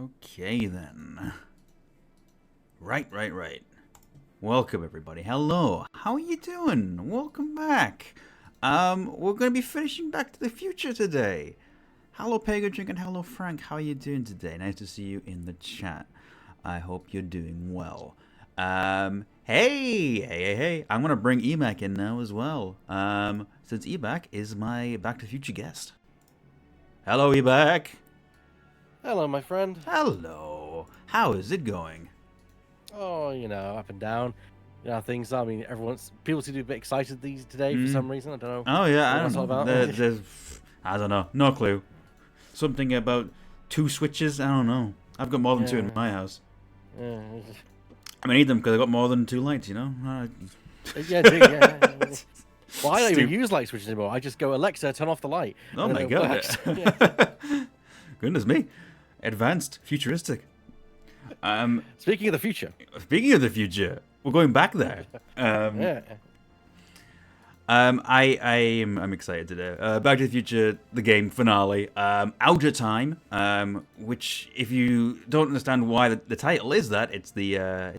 Okay then. Right. Welcome everybody. Hello. How are you doing? Welcome back. We're gonna be finishing Back to the Future today. Hello Pegajink and hello Frank. How are you doing today? Nice to see you in the chat. I hope you're doing well. Hey. I'm gonna bring Ebak in now as well. Since Ebak is my Back to the Future guest. Hello Ebak. Hello, my friend. Hello. How is it going? Oh, up and down. Things. I mean, people seem to be a bit excited today for some reason. I don't know. Oh yeah, I What don't know. about? I don't know. No clue. Something about 2 switches. I don't know. I've got more than 2 in my house. Yeah. I need them because I've got more than 2 lights. Yeah. Well, I don't even use light switches anymore. I just go, Alexa, turn off the light. Oh my god. Goodness me. Advanced, futuristic. Speaking of the future. Speaking of the future, we're going back there. Yeah. I'm excited today. Back to the Future, the game finale, OUTATIME, which if you don't understand why the title is that, it's the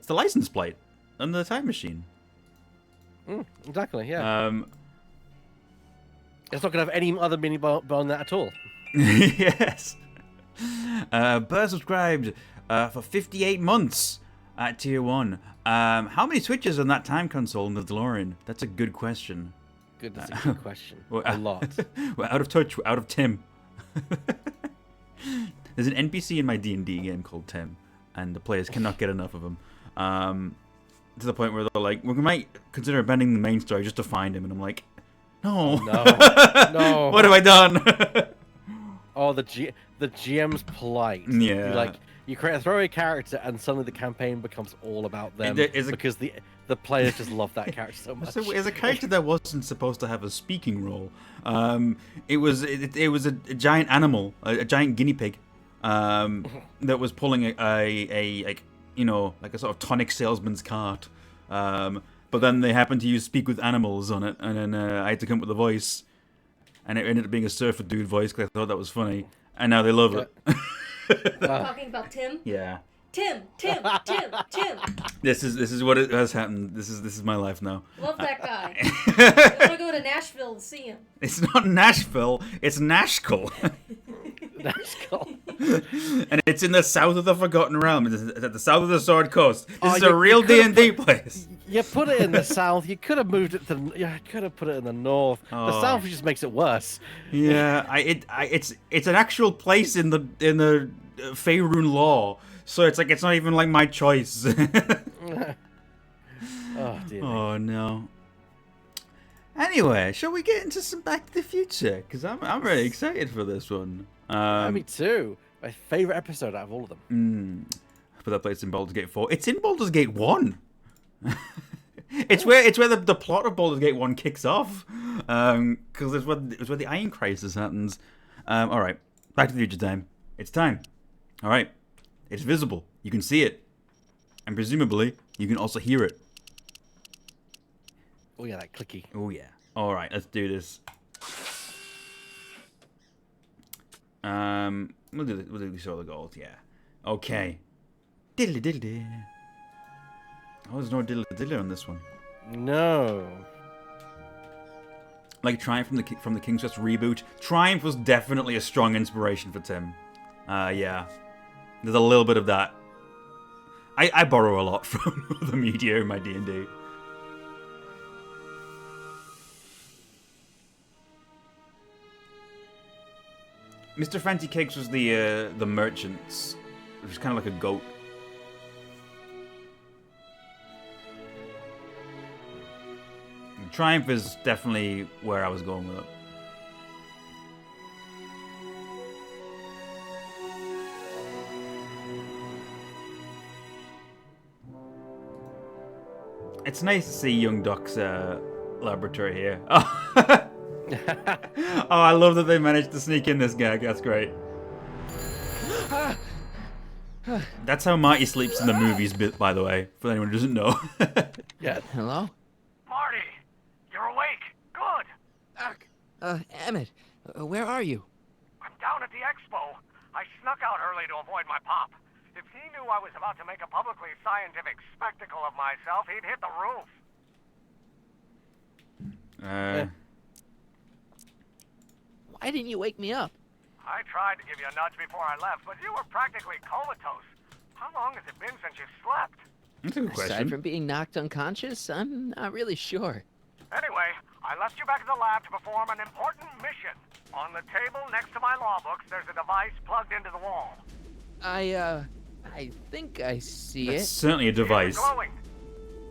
license plate on the time machine. Exactly. Yeah. It's not gonna have any other meaning beyond that at all. Yes. Burr subscribed for 58 months at Tier 1. How many switches on that time console in the DeLorean? That's a good question. That's a good question. A lot. We're out of touch. We're out of Tim. There's an NPC in my D&D game called Tim, and the players cannot get enough of him. To the point where they're like, we might consider abandoning the main story just to find him, and I'm like, no. No. What have I done? Oh, the GM's plight. Yeah. You create a throwaway character, and suddenly the campaign becomes all about them because the players just love that character so much. So, as a character that wasn't supposed to have a speaking role, it was a giant animal, a giant guinea pig, that was pulling a sort of tonic salesman's cart. But then they happened to use speak with animals on it, and then I had to come up with a voice. And it ended up being a surfer dude voice because I thought that was funny. And now they love it. Talking about Tim? Yeah. Tim. This is what it has happened. This is my life now. Love that guy. I want to go to Nashville to see him. It's not Nashville. It's Nashville. And it's in the south of the Forgotten Realm. It's at the south of the Sword Coast. This is a real D&D place. You put it in the south. You could have moved it to. You could have put it in the north. The south just makes it worse. Yeah, it's an actual place in the Faerun lore. So it's not even like my choice. Oh dear. Oh no. Anyway, shall we get into some Back to the Future? Because I'm really excited for this one. Me too. My favorite episode out of all of them. But that place in Baldur's Gate 4. It's in Baldur's Gate 1. It's where the plot of Baldur's Gate 1 kicks off. Because it's where the Iron Crisis happens. All right, Back to the Future time. It's time. All right, it's visible. You can see it, and presumably you can also hear it. Oh yeah, that clicky. Oh yeah. All right, let's do this. We'll do Show the Gold, yeah. Okay. Diddly diddly. Oh, there's no diddly diddly on this one. No. Like Triumph from the King's Quest reboot. Triumph was definitely a strong inspiration for Tim. Yeah. There's a little bit of that. I borrow a lot from the media in my D&D. Mr. Fancy Cakes was the merchants, which was kind of like a goat. Triumph is definitely where I was going with it. It's nice to see Young Doc's laboratory here. Oh, I love that they managed to sneak in this gag. That's great. That's how Marty sleeps in the movies, by the way, for anyone who doesn't know. Yeah. Hello? Marty, you're awake. Good. Emmett, where are you? I'm down at the expo. I snuck out entirely to avoid my pop. If he knew I was about to make a publicly scientific spectacle of myself, he'd hit the roof. Why didn't you wake me up? I tried to give you a nudge before I left, but you were practically comatose. How long has it been since you slept? That's a good Aside question. from being knocked unconscious, I'm not really sure. Anyway, I left you back at the lab to perform an important mission. On the table next to my law books, there's a device plugged into the wall. I think I see That's it. certainly a device. It's glowing.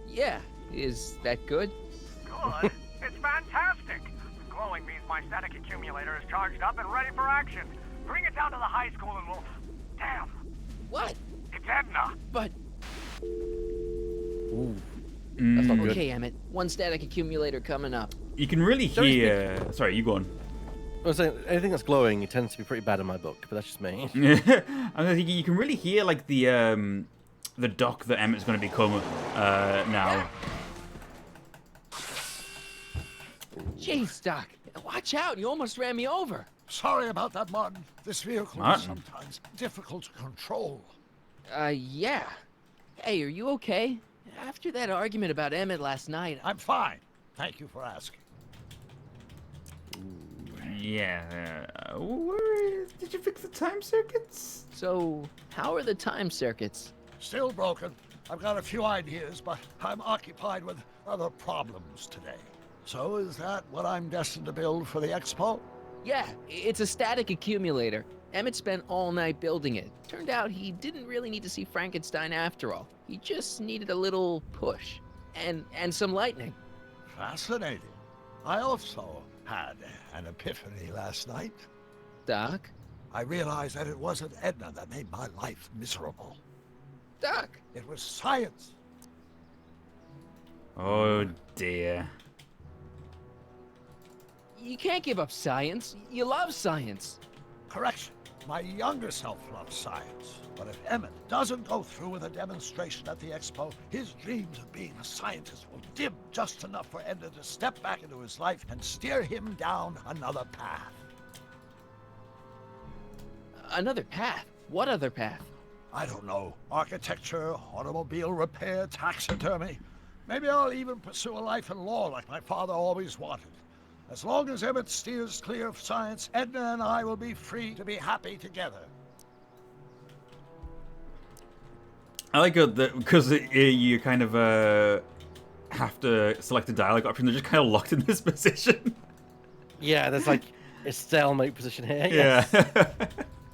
Yeah, is that good? Good. It's fantastic. Glowing means my static accumulator is charged up and ready for action. Bring it down to the high school and we'll... Damn, What? it's Edna. But Ooh. That's not good. okay, Emmett. One static accumulator coming up. You can really Don't you hear. Sorry, you go on. I was saying, anything that's glowing, it tends to be pretty bad in my book, but that's just me. I was thinking you can really hear like the doc that Emmett's going to become now. Jeez, Doc. Watch out. You almost ran me over. Sorry about that, Martin. This vehicle Martin? is sometimes difficult to control. Yeah. Hey, are you okay? After that argument about Emmett last night, I'm fine. Thank you for asking. Yeah. Did you fix the time circuits? so how are the time circuits? Still broken. I've got a few ideas, but I'm occupied with other problems today. So is that what I'm destined to build for the expo? Yeah, it's a static accumulator. Emmett spent all night building it. Turned out he didn't really need to see Frankenstein after all. He just needed a little push. And some lightning. Fascinating. I also had an epiphany last night. Doc? I realized that it wasn't Edna that made my life miserable. Doc! It was science. Oh dear. You can't give up science. You love science. Correction. My younger self loves science. But if Emmett doesn't go through with a demonstration at the expo, his dreams of being a scientist will dim just enough for Edna to step back into his life and steer him down another path. Another path? What other path? I don't know. Architecture, automobile repair, taxidermy. Maybe I'll even pursue a life in law like my father always wanted. As long as Emmett steers clear of science, Edna and I will be free to be happy together. I like it that because you kind of have to select a dialogue option. They're just kind of locked in this position. Yeah, there's like a stalemate position here. Yeah.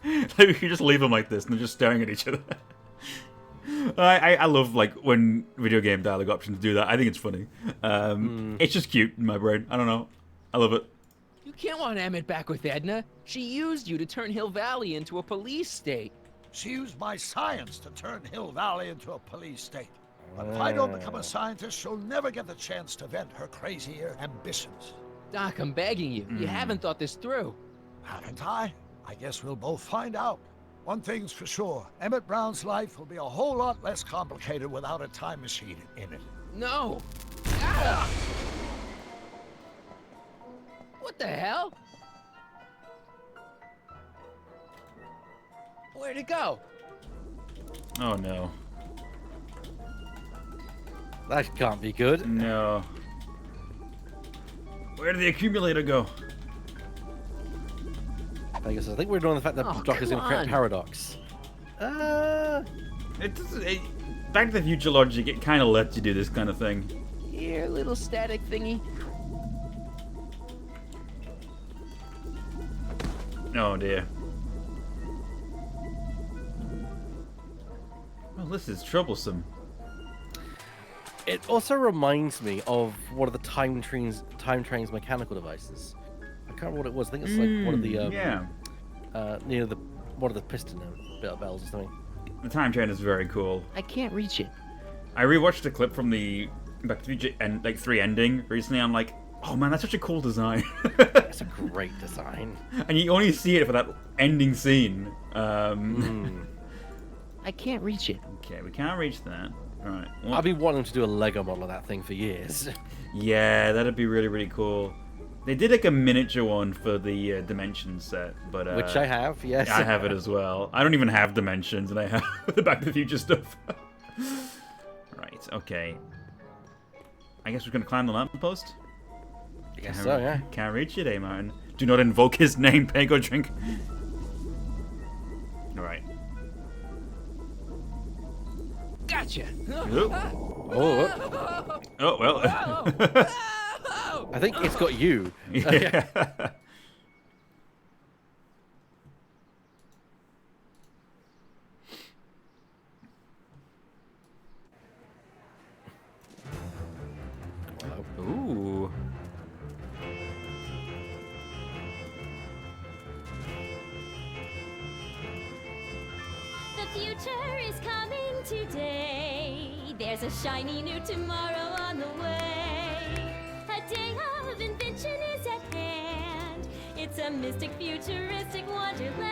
Yes. Like, you just leave them like this and they're just staring at each other. I love like when video game dialogue options do that. I think it's funny. It's just cute in my brain. I don't know. I love it. You can't want Emmett back with Edna. She used you to turn Hill Valley into a police state. She used my science to turn Hill Valley into a police state. But if I don't become a scientist, she'll never get the chance to vent her crazier ambitions. Doc, I'm begging you. You haven't thought this through. Haven't I? I guess we'll both find out. One thing's for sure, Emmett Brown's life will be a whole lot less complicated without a time machine in it. No. Ah! What the hell? Where'd it go? Oh no. That can't be good. No. Where did the accumulator go? I guess I think we're doing the fact that Oh, Doc is going to create come a on. paradox. It doesn't. Back to the Future logic, it kind of lets you do this kind of thing. Here, little static thingy. Oh dear. Well, this is troublesome. It also reminds me of one of the time train's mechanical devices. I can't remember what it was. I think it's like one of the yeah. near the one of the piston bells or something. The time train is very cool. I can't reach it. I rewatched a clip from the Back to the Future and like 3 ending recently. I'm like, oh man, that's such a cool design. It's a great design. And you only see it for that ending scene. I can't reach it. Okay, we can't reach that. All right. Well, I've been wanting to do a Lego model of that thing for years. yeah, that'd be really, really cool. They did like a miniature one for the Dimensions set, but Which I have, yes. I have it as well. I don't even have Dimensions, and I have the Back to the Future stuff. Right. Okay. I guess we're gonna climb the lamppost. I guess so, yeah. Can't reach you, Martin. Do not invoke his name. Pay go drink. All right. Gotcha. Oh, Oh well. I think it's got you. Yeah. Ooh. The future is coming today. There's a shiny new tomorrow on the way. A day of invention is at hand. It's a mystic, futuristic wonderland.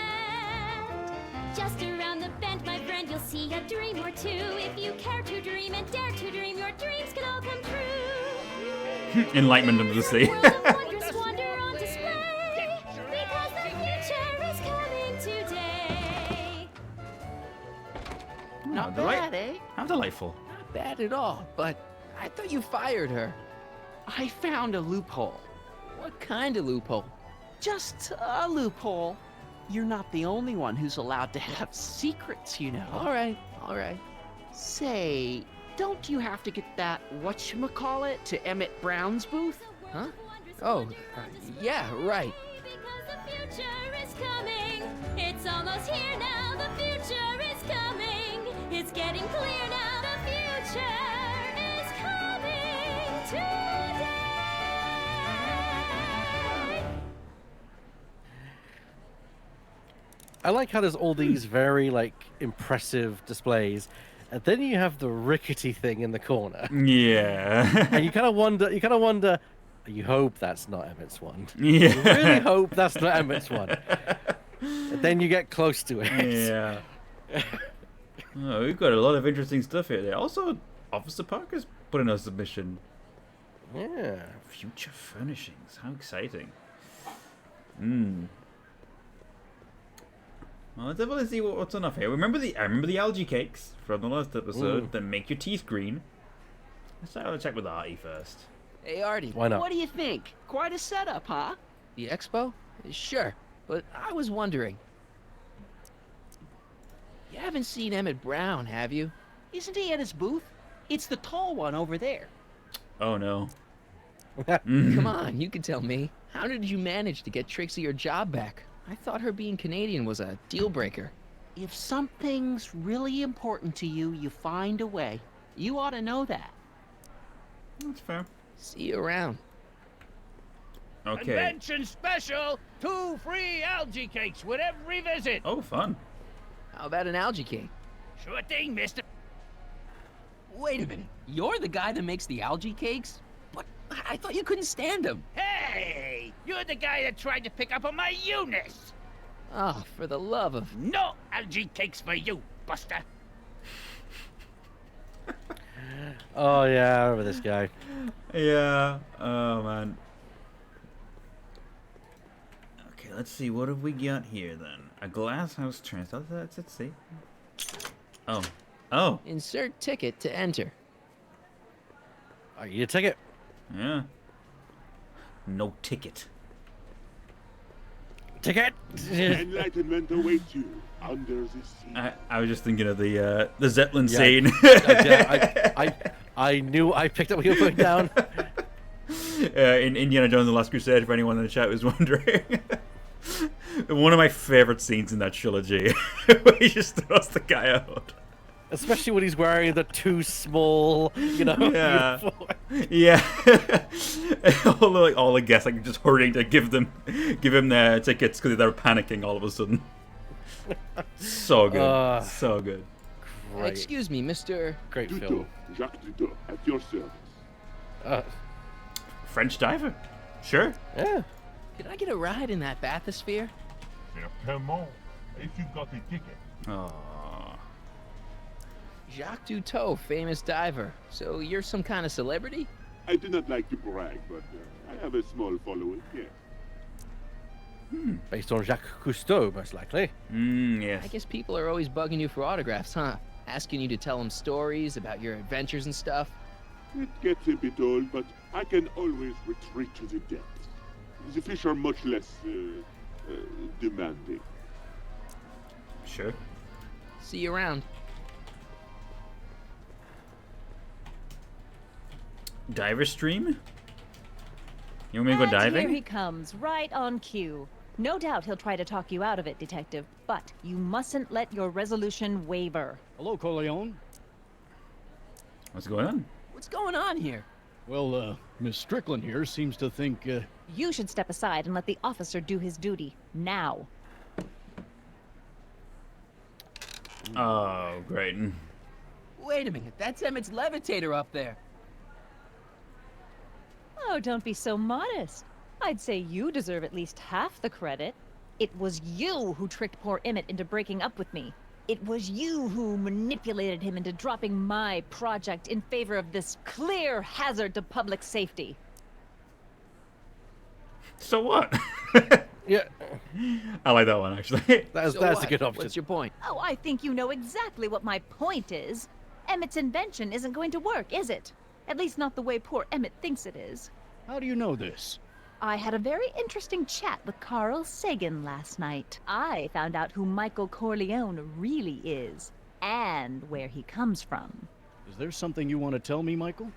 Just around the bend, my friend, you'll see a dream or two. If you care to dream and dare to dream, your dreams can all come true. Enlightenment under the sea. World of wondrous wonder on display. Because the future is coming today. Not delight- bad, eh? How delightful. Not bad at all, but I thought you fired her. I found a loophole. What kind of loophole? Just a loophole. You're not the only one who's allowed to have secrets, you know. All right, all right. Say, don't you have to get that whatchamacallit to Emmett Brown's booth? Huh? Oh, yeah, right. Because the future is coming. It's almost here now. The future is coming. It's getting clear now. The future is coming today. I like how there's all these very like impressive displays, and then you have the rickety thing in the corner, Yeah. and you kind of wonder. You hope that's not Emmett's one. Yeah. You really hope that's not Emmett's one. But then you get close to it. Yeah. Oh, we've got a lot of interesting stuff here. There. Also, Officer Parker's put in a submission. Yeah. Future furnishings. How exciting. Hmm. Well, let's definitely see what's on offer here. I remember the algae cakes from the last episode that make your teeth green. Let's have a check with Artie first. Hey, Artie. Why not? What do you think? Quite a setup, huh? The expo? Sure, but I was wondering. You haven't seen Emmett Brown, have you? Isn't he at his booth? It's the tall one over there. Oh no. Come on, you can tell me. How did you manage to get Trixie her job back? I thought her being Canadian was a deal breaker. If something's really important to you, you find a way. You ought to know that. That's fair. See you around. Okay. Convention special! 2 free algae cakes with every visit! Oh, fun. How about an algae cake? Sure thing, mister. Wait a minute. You're the guy that makes the algae cakes? What? I thought you couldn't stand them. Hey! You're the guy that tried to pick up on my Eunice! Oh, for the love of... No algae cakes for you, Buster! Oh yeah, I remember this guy. Yeah. Oh man. Okay, let's see. What have we got here then? A glass house transfer. Let's see. Oh. Oh. Insert ticket to enter. Oh, you take it. Yeah. No ticket. Ticket. Enlightenment awaits you under the sea. I was just thinking of the Zeppelin Yeah. scene. I knew I picked up what you were putting down. In Indiana Jones and the Last Crusade, for anyone in the chat was wondering. One of my favorite scenes in that trilogy, where he just throws the guy out. Especially when he's wearing the too small, Yeah. uniform. Yeah. all the guests like just hurrying to give him their tickets because they're panicking all of a sudden. So good. So good. Great. Excuse me, Mr. Great Duto, film. Jacques Duto, at your service. French diver. Sure. Yeah. Could I get a ride in that bathysphere? Certainement, if you've got a ticket. Oh. Jacques Duteau, famous diver. So you're some kind of celebrity? I do not like to brag, but I have a small following, yes. Based on Jacques Cousteau, most likely. Yes. I guess people are always bugging you for autographs, huh? Asking you to tell them stories about your adventures and stuff. It gets a bit old, but I can always retreat to the depths. The fish are much less demanding. Sure. See you around. Diver stream? You want me to go And diving? here he comes, right on cue. No doubt he'll try to talk you out of it, Detective, but you mustn't let your resolution waver. Hello, Corleone. What's going on? What's going on here? Well, Miss Strickland here seems to think, You should step aside and let the officer do his duty. Now. Oh, great. Wait a minute, that's Emmett's levitator up there. Oh, don't be so modest. I'd say you deserve at least half the credit. It was you who tricked poor Emmett into breaking up with me. It was you who manipulated him into dropping my project in favor of this clear hazard to public safety. So what? Yeah. I like that one, actually. That's So a what? good option. What's your point? Oh, I think you know exactly what my point is. Emmett's invention isn't going to work, is it? At least not the way poor Emmett thinks it is. how do you know this? I had a very interesting chat with Carl Sagan last night. I found out who Michael Corleone really is, and where he comes from. Is there something you want to tell me, Michael?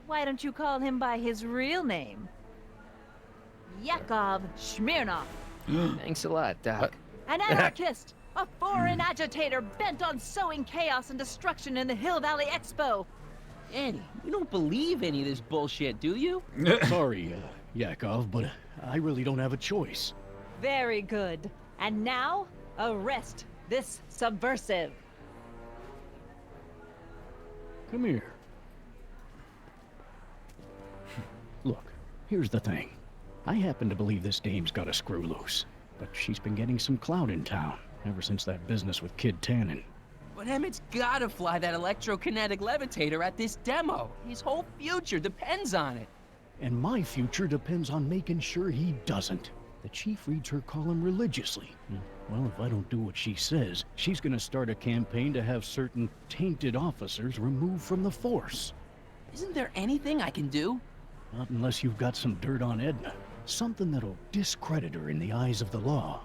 Why don't you call him by his real name? Yakov Smirnov. Thanks a lot, Doc. An anarchist! A foreign agitator bent on sowing chaos and destruction in the Hill Valley Expo! Annie, you don't believe any of this bullshit, do you? Sorry, Yakov, but I really don't have a choice. Very good. And now, arrest this subversive. Come here. Look, here's the thing. I happen to believe this dame's got a screw loose, but she's been getting some clout in town ever since that business with Kid Tannen. But Emmett's gotta fly that electrokinetic levitator at this demo. His whole future depends on it. And my future depends on making sure he doesn't. The chief reads her column religiously. Well, if I don't do what she says, she's gonna start a campaign to have certain tainted officers removed from the force. Isn't there anything I can do? Not unless you've got some dirt on Edna. Something that'll discredit her in the eyes of the law.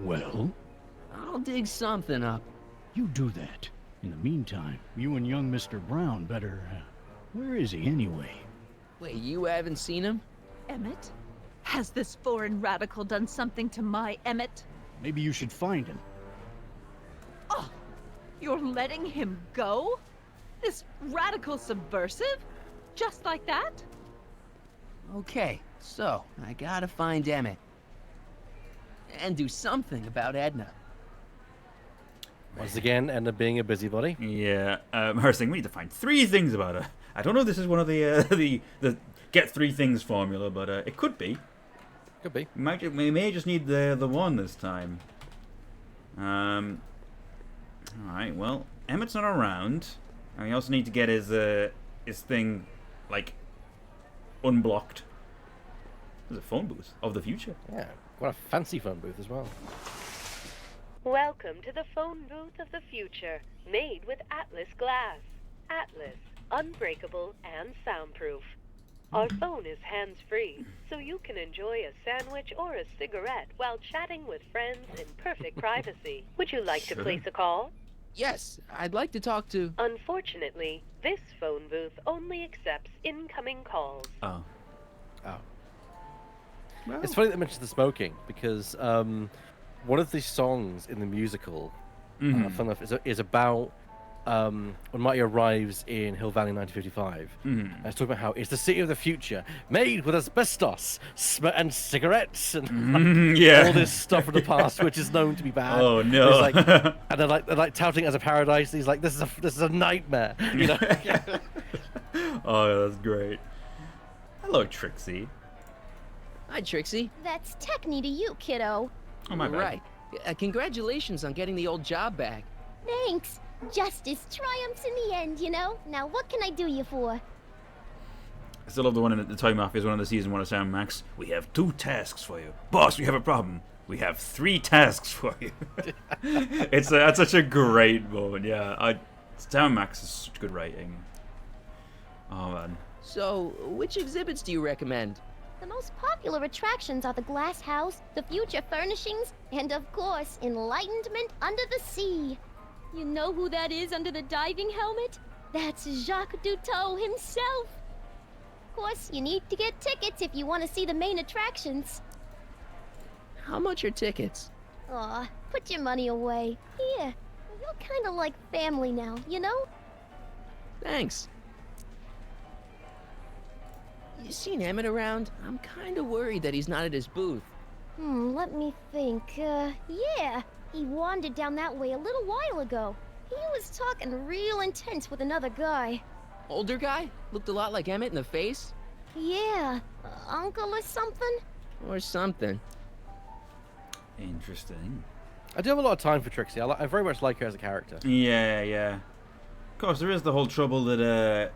Well? I'll dig something up. You do that. In the meantime, you and young Mr. Brown better... where is he anyway? Wait, you haven't seen him? Emmett? Has this foreign radical done something to my Emmett? Maybe you should find him. Oh, you're letting him go? This radical subversive? Just like that? Okay, so I gotta find Emmett. And do something about Edna. Once again, end up being a busybody. Yeah, I was thinking we need to find 3 things about her. I don't know if this is one of the get 3 things formula, but it could be. Could be. We may just need the one this time. All right. Well, Emmett's not around, and we also need to get his thing like unblocked. There's a phone booth of the future. Yeah, what a fancy phone booth as well. Welcome to the phone booth of the future, made with Atlas glass. Atlas, unbreakable and soundproof. Our phone is hands-free, so you can enjoy a sandwich or a cigarette while chatting with friends in perfect privacy. Would you like to place a call? Yes, I'd like to talk to... Unfortunately, this phone booth only accepts incoming calls. Oh. Oh. Well. It's funny that you mentioned the smoking, because one of the songs in the musical, fun enough, is about when Marty arrives in Hill Valley in 1955. And it's talking about how it's the city of the future, made with asbestos and cigarettes and all this stuff from the past, which is known to be bad. Oh no! And they're like touting it as a paradise. He's like, this is a nightmare. You know? Oh, that's great. Hello, Trixie. Hi, Trixie. That's Techni to you, kiddo. Oh, my bad. Right. Congratulations on getting the old job back. Thanks. Justice triumphs in the end, you know? Now what can I do you for? I still love the one in the Toy Mafia is one of the season 1 of Sam Max. We have 2 tasks for you. Boss, we have a problem. We have 3 tasks for you. That's such a great moment, yeah. Sam Max is such good writing. Oh, man. So, which exhibits do you recommend? The most popular attractions are the Glass House, the Future Furnishings, and of course, Enlightenment Under the Sea. You know who that is under the diving helmet? That's Jacques Duteau himself. Of course, you need to get tickets if you want to see the main attractions. How much are tickets? Aw, put your money away. Here, you're kind of like family now, you know? Thanks. You seen Emmett around? I'm kind of worried that he's not at his booth. Let me think. Yeah. He wandered down that way a little while ago. He was talking real intense with another guy. Older guy? Looked a lot like Emmett in the face? Yeah. Uncle or something? Or something. Interesting. I do have a lot of time for Trixie. I very much like her as a character. Yeah, yeah. Of course, there is the whole trouble that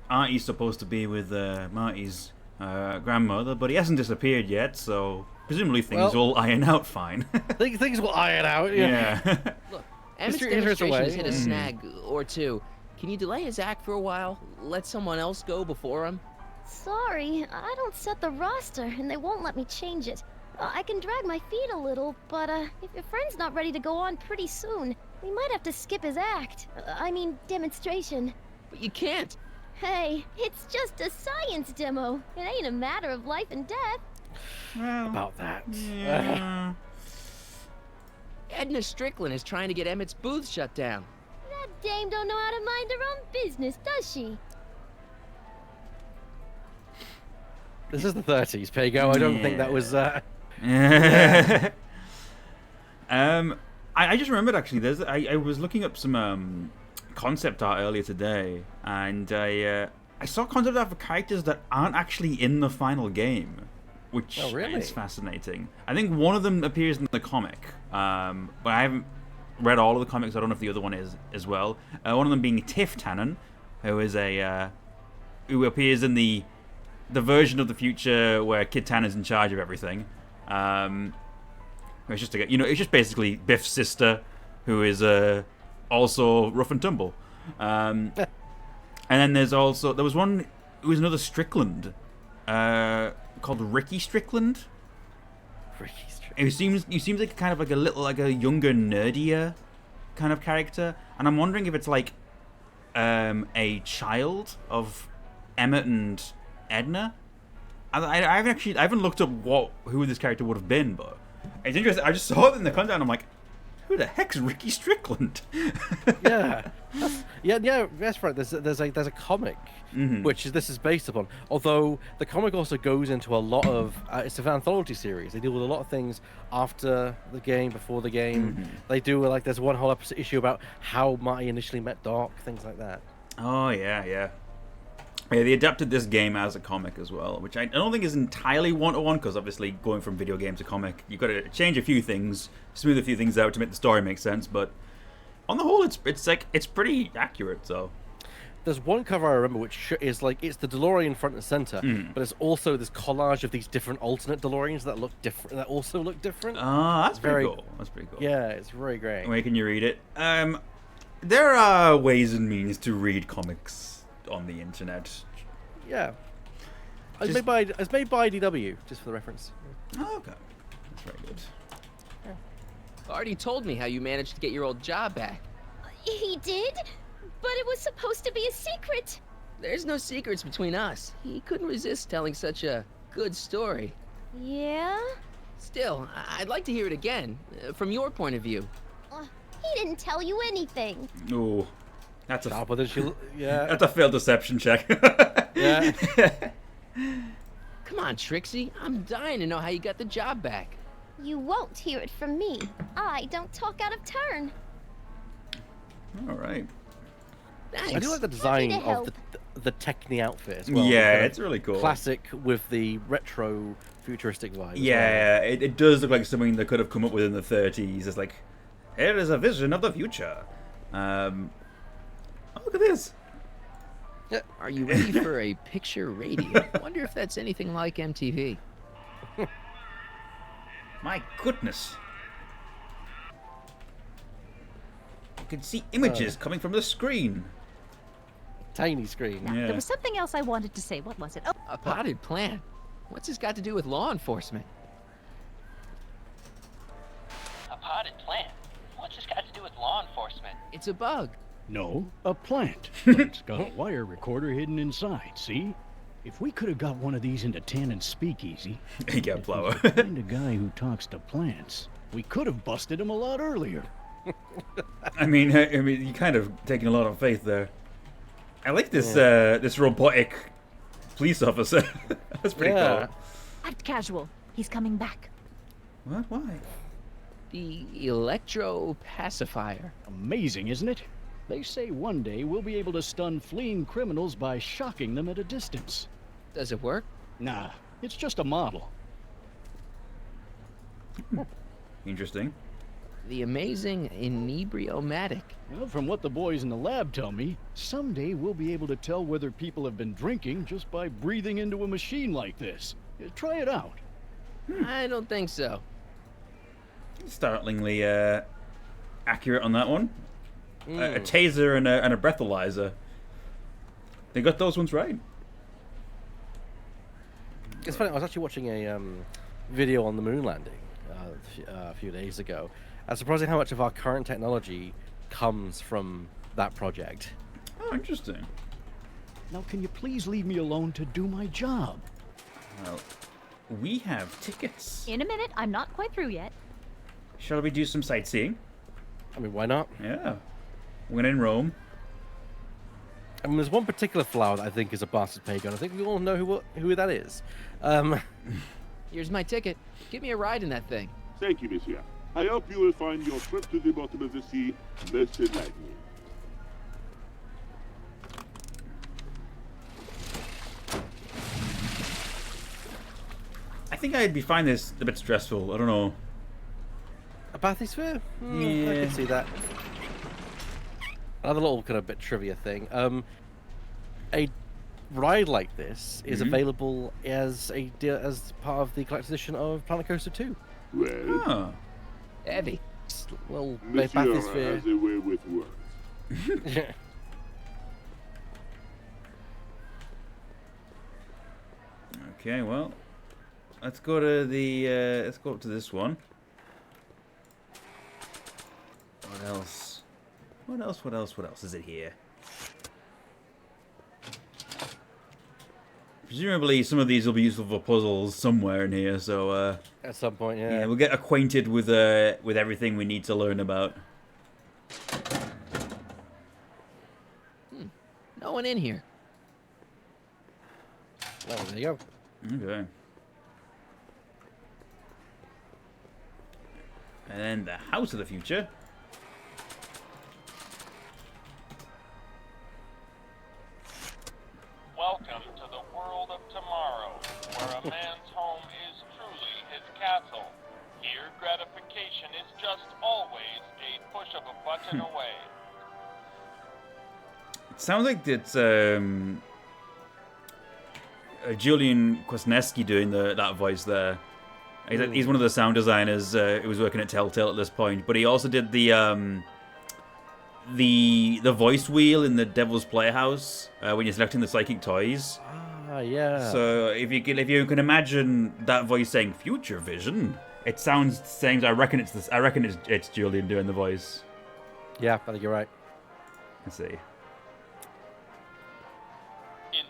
Artie's supposed to be with Marty's grandmother, but he hasn't disappeared yet, so presumably things will iron out fine. Things will iron out, yeah. Look, Emmett's demonstration has hit a snag or two. Can you delay his act for a while? Let someone else go before him? Sorry, I don't set the roster, and they won't let me change it. I can drag my feet a little, but if your friend's not ready to go on pretty soon, we might have to skip his act. I mean, demonstration. But you can't. Hey, it's just a science demo. It ain't a matter of life and death. Well, about that. Yeah. Edna Strickland is trying to get Emmett's booth shut down. That dame don't know how to mind her own business, does she? This is the 30s, Pago. I don't think that was... I just remembered, actually, I was looking up some concept art earlier today, and I saw concept art for characters that aren't actually in the final game, which is fascinating. I think one of them appears in the comic, but I haven't read all of the comics. I don't know if the other one is as well. One of them being Tiff Tannen, who is who appears in the version of the future where Kid Tanner's in charge of everything. It's just it's just basically Biff's sister, who is also rough and tumble. And then there was one who was another Strickland, called Ricky Strickland. Ricky Strickland. He seems like kind of like a younger, nerdier kind of character, and I'm wondering if it's like a child of Emmett and Edna. I haven't looked up who this character would have been, but it's interesting. I just saw it in the content and I'm like, who the heck's Ricky Strickland? yeah, that's right. There's a comic which this is based upon. Although the comic also goes into a lot of it's an anthology series. They deal with a lot of things after the game, before the game. They do there's one whole issue about how Marty initially met Doc, things like that. Oh yeah. Yeah, they adapted this game as a comic as well, which I don't think is entirely one-to-one, because obviously going from video game to comic, you've got to change a few things, smooth a few things out to make the story make sense, but on the whole, it's pretty accurate, so. There's one cover I remember which is it's the DeLorean front and center, but it's also this collage of these different alternate DeLoreans that look different, that also look different. That's pretty cool. That's pretty cool. Yeah, it's very great. Where can you read it? There are ways and means to read comics on the internet. Yeah. It's made by IDW, just for the reference. Oh, okay. That's very good. Yeah. Artie told me how you managed to get your old job back. He did? But it was supposed to be a secret. There's no secrets between us. He couldn't resist telling such a good story. Yeah? Still, I'd like to hear it again, from your point of view. He didn't tell you anything. Ooh. That's that's a failed deception check. Yeah. Come on, Trixie. I'm dying to know how you got the job back. You won't hear it from me. I don't talk out of turn. All right. Thanks. I do like the design of the Techni outfit as well. Yeah, it's really cool. Classic with the retro futuristic vibe. Yeah, it does look like something they could have come up with in the 30s. It's like, here is a vision of the future. Oh, look at this. Are you ready for a picture radio? Wonder if that's anything like MTV. My goodness. You can see images coming from the screen. Tiny screen. Now, there was something else I wanted to say. What was it? Oh, A potted plant? What's this got to do with law enforcement? A potted plant? What's this got to do with law enforcement? It's a bug. No, a plant. But it's got a wire recorder hidden inside, see? If we could have got one of these into Tannen's speakeasy, He got blower. the kind of guy who talks to plants, we could have busted him a lot earlier. I mean, you kind of taking a lot of faith there. I like this this robotic police officer. That's pretty cool. act casual. He's coming back. What? Why? The electro pacifier. Amazing, isn't it? They say one day we'll be able to stun fleeing criminals by shocking them at a distance. Does it work? Nah, it's just a model. Interesting. The amazing inebriomatic. Well, from what the boys in the lab tell me, someday we'll be able to tell whether people have been drinking just by breathing into a machine like this. Try it out. I don't think so. Startlingly accurate on that one. A taser and a breathalyzer. They got those ones right. It's funny, I was actually watching a video on the moon landing a few days ago. And surprising how much of our current technology comes from that project. Oh, interesting. Now, can you please leave me alone to do my job? Well, we have tickets. In a minute. I'm not quite through yet. Shall we do some sightseeing? I mean, why not? Yeah. When in Rome. I mean, there's one particular flower that I think is a bastard pagan. I think we all know who that is. Here's my ticket. Give me a ride in that thing. Thank you, monsieur. I hope you will find your trip to the bottom of the sea most enlightening. I think I'd be finding this a bit stressful. I don't know. A bathysphere? Yeah. I can see that. Another little kind of bit trivia thing. A ride like this is available as part of the collector's edition of Planet Coaster 2. Well, Heavy. Well, monsieur bathysphere. has a way with words. Okay, well, let's go to the let's go up to this one. What else? What else? What else? What else is it here? Presumably, some of these will be useful for puzzles somewhere in here. So at some point, yeah. we'll get acquainted with everything we need to learn about. No one in here. Well, there you go. Okay. And then the House of the Future. Welcome to the world of tomorrow, where a man's home is truly his castle. Here, gratification is just always a push of a button away. It sounds like it's Julian Kwasniewski doing that voice there. He's one of the sound designers who was working at Telltale at this point, but he also did the voice wheel in the Devil's Playhouse when you're selecting the psychic toys. Ah, yeah. So if you can imagine that voice saying "Future Vision," it sounds the same. I reckon it's Julian doing the voice. Yeah, I think you're right. Let's see. In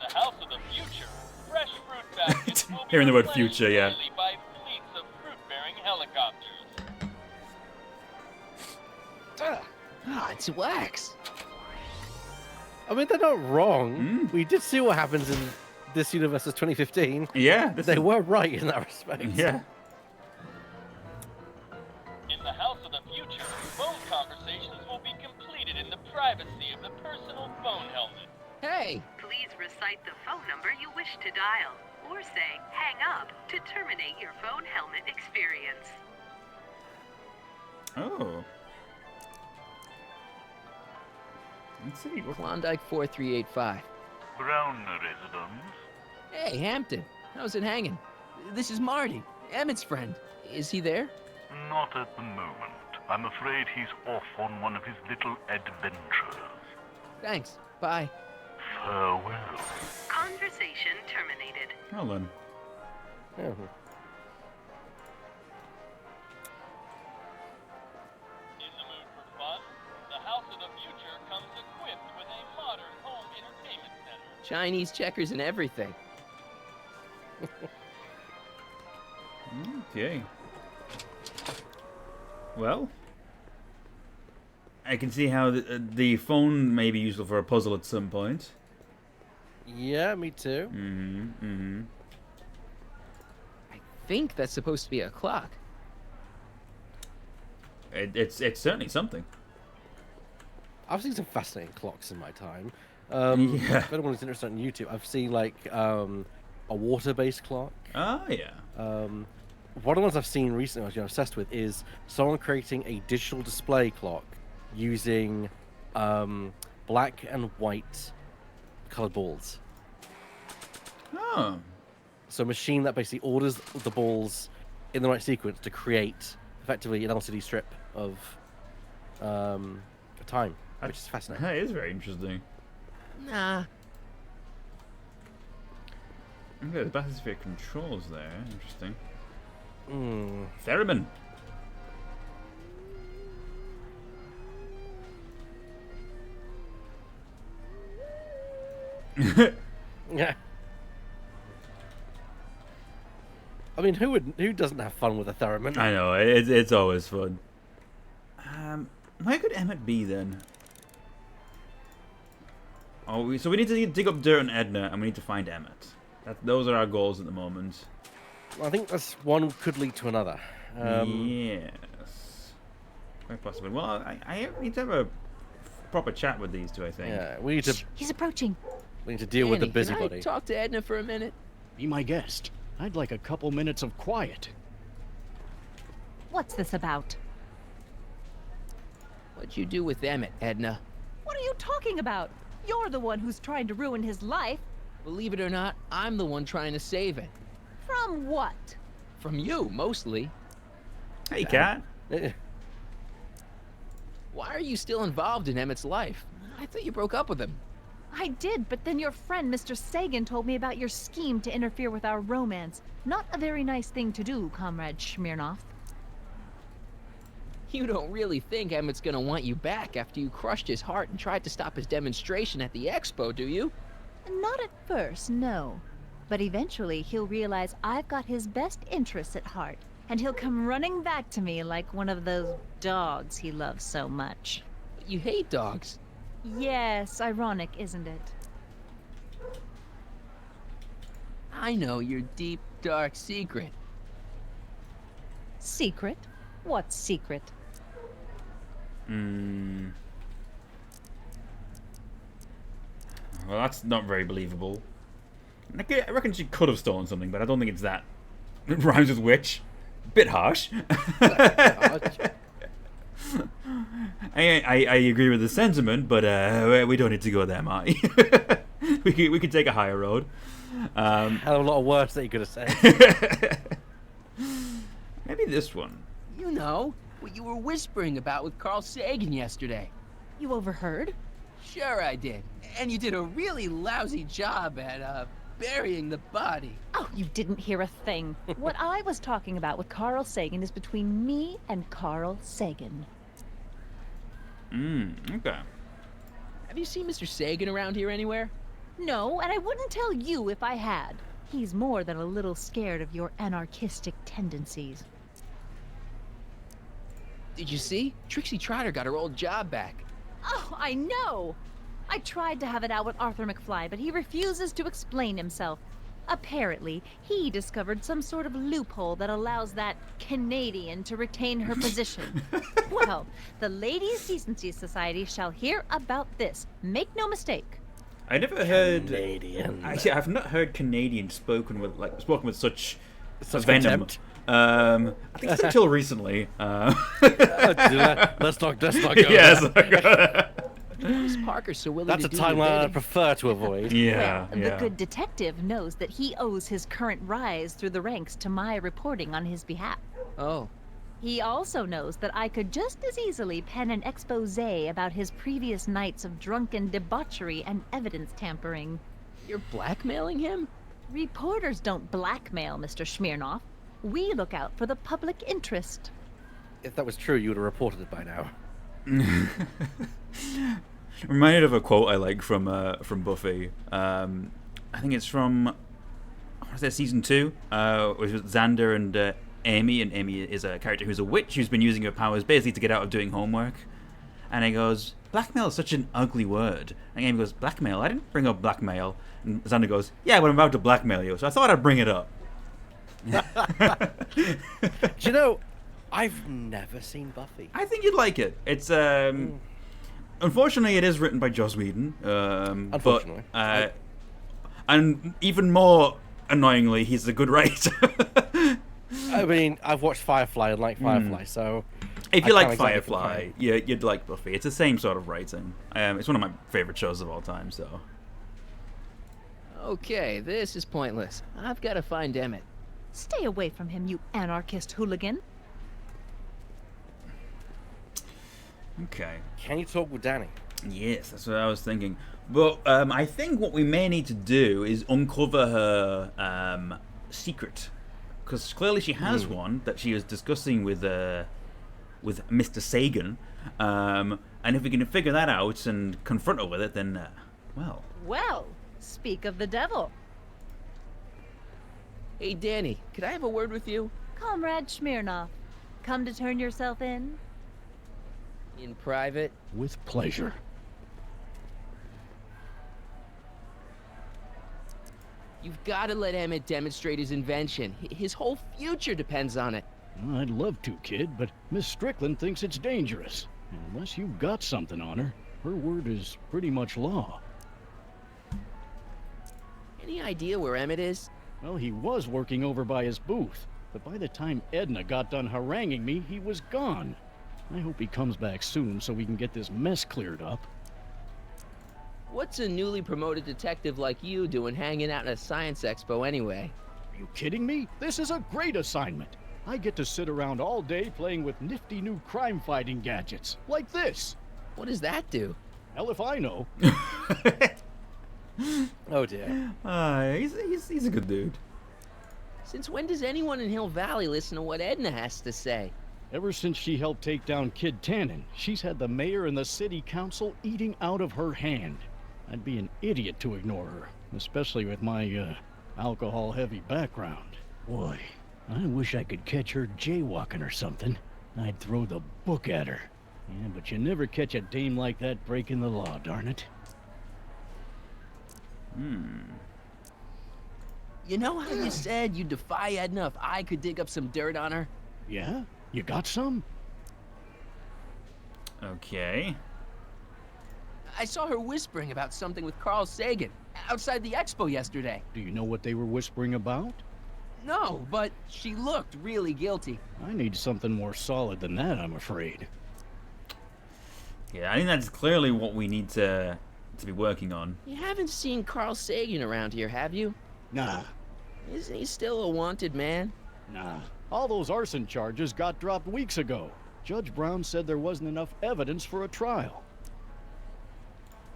the House of the Future, fresh fruit baskets will be Hearing the word replenished future, yeah. daily by fleets of fruit-bearing helicopters. It's wax. I mean, they're not wrong. We did see what happens in this universe of 2015. Yeah. They were right in that respect. Yeah. In the House of the Future, phone conversations will be completed in the privacy of the personal phone helmet. Hey! Please recite the phone number you wish to dial, or say hang up to terminate your phone helmet experience. Oh. Let's see. Klondike 4385. Brown residence. Hey, Hampton. How's it hanging? This is Marty, Emmett's friend. Is he there? Not at the moment. I'm afraid he's off on one of his little adventures. Thanks. Bye. Farewell. Conversation terminated. Well then. Oh. In the mood for fun? The House of the Future comes equipped with a modern home entertainment center. Chinese checkers and everything. Okay. Well, I can see how the phone may be useful for a puzzle at some point. Yeah, me too. I think that's supposed to be a clock. It's certainly something. I've seen some fascinating clocks in my time. Yeah. If anyone is interested on YouTube, I've seen like a water-based clock. Oh yeah. One of the ones I've seen recently, I was obsessed with, is someone creating a digital display clock using black and white colored balls. Oh. So a machine that basically orders the balls in the right sequence to create effectively an LCD strip of time, which is fascinating. That is very interesting. Nah. Okay, the bathysphere controls there. Interesting. Theremin. Yeah. I mean, who doesn't have fun with a theremin? I know, it's always fun. Where could Emmett be then? Oh, so we need to dig up dirt on Edna, and we need to find Emmett. Those are our goals at the moment. I think that's one could lead to another. Yes. Quite possibly. Well, I need to have a proper chat with these two, I think. Yeah, we need to. He's approaching. We need to deal with the Annie, busybody. Can I talk to Edna for a minute? Be my guest. I'd like a couple minutes of quiet. What's this about? What'd you do with Emmett, Edna? What are you talking about? You're the one who's trying to ruin his life. Believe it or not, I'm the one trying to save it. From what? From you, mostly. Hey, Cat. Why are you still involved in Emmett's life? I thought you broke up with him. I did, but then your friend Mr. Sagan told me about your scheme to interfere with our romance. Not a very nice thing to do, Comrade Smirnoff. You don't really think Emmett's gonna want you back after you crushed his heart and tried to stop his demonstration at the expo, do you? Not at first, no. But eventually he'll realize I've got his best interests at heart, and he'll come running back to me like one of those dogs he loves so much. But you hate dogs. Yes, ironic, isn't it? I know your deep, dark secret. Secret? What secret? Well, that's not very believable. I reckon she could have stolen something, but I don't think it's that. It rhymes with witch. Bit harsh. I agree with the sentiment, but we don't need to go there, Marty. we could take a higher road. Hell of a lot of words that you could have said. Maybe this one. You know, what you were whispering about with Carl Sagan yesterday. You overheard? Sure I did. And you did a really lousy job at, burying the body. Oh, you didn't hear a thing. What I was talking about with Carl Sagan is between me and Carl Sagan. Okay. Have you seen Mr. Sagan around here anywhere? No, and I wouldn't tell you if I had. He's more than a little scared of your anarchistic tendencies. Did you see? Trixie Trotter got her old job back. Oh, I know! I tried to have it out with Arthur McFly, but he refuses to explain himself. Apparently, he discovered some sort of loophole that allows that Canadian to retain her position. Well, the Ladies' Decency Society shall hear about this. Make no mistake. I never heard Canadian. Actually, I've not heard Canadian spoken with such venom. Contempt. I think it's until recently. Let's not go. Yes. There. is Parker so willing That's to a do your timeline I bidding? prefer to avoid. Yeah, The good detective knows that he owes his current rise through the ranks to my reporting on his behalf. Oh. He also knows that I could just as easily pen an exposé about his previous nights of drunken debauchery and evidence tampering. You're blackmailing him? Reporters don't blackmail, Mr. Smirnoff. We look out for the public interest. If that was true, you would have reported it by now. Reminded of a quote I like from Buffy. I think it's from season 2, which was Xander and Amy, and Amy is a character who's a witch who's been using her powers basically to get out of doing homework. And he goes, "Blackmail is such an ugly word." And Amy goes, "Blackmail? I didn't bring up blackmail." And Xander goes, "Yeah, but I'm about to blackmail you, so I thought I'd bring it up." Do you know, I've never seen Buffy. I think you'd like it. It's unfortunately it is written by Joss Whedon. Unfortunately. But, and even more annoyingly, he's a good writer. I mean, I've watched Firefly and like Firefly, so if you I like can't exactly Firefly, complain. you'd like Buffy. It's the same sort of writing. It's one of my favorite shows of all time. So. Okay, this is pointless. I've got to find Emmett. Stay away from him, you anarchist hooligan. Okay. Can you talk with Danny? Yes, that's what I was thinking. But I think what we may need to do is uncover her secret, because clearly she has one that she was discussing with Mr. Sagan. And if we can figure that out and confront her with it, then well. Well, speak of the devil. Hey, Danny, could I have a word with you? Comrade Smirnoff, come to turn yourself in? In private? With pleasure. You've got to let Emmett demonstrate his invention. His whole future depends on it. Well, I'd love to, kid, but Miss Strickland thinks it's dangerous. Unless you've got something on her, her word is pretty much law. Any idea where Emmett is? Well, he was working over by his booth, but by the time Edna got done haranguing me, he was gone. I hope he comes back soon so we can get this mess cleared up. What's a newly promoted detective like you doing hanging out at a science expo anyway? Are you kidding me? This is a great assignment. I get to sit around all day playing with nifty new crime-fighting gadgets, like this. What does that do? Hell if I know. Oh dear. He's a good dude. Since when does anyone in Hill Valley listen to what Edna has to say? Ever since she helped take down Kid Tannen, she's had the mayor and the city council eating out of her hand. I'd be an idiot to ignore her, especially with my, alcohol-heavy background. Boy, I wish I could catch her jaywalking or something. I'd throw the book at her. Yeah, but you never catch a dame like that breaking the law, darn it. You know how you said you'd defy Edna if I could dig up some dirt on her? Yeah? You got some? Okay. I saw her whispering about something with Carl Sagan outside the expo yesterday. Do you know what they were whispering about? No, but she looked really guilty. I need something more solid than that, I'm afraid. Yeah, I think that's clearly what we need to be working on. You haven't seen Carl Sagan around here, have you? Nah. Isn't he still a wanted man? Nah. All those arson charges got dropped weeks ago. Judge Brown said there wasn't enough evidence for a trial.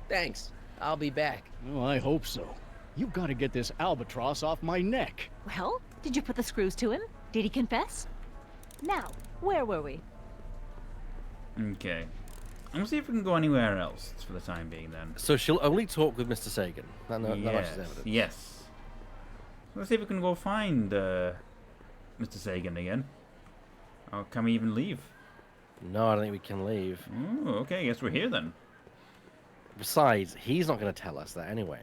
Thanks. I'll be back. Well, I hope so. You've got to get this albatross off my neck. Well, did you put the screws to him? Did he confess? Now, where were we? Okay. I'm gonna see if we can go anywhere else for the time being then. So she'll only talk with Mr. Sagan. That much is evident. Yes. Let's see if we can go find Mr. Sagan again. Or can we even leave? No, I don't think we can leave. Oh, okay. I guess we're here then. Besides, he's not going to tell us that anyway.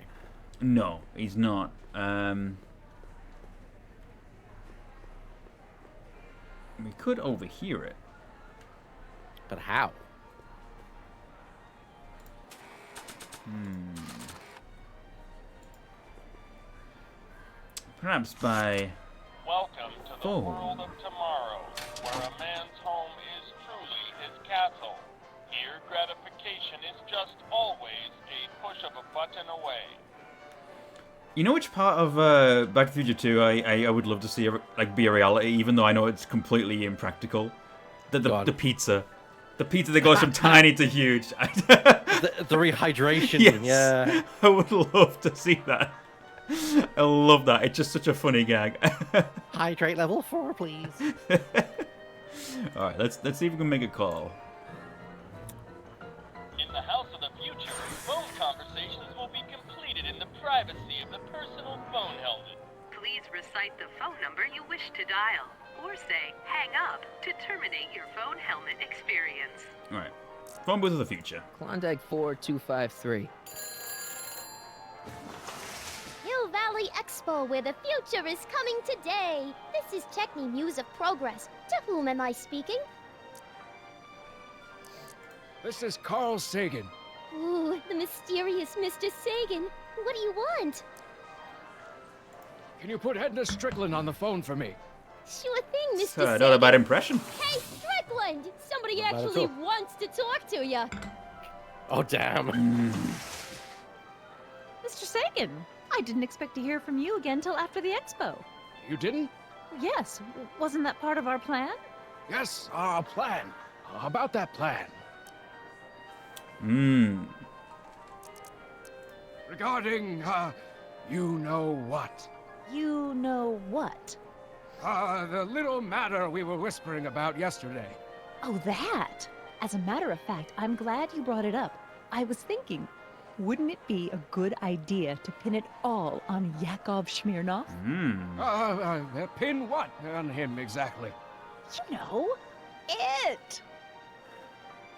No, he's not. We could overhear it. But how? Perhaps by... Welcome to the world of tomorrow, where a man's home is truly his castle. Here, gratification is just always a push of a button away. You know which part of Back to the Future 2 I would love to see be a reality, even though I know it's completely impractical? The pizza. The pizza that goes from tiny to huge. the rehydration. Yes. Yeah. I would love to see that. I love that. It's just such a funny gag. Hydrate level 4, please. Alright, let's see if we can make a call. In the House of the Future, phone conversations will be completed in the privacy of the personal phone helmet. Please recite the phone number you wish to dial, or say hang up to terminate your phone helmet experience. Alright. Phone booth of the future. Klondike 4253. Hill Valley Expo, where the future is coming today. This is Techni Muse of Progress. To whom am I speaking? This is Carl Sagan. Ooh, the mysterious Mr. Sagan. What do you want? Can you put Edna Strickland on the phone for me? Sure thing, Mr. Not a Sagan. bad impression. Hey, Strickland! Somebody Not bad at actually all. wants to talk to you. Oh, damn. Mr. Sagan, I didn't expect to hear from you again till after the expo. You didn't? Yes, wasn't that part of our plan? Yes, our plan. How about that plan? Regarding, you know what? You know what? The little matter we were whispering about yesterday. Oh, that! As a matter of fact, I'm glad you brought it up. I was thinking, wouldn't it be a good idea to pin it all on Yakov Smirnov? Pin what on him exactly? You know, it!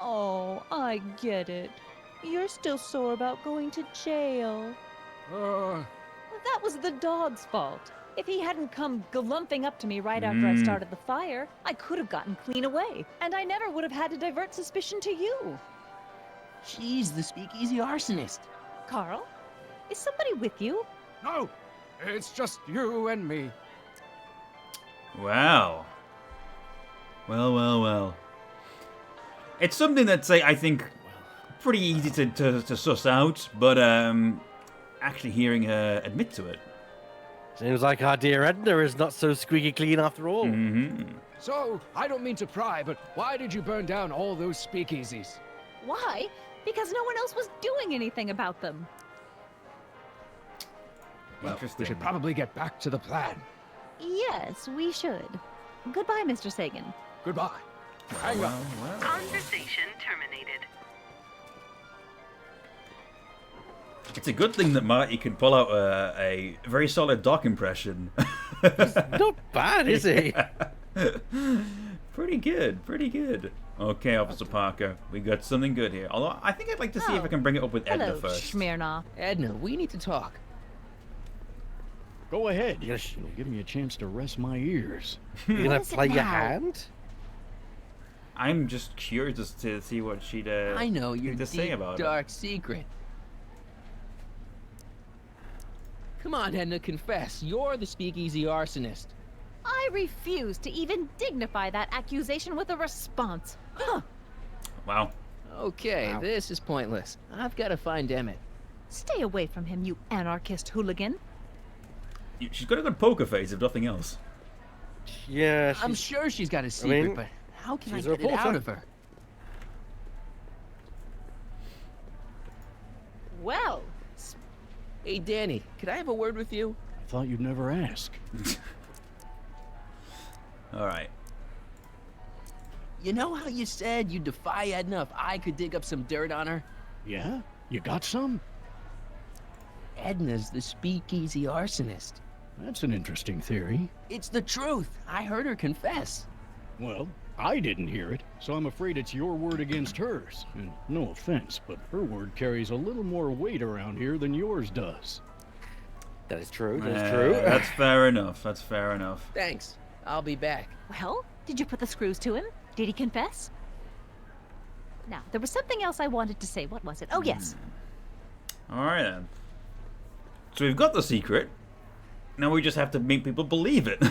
Oh, I get it. You're still sore about going to jail. That was the dog's fault. If he hadn't come glumping up to me right after I started the fire, I could have gotten clean away, and I never would have had to divert suspicion to you. She's the speakeasy arsonist. Carl, is somebody with you? No, it's just you and me. Wow. Well. It's something that's, I think, pretty easy to suss out, but actually hearing her admit to it. Seems like our dear Edna is not so squeaky clean after all. So, I don't mean to pry, but why did you burn down all those speakeasies? Why? Because no one else was doing anything about them. Well, Interesting. we should probably get back to the plan. Yes, we should. Goodbye, Mr. Sagan. Goodbye. Hang up. Conversation terminated. It's a good thing that Marty can pull out a very solid Doc impression. Not bad, is he? Pretty good. Okay, Officer Parker, we got something good here. Although, I think I'd like to see if I can bring it up with Edna Hello, first. Smirnov. Edna, we need to talk. Go ahead. Yes, give me a chance to rest my ears. You're gonna play your hand? I'm just curious to see what she'd I know your to say deep, about dark secret. Come on, Edna, confess. You're the speakeasy arsonist. I refuse to even dignify that accusation with a response. Huh. Wow. Okay, this is pointless. I've got to find Emmett. Stay away from him, you anarchist hooligan. She's got a good poker face, if nothing else. Yeah, I'm sure she's got a secret, mean, but how can I she's a get it out reporter. of her? Well, Hey, Danny, could I have a word with you? I thought you'd never ask. Alright. You know how you said you'd defy Edna if I could dig up some dirt on her? Yeah? You got some? Edna's the speakeasy arsonist. That's an interesting theory. It's the truth. I heard her confess. Well, I didn't hear it, so I'm afraid it's your word against hers. And no offense, but her word carries a little more weight around here than yours does. That is true. That's true. That's fair enough. Thanks. I'll be back. well, did you put the screws to him? Did he confess? Now, there was something else I wanted to say. What was it? Oh, yes. Alright then. So we've got the secret. Now we just have to make people believe it.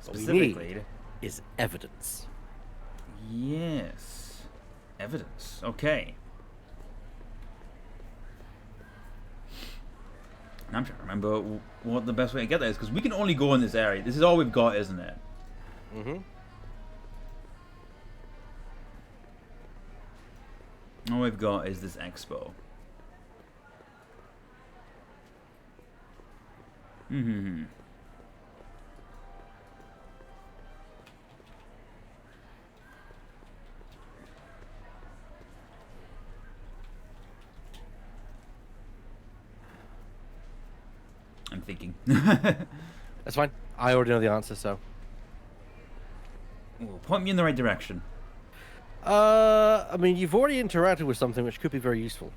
What we need is evidence. Yes. Evidence. Okay. I'm trying to remember what the best way to get there is, because we can only go in this area. This is all we've got, isn't it? Mm-hmm. All we've got is this expo. Mm-hmm. I'm thinking. That's fine. I already know the answer, so. Well, point me in the right direction. I mean, you've already interacted with something which could be very useful.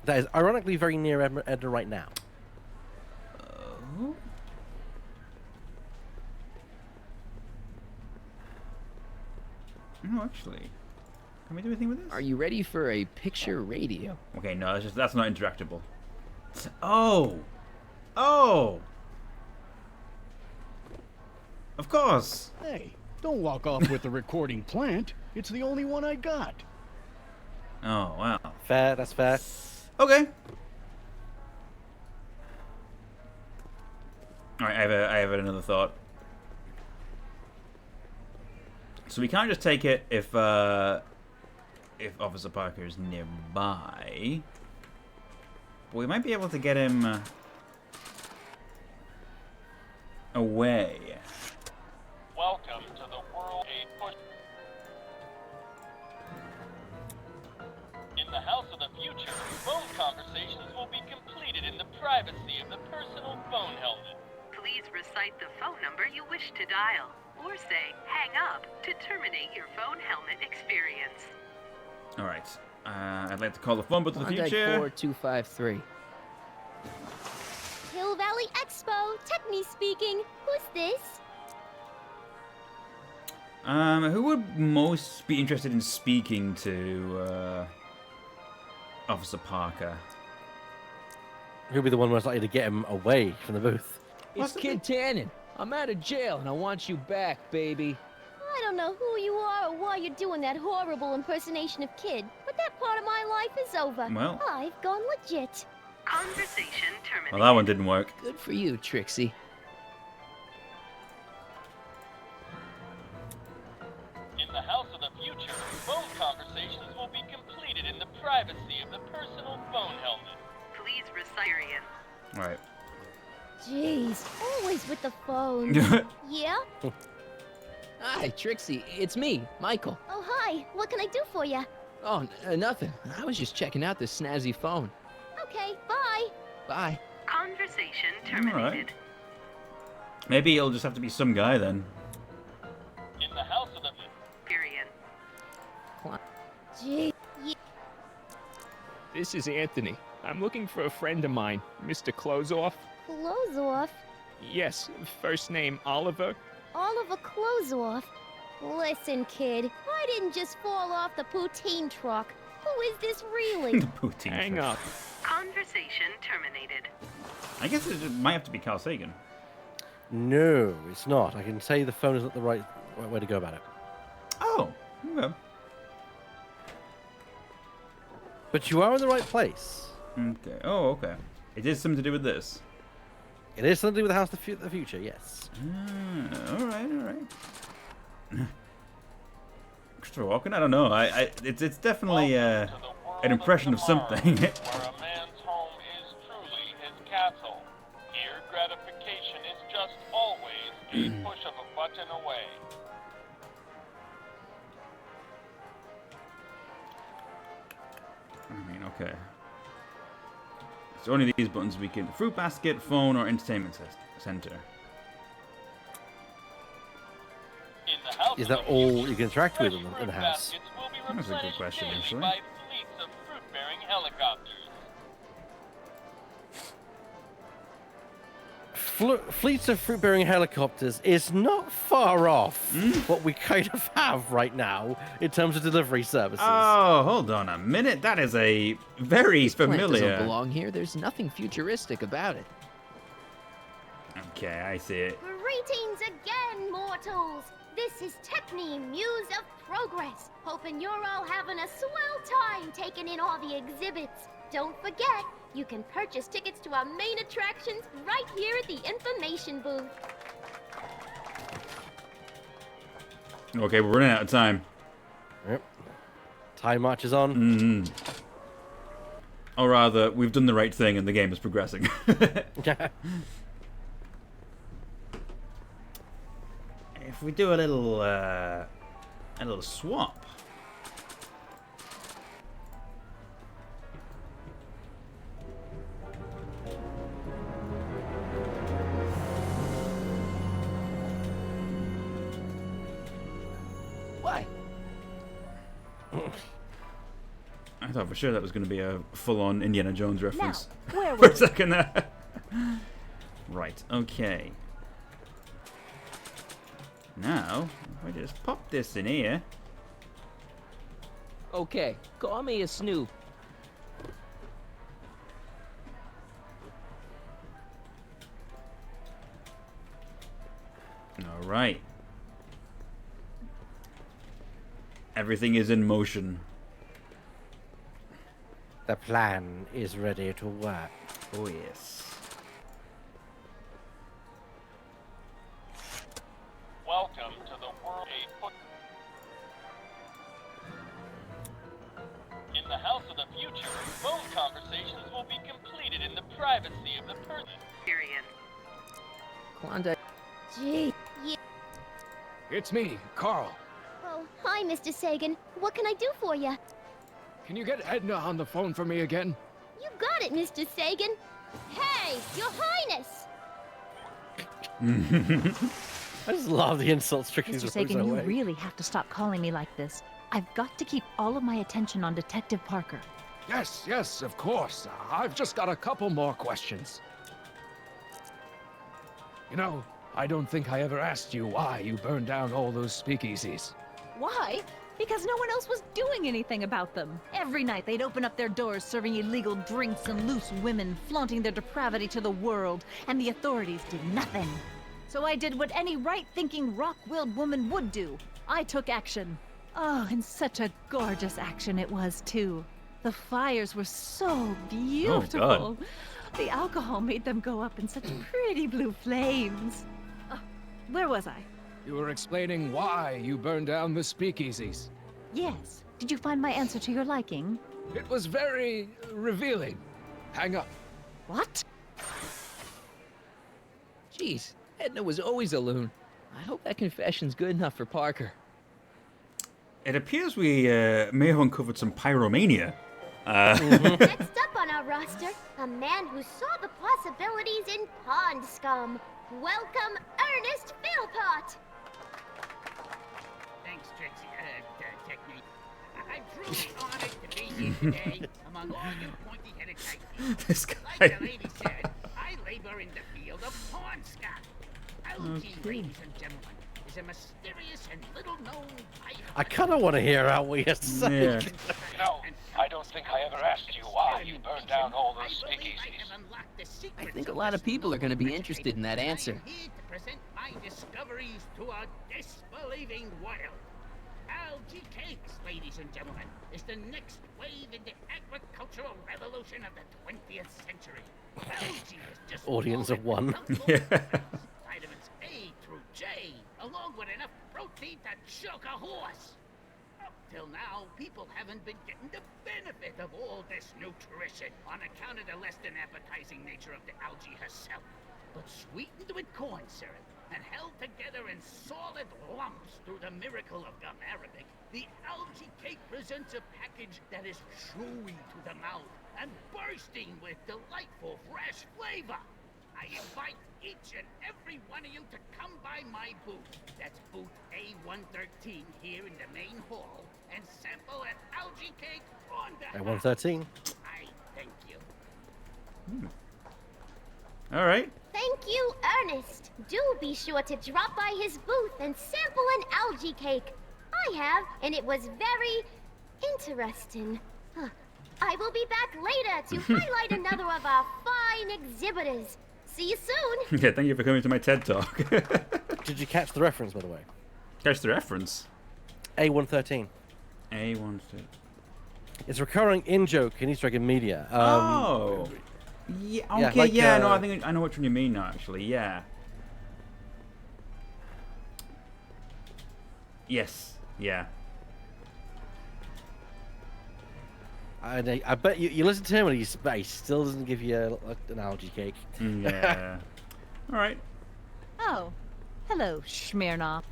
That is ironically very near Edna right now. No, actually. Can we do anything with this? Are you ready for a picture radio? Okay, no, that's not interactable. Oh! Oh! Of course! Hey, don't walk off with the recording plant. It's the only one I got. Oh, wow. Fair, that's fair. Okay. Alright, I have another thought. So we can't just take it if Officer Parker is nearby. But we might be able to get him away. Welcome to the world a push. In the House of the Future, phone conversations will be completed in the privacy of the personal phone helmet. Please recite the phone number you wish to dial, or say hang up to terminate your phone helmet experience. Alright. I'd like to call the phone booth of the Klondike future. 4253. Hill Valley Expo, Techni speaking. Who's this? Who would most be interested in speaking to Officer Parker? Who'll be the one most likely to get him away from the booth? It's Kid Tannen. I'm out of jail and I want you back, baby. I don't know who you are or why you're doing that horrible impersonation of Kid, but that part of my life is over. Well. I've gone legit. Conversation terminated. Well, that one didn't work. Good for you, Trixie. In the House of the Future, phone conversations will be completed in the privacy of the personal phone helmet. Please recite. Alright. Jeez, always with the phone. Yeah? Hi, Trixie. It's me, Michael. Oh, hi. What can I do for you? Oh, nothing. I was just checking out this snazzy phone. Okay, bye. Bye. Conversation terminated. Alright. Maybe it'll just have to be some guy then. In the House of the Period. Gee. This is Anthony. I'm looking for a friend of mine, Mr. Closeoff. Clothes off? Yes, first name Oliver. Oliver clothes off? Listen, kid, I didn't just fall off the poutine truck. Who is this really? The poutine. Hang truck. up. Conversation terminated. I guess it might have to be Carl Sagan. No, it's not. I can say the phone is not the right way to go about it. Oh, okay. But you are in the right place. Okay. Oh, okay. It is something to do with this. It is something to do with the House of the Future, yes. Alright, alright. Christopher Walken? I don't know. It's definitely an impression of something. where a man's home is truly his castle. Here, gratification is just always a push of a button away. I mean, okay. So only these buttons we can... Fruit basket, phone, or entertainment center. Is that all you can interact with in the house? That's a good question, actually. By fleets of fruit-bearing helicopters. Fleets of fruit-bearing helicopters is not far off what we kind of have right now in terms of delivery services. Oh, hold on a minute. That is a very Plant familiar... doesn't belong here. There's nothing futuristic about it. Okay, I see it. Greetings again, mortals. This is Techne, Muse of Progress. Hoping you're all having a swell time taking in all the exhibits. Don't forget, you can purchase tickets to our main attractions right here at the information booth. Okay, we're running out of time. Yep. Time marches on. Mm-hmm. Or rather, we've done the right thing and the game is progressing. If we do a little swap. Why? I thought for sure that was going to be a full-on Indiana Jones reference. Now, where for were a second there. Right, okay. Now, if I just pop this in here. Okay, call me a snoop. All right. Everything is in motion. The plan is ready to work. Oh, yes. Welcome to the world. In the House of the Future, phone conversations will be completed in the privacy of the person. Experience. Klondike. Gee, yeah. It's me, Carl. Oh, hi, Mr. Sagan. What can I do for you? Can you get Edna on the phone for me again? You got it, Mr. Sagan. Hey, Your Highness! I just love the insults Trixie's Mr. throws Sagan, you away. really have to stop calling me like this. I've got to keep all of my attention on Detective Parker. Yes, of course. I've just got a couple more questions. You know, I don't think I ever asked you why you burned down all those speakeasies. Why? Because no one else was doing anything about them. Every night they'd open up their doors serving illegal drinks and loose women, flaunting their depravity to the world, and the authorities did nothing. So I did what any right-thinking, rock-willed woman would do. I took action. Oh, and such a gorgeous action it was, too. The fires were so beautiful. Oh, God. The alcohol made them go up in such pretty blue flames. Where was I? You were explaining why you burned down the speakeasies. Yes. Did you find my answer to your liking? It was very revealing. Hang up. What? Jeez, Edna was always a loon. I hope that confession's good enough for Parker. It appears we may have uncovered some pyromania. Next up on our roster, a man who saw the possibilities in pond scum. Welcome, Ernest Philpott! Thanks, Trixie, Technique. I'm truly honored to be here today among all you pointy-headed types. This guy. Like the lady said, I labor in the field of pond scum. Algae, ladies and gentlemen, is a mysterious and little-known I kind of want to hear out what you're saying. Yeah. No, I don't think I ever asked you why you burned down all those speakeasies. I think a lot of people are going to be interested in that answer. Here to present my discoveries to a disbelieving world. Algae cakes, ladies and gentlemen, is the next wave in the agricultural revolution of the 20th century. Algae is just Audience of one. vitamins A through J, along with enough protein to choke a horse. Up till now, people haven't been getting the benefit of all this nutrition on account of the less than appetizing nature of the algae herself. But sweetened with corn syrup and held together in solid lumps through the miracle of gum arabic, the algae cake presents a package that is chewy to the mouth and bursting with delightful fresh flavor. I invite each and every one of you to come by my booth. That's booth A113 here in the main hall and sample an algae cake on the A113. I thank you. All right. Thank you, Ernest. Do be sure to drop by his booth and sample an algae cake. I have, and it was very interesting. Huh. I will be back later to highlight another of our fine exhibitors. See you soon. Yeah, thank you for coming to my TED Talk. Did you catch the reference, by the way? Catch the reference. A113. A113. It's a recurring in-joke in Easter egg in media. Oh. Yeah. Okay. like, No, I think I know which one you mean now. Actually, yeah. Yes. Yeah. I bet you listen to him and he still doesn't give you an algae cake. Yeah. All right. Oh, hello, Smirnoff.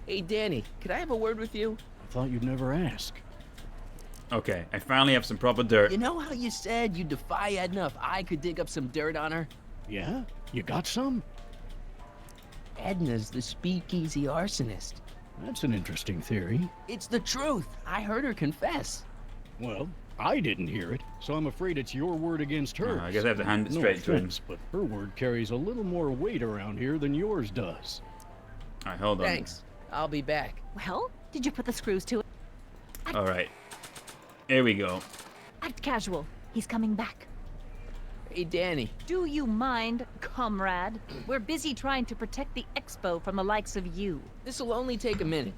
Hey, Danny, could I have a word with you? I thought you'd never ask. Okay, I finally have some proper dirt. You know how you said you'd defy Edna if I could dig up some dirt on her? Yeah? You got some? Edna's the speakeasy arsonist. That's an interesting theory. It's the truth. I heard her confess. Well, I didn't hear it, so I'm afraid it's your word against hers. I guess I have to hand it straight to him. But her word carries a little more weight around here than yours does. All right, hold on. Thanks. I'll be back. Well, did you put the screws to it? All right. Here we go. Act casual. He's coming back. Hey, Danny. Do you mind, comrade? We're busy trying to protect the expo from the likes of you. This'll only take a minute.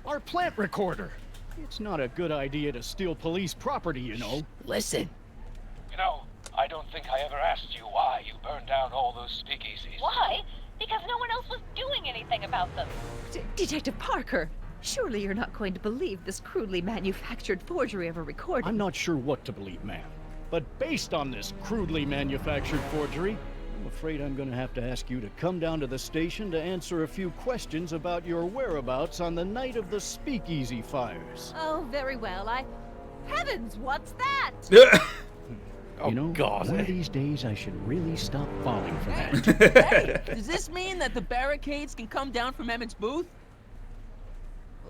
Our plant recorder. It's not a good idea to steal police property, you know. Listen. You know, I don't think I ever asked you why you burned down all those speakeasies. Why? Because no one else was doing anything about them. Detective Parker, surely you're not going to believe this crudely manufactured forgery of a recording. I'm not sure what to believe, ma'am. But based on this crudely manufactured forgery, I'm afraid I'm going to have to ask you to come down to the station to answer a few questions about your whereabouts on the night of the speakeasy fires. Oh, very well. Heavens, what's that? You know, God. One of these days I should really stop falling for that. Hey, does this mean that the barricades can come down from Emmett's booth?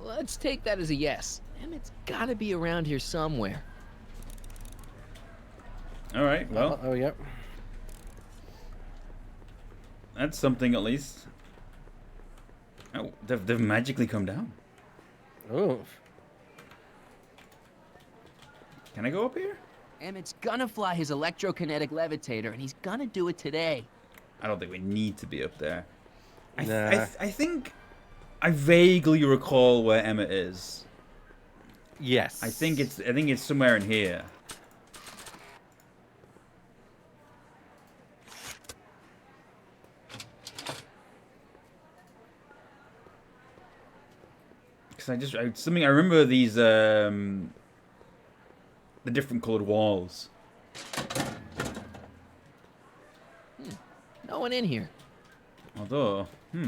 Let's take that as a yes. Emmett's gotta be around here somewhere. All right, well. Oh, yeah. That's something at least. Oh, they've magically come down. Oh. Can I go up here? Emmett's gonna fly his electrokinetic levitator, and he's gonna do it today. I don't think we need to be up there. Nah. I think I vaguely recall where Emmett is. Yes. I think it's somewhere in here. Because I remember these the different colored walls. No one in here. Although, What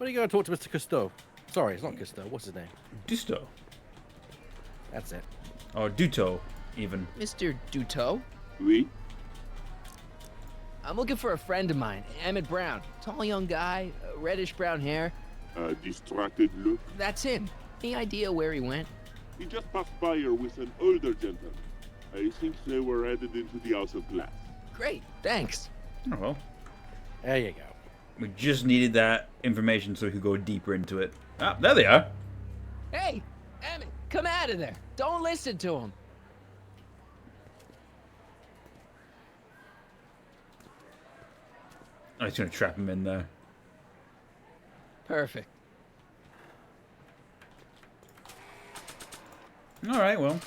are you going to talk to Mr. Cousteau? Sorry, it's not Cousteau. What's his name? Dusto. That's it. Or Duto, even. Mr. Duto? Oui? I'm looking for a friend of mine, Emmett Brown. Tall young guy, reddish-brown hair. Distracted look. That's him. Any idea where he went? He just passed by here with an older gentleman. I think they were headed into the House of Glass. Great, thanks. Oh well. There you go. We just needed that information so we could go deeper into it. Ah, there they are. Hey, Emmett, come out of there. Don't listen to him. I was gonna trap him in there. Perfect. All right, well.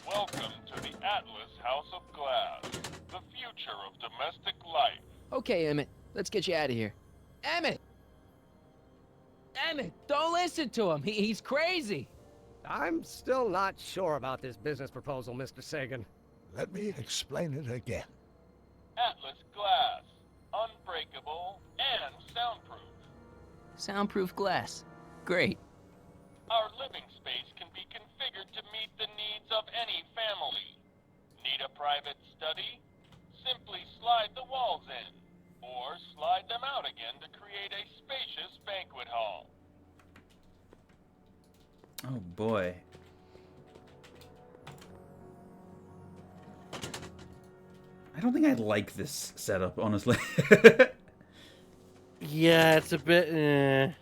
Welcome to the Atlas House of Glass, the future of domestic life. Okay, Emmett, let's get you out of here. Emmett! Emmett, don't listen to him. He's crazy. I'm still not sure about this business proposal, Mr. Sagan. Let me explain it again. Atlas Glass, unbreakable and soundproof. Soundproof glass. Great. Our living space can be configured to meet the needs of any family. Need a private study? Simply slide the walls in, or slide them out again to create a spacious banquet hall. Oh boy. I don't think I'd like this setup, honestly. Yeah, it's a bit. A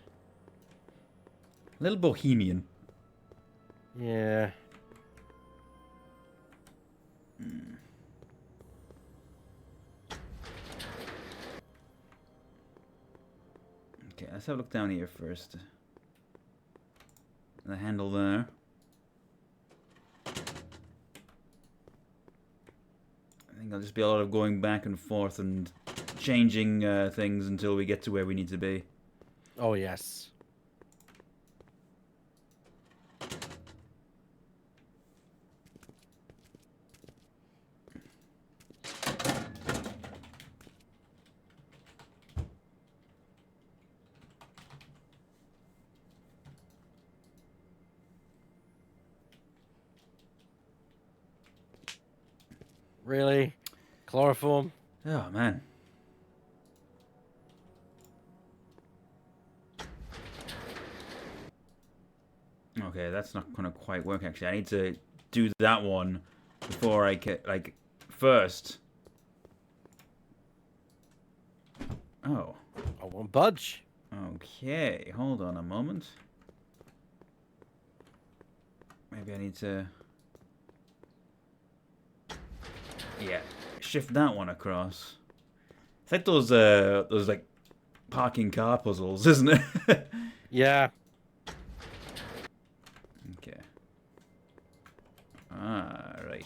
little bohemian. Yeah. Okay, let's have a look down here first. The handle there. I think there'll just be a lot of going back and forth and changing things until we get to where we need to be. Oh, yes. Really? Chloroform? Oh, man. Okay, that's not gonna quite work, actually. I need to do that one before I get, like, first. Oh. I won't budge. Okay, hold on a moment. Maybe I need to... Yeah, shift that one across. It's like those like parking car puzzles, isn't it? Yeah. Okay. Ah, right.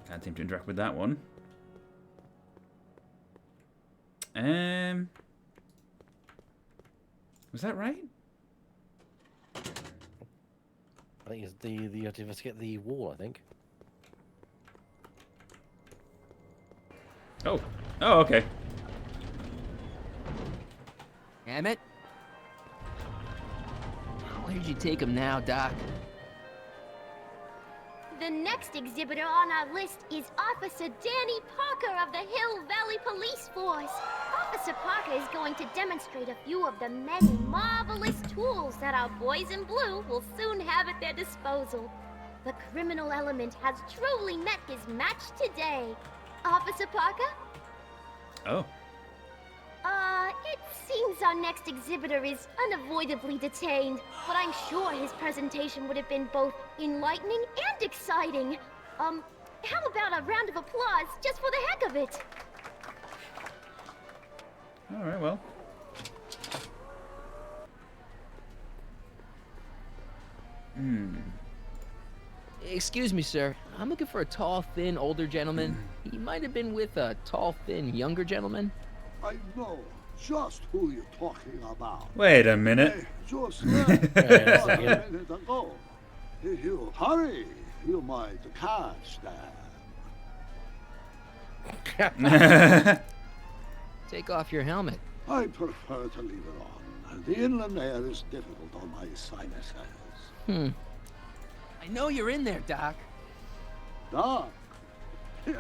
Can't seem to interact with that one. Was that right? I think it's the you have to investigate the wall, I think. Oh. Oh, okay. Emmett? Where'd you take him now, Doc? The next exhibitor on our list is Officer Danny Parker of the Hill Valley Police Force. Officer Parker is going to demonstrate a few of the many marvelous tools that our boys in blue will soon have at their disposal. The criminal element has truly met his match today. Officer Parker? Oh. It seems our next exhibitor is unavoidably detained, but I'm sure his presentation would have been both enlightening and exciting. How about a round of applause just for the heck of it? Alright, well. Excuse me, sir. I'm looking for a tall, thin, older gentleman. He might have been with a tall, thin, younger gentleman. I know just who you're talking about. Wait a minute. Just left a minute ago. If you hurry, you might catch them. Take off your helmet. I prefer to leave it on. The inland air is difficult on my sinuses. I know you're in there, Doc. Doc? Yes,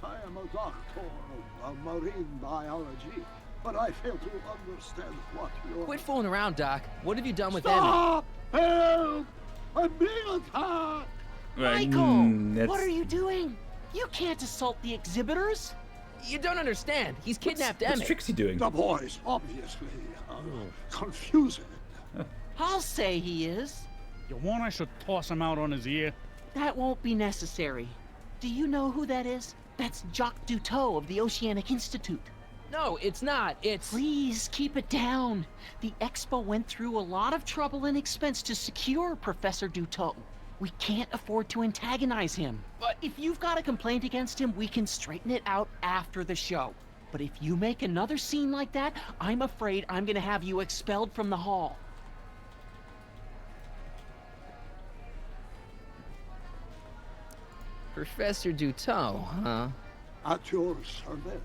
I am a doctor of marine biology, but I fail to understand what you're... Quit fooling around, Doc. What have you done with Stop! Help! I'm being attacked! Right, Michael, what are you doing? You can't assault the exhibitors. You don't understand. He's kidnapped What's Emmett. Trixie doing? The boy's obviously confused. I'll say he is. You want I should toss him out on his ear? That won't be necessary. Do you know who that is? That's Jacques Duteau of the Oceanic Institute. No, it's not. It's... Please, keep it down. The Expo went through a lot of trouble and expense to secure Professor Duteau. We can't afford to antagonize him. But if you've got a complaint against him, we can straighten it out after the show. But if you make another scene like that, I'm afraid I'm gonna have you expelled from the hall. Professor Duteau, huh? At your service.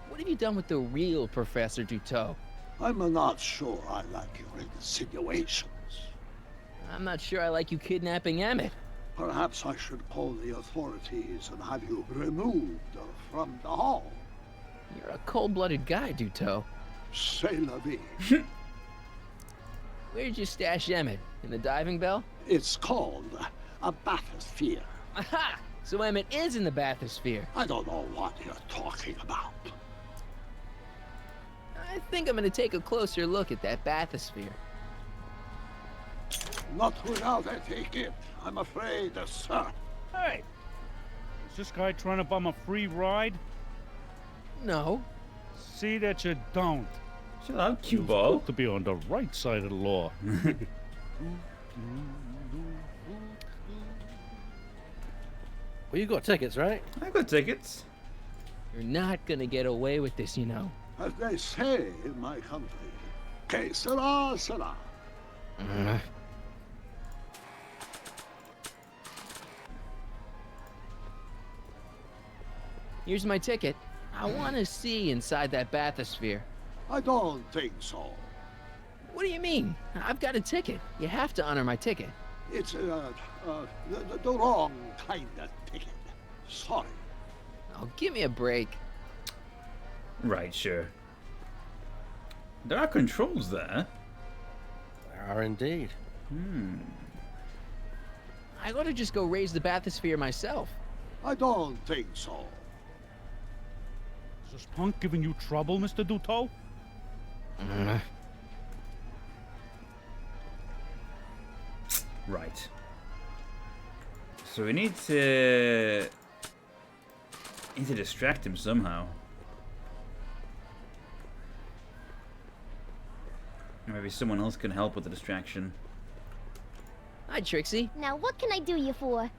What have you done with the real Professor Duteau? I'm not sure I like your insinuations. I'm not sure I like you kidnapping Emmett. Perhaps I should call the authorities and have you removed from the hall. You're a cold-blooded guy, Duteau. C'est la vie. Where'd you stash Emmett? In the diving bell? It's called a bathysphere. Aha! So Emmett is in the bathysphere. I don't know what you're talking about. I think I'm gonna take a closer look at that bathysphere. Not without a ticket, I'm afraid, sir. Hey! Is this guy trying to bum a free ride? No. See that you don't. Chill out, cue You're ball. supposed to be on the right side of the law. Well, you got tickets, right? I got tickets. You're not gonna get away with this, you know. As they say in my country, que sera, sera. Here's my ticket. I want to see inside that bathysphere. I don't think so. What do you mean? I've got a ticket. You have to honor my ticket. It's the wrong kind of ticket. Sorry. Oh, give me a break. Right, sure. There are controls there. There are indeed. I ought to just go raise the bathysphere myself. I don't think so. Is this punk giving you trouble, Mr. Duto? Right. So we need to distract him somehow. Maybe someone else can help with the distraction. Hi, Trixie. Now, what can I do you for?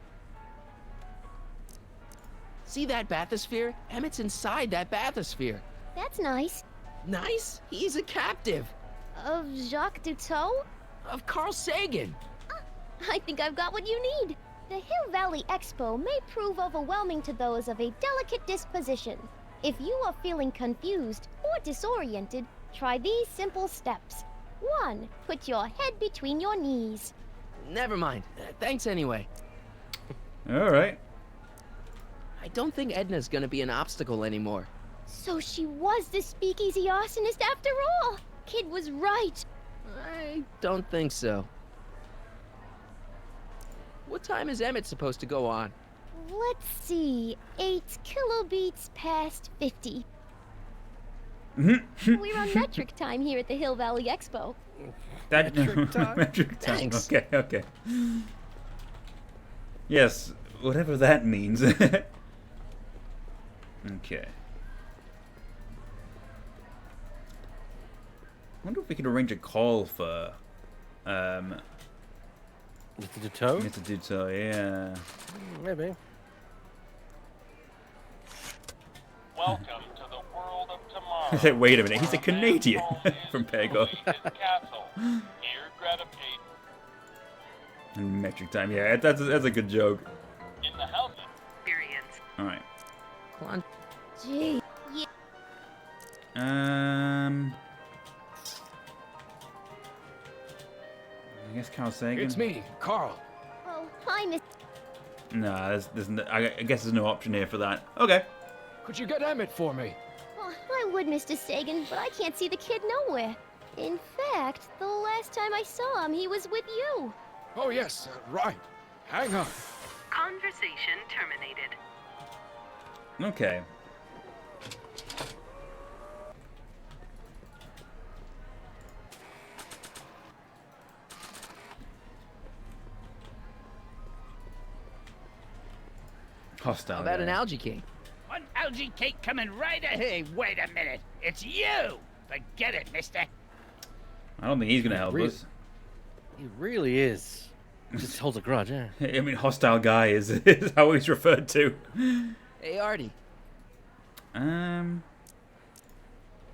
See that bathysphere? Emmett's inside that bathysphere. That's nice. Nice? He's a captive. Of Jacques Duteau? Of Carl Sagan. I think I've got what you need. The Hill Valley Expo may prove overwhelming to those of a delicate disposition. If you are feeling confused or disoriented, try these simple steps. 1. Put your head between your knees. Never mind. Thanks anyway. Alright. I don't think Edna's gonna be an obstacle anymore. So she was the speakeasy arsonist after all. Kid was right. I don't think so. What time is Emmett supposed to go on? Let's see. 8 kilobeats past 50. We're on metric time here at the Hill Valley Expo. That Metric time? metric time. Thanks. Okay, okay. Yes, whatever that means. Okay. I wonder if we could arrange a call for Mr. Duteau? Mr. Duteau, yeah. Maybe. Welcome to the world of tomorrow. I said, wait a minute, he's a Canadian from Pego. Castle. Here, gravitate. And metric time, yeah, that's a good joke. In the house experience. Alright. Gee. Yeah. I guess Carl Sagan. It's me, Carl. Oh, hi, Miss. Nah, there's no, I guess there's no option here for that. Okay. Could you get Emmett for me? Oh, I would, Mr. Sagan, but I can't see the kid nowhere. In fact, the last time I saw him, he was with you. Oh, yes, right. Hang on. Conversation terminated. Okay. Hostile. How about guy. an algae cake? One algae cake coming right ahead. Wait a minute. It's you. Forget it, mister. I don't think he's gonna help us. He really is. He just holds a grudge, yeah. I mean, hostile guy is how he's referred to. Hey, Artie.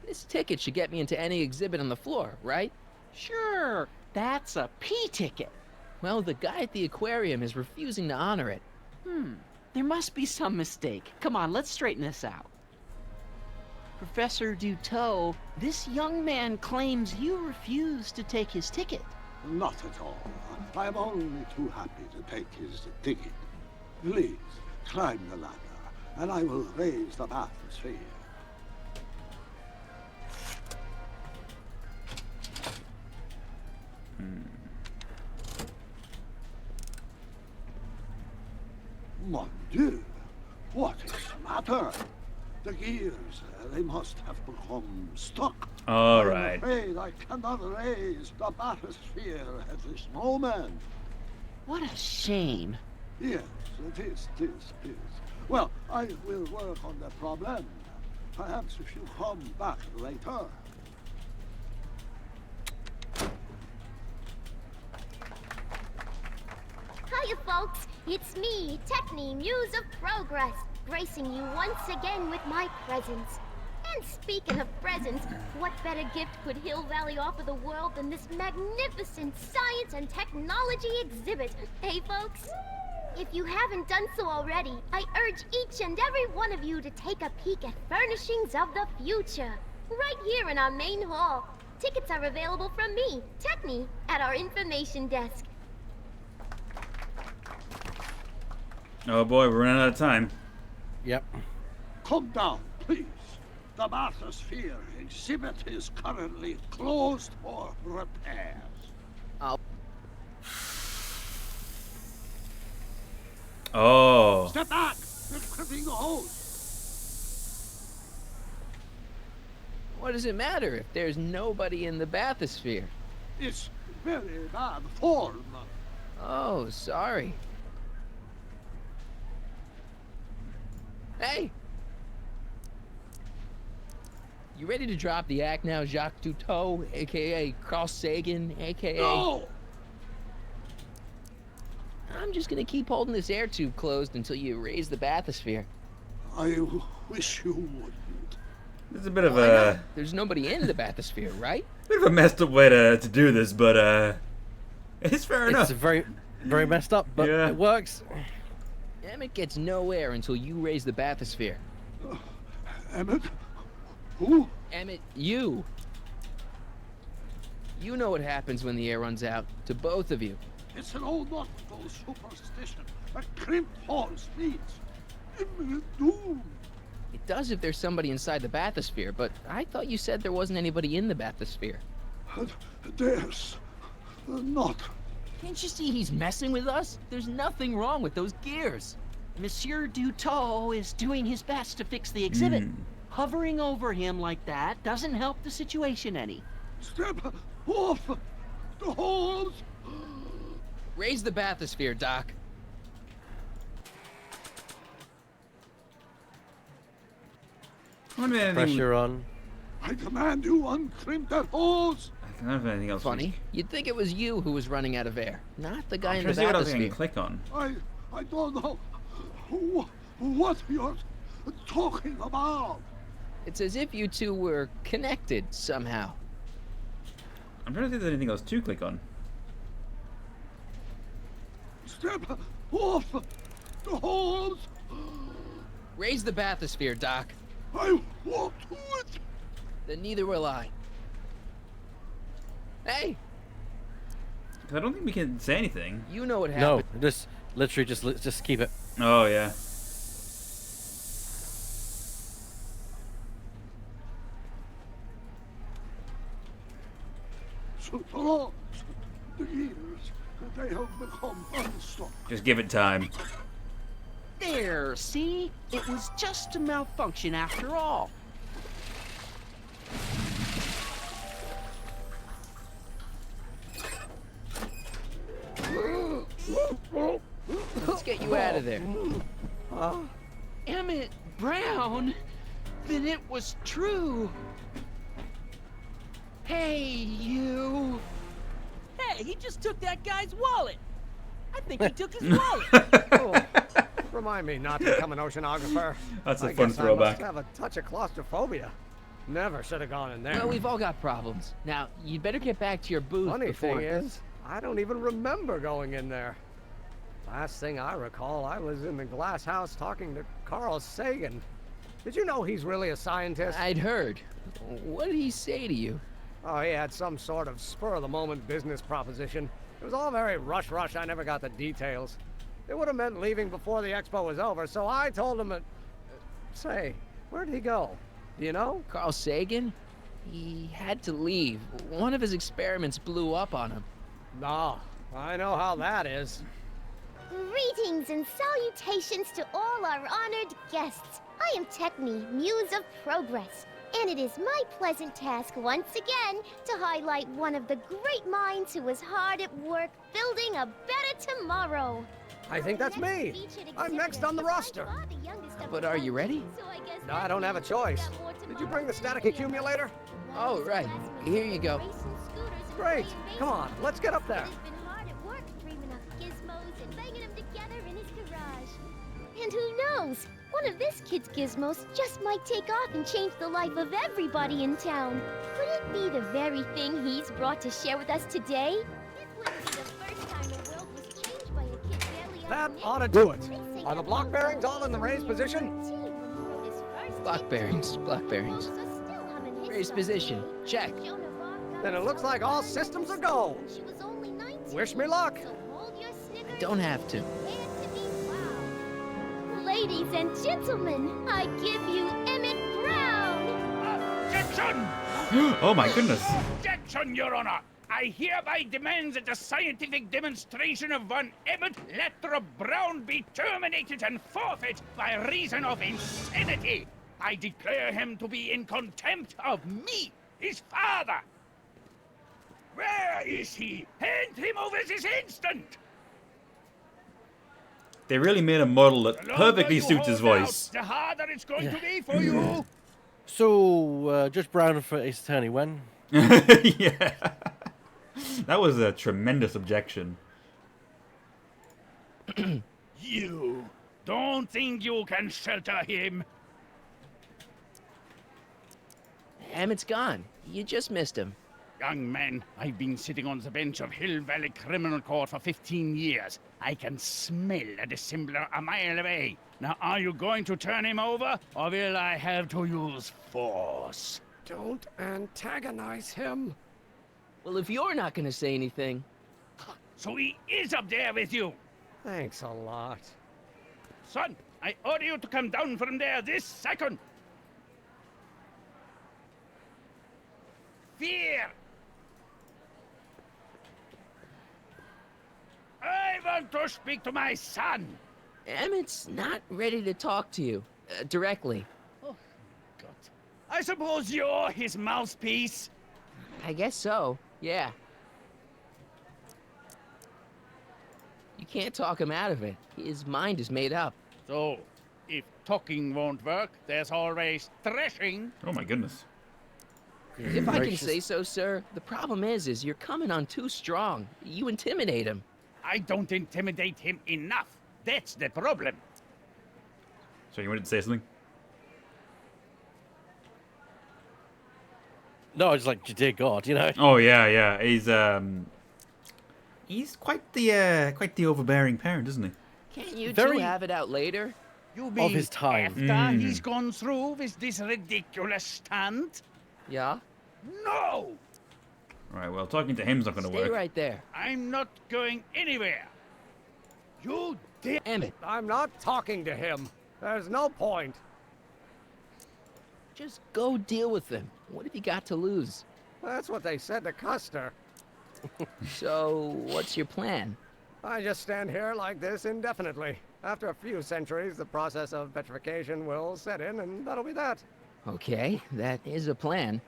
This ticket should get me into any exhibit on the floor, right? Sure, that's a P ticket. Well, the guy at the aquarium is refusing to honor it. There must be some mistake. Come on, let's straighten this out. Professor Duteau, this young man claims you refused to take his ticket. Not at all. I am only too happy to take his ticket. Please, climb the ladder, and I will raise the bathysphere. Mon Dieu, what is the matter? The gears, they must have become stuck. All I'm right. afraid I cannot raise the bathysphere at this moment. What a shame. Yes, it is. Well, I will work on the problem. Perhaps if you come back later. Hiya, folks. It's me, Techne, Muse of Progress, gracing you once again with my presence. And speaking of presents, what better gift could Hill Valley offer the world than this magnificent science and technology exhibit? Hey, folks? If you haven't done so already, I urge each and every one of you to take a peek at Furnishings of the Future, right here in our main hall. Tickets are available from me, Techne, at our information desk. Oh boy, we're running out of time. Yep. Come down, please. The bathysphere exhibit is currently closed for repairs. Oh. Step back! They're clipping the hose. What does it matter if there's nobody in the bathysphere? It's very bad form. Oh, sorry. Hey! You ready to drop the act now, Jacques Cousteau, a.k.a. Carl Sagan, a.k.a.? No! I'm just gonna keep holding this air tube closed until you raise the bathysphere. I wish you wouldn't. This is a bit of a... There's nobody in the bathysphere, right? Bit of a messed up way to do this, but it's fair enough. It's very, very messed up, but Yeah. it works. Emmett gets no air until you raise the bathysphere. Emmett? Who? Emmett, you. You know what happens when the air runs out, to both of you. It's an old nautical superstition. A crimped horse means imminent doom. It does if there's somebody inside the bathysphere, but I thought you said there wasn't anybody in the bathysphere. There's not. Can't you see he's messing with us? There's nothing wrong with those gears. Monsieur Dutot is doing his best to fix the exhibit. Hovering over him like that doesn't help the situation any. Step off the hose. Raise the bathysphere, Doc. Pressure on. I command you uncrimp that hose. I don't have anything else. Funny. You'd think it was you who was running out of air, not the guy I'm in trying the to see what else I can bathysphere. click on. I don't know what you're talking about. It's as if you two were connected somehow. I'm trying to see if there's anything else to click on. Step off the hose. Raise the bathysphere, Doc. I won't do it. Then neither will I. Hey! 'Cause I don't think we can say anything. You know what No, happened. just literally just keep it. Oh yeah. So the logs, the gears, they have become unstuck. Just give it time. There, see? It was just a malfunction after all. Let's get you out of there. Emmett Brown? Then it was true. Hey, you. Hey, he just took that guy's wallet. I think he took his wallet. Oh, remind me not to become an oceanographer. That's a I fun guess throwback. I must have a touch of claustrophobia. Never should have gone in there. Well, we've all got problems. Now, you'd better get back to your booth Funny before... thing is, I don't even remember going in there. Last thing I recall, I was in the glass house talking to Carl Sagan. Did you know he's really a scientist? I'd heard. What did he say to you? Oh, he had some sort of spur-of-the-moment business proposition. It was all very rush. I never got the details. It would have meant leaving before the expo was over, so I told him say, where'd he go? Do you know? Carl Sagan? He had to leave. One of his experiments blew up on him. No, I know how that is. Greetings and salutations to all our honored guests. I am Techne, Muse of Progress, and it is my pleasant task once again to highlight one of the great minds who was hard at work building a better tomorrow. I think that's me. I'm next on the roster. But are you ready? No, I don't have a choice. Did you bring the static accumulator? Oh, right. Here you go. Great. Come on, let's get up there. And who knows? One of this kid's gizmos just might take off and change the life of everybody in town. Could it be the very thing he's brought to share with us today? This wouldn't be the first time the world was changed by a kid barely That ought to do it. Are the block bearings all in the raised position? Block bearings, block bearings. Raised position, check. Then it looks like all systems are go. Wish me luck. I don't have to. Ladies and gentlemen, I give you Emmett Brown! Objection! Oh my goodness. Objection, Your Honor! I hereby demand that the scientific demonstration of one Emmett Lathrop Brown be terminated and forfeit by reason of insanity. I declare him to be in contempt of me, his father. Where is he? Hand him over this instant! They really made a model that The longer perfectly you suits his hold voice. out, the harder it's going to be for you. So, Judge Brown for Ace Attorney, when? Yeah. That was a tremendous objection. You don't think you can shelter him? Emmett's gone. You just missed him. Young man, I've been sitting on the bench of Hill Valley Criminal Court for 15 years. I can smell a dissembler a mile away. Now, are you going to turn him over, or will I have to use force? Don't antagonize him. Well, if you're not gonna say anything... So he is up there with you? Thanks a lot. Son, I order you to come down from there this second. Fear! I want to speak to my son. Emmett's not ready to talk to you, directly. Oh, God. I suppose you're his mouthpiece? I guess so, yeah. You can't talk him out of it. His mind is made up. So, if talking won't work, there's always threshing. Oh my goodness. If I can say so, sir, the problem is you're coming on too strong. You intimidate him. I don't intimidate him enough. That's the problem. So you wanted to say something? No, it's like, dear God, you know. Oh yeah. He's quite the overbearing parent, isn't he? Can't you Very two have it out later? You mean of his time. after he's gone through with this ridiculous stunt? Yeah? No! Right, well, talking to him's not going to Stay work. right there. I'm not going anywhere. You did. Emmett, I'm not talking to him. There's no point. just go deal with him. What have you got to lose? That's what they said to Custer. So, what's your plan? I just stand here like this indefinitely. After a few centuries, the process of petrification will set in, and that'll be that. Okay, that is a plan.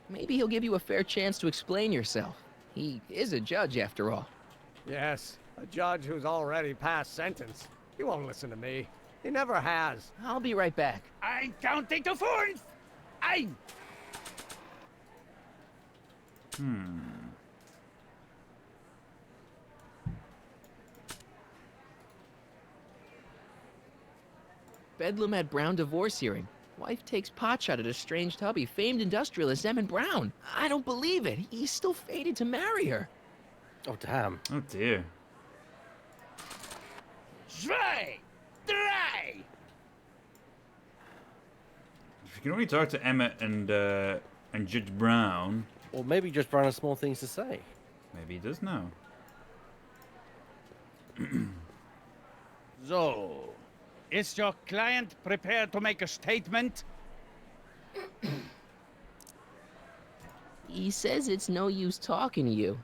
Maybe he'll give you a fair chance to explain yourself. He is a judge, after all. Yes, a judge who's already passed sentence. He won't listen to me. He never has. I'll be right back. I'm counting to 4. Bedlam at Brown divorce hearing. Wife takes potshot at estranged hubby, famed industrialist Emmett Brown. I don't believe it. He's still fated to marry her. Oh, damn. Oh dear. Dry! If you can only talk to Emmett and Judge Brown. Or maybe Judge Brown has small things to say. Maybe he does now. So, is your client prepared to make a statement? He says it's no use talking to you.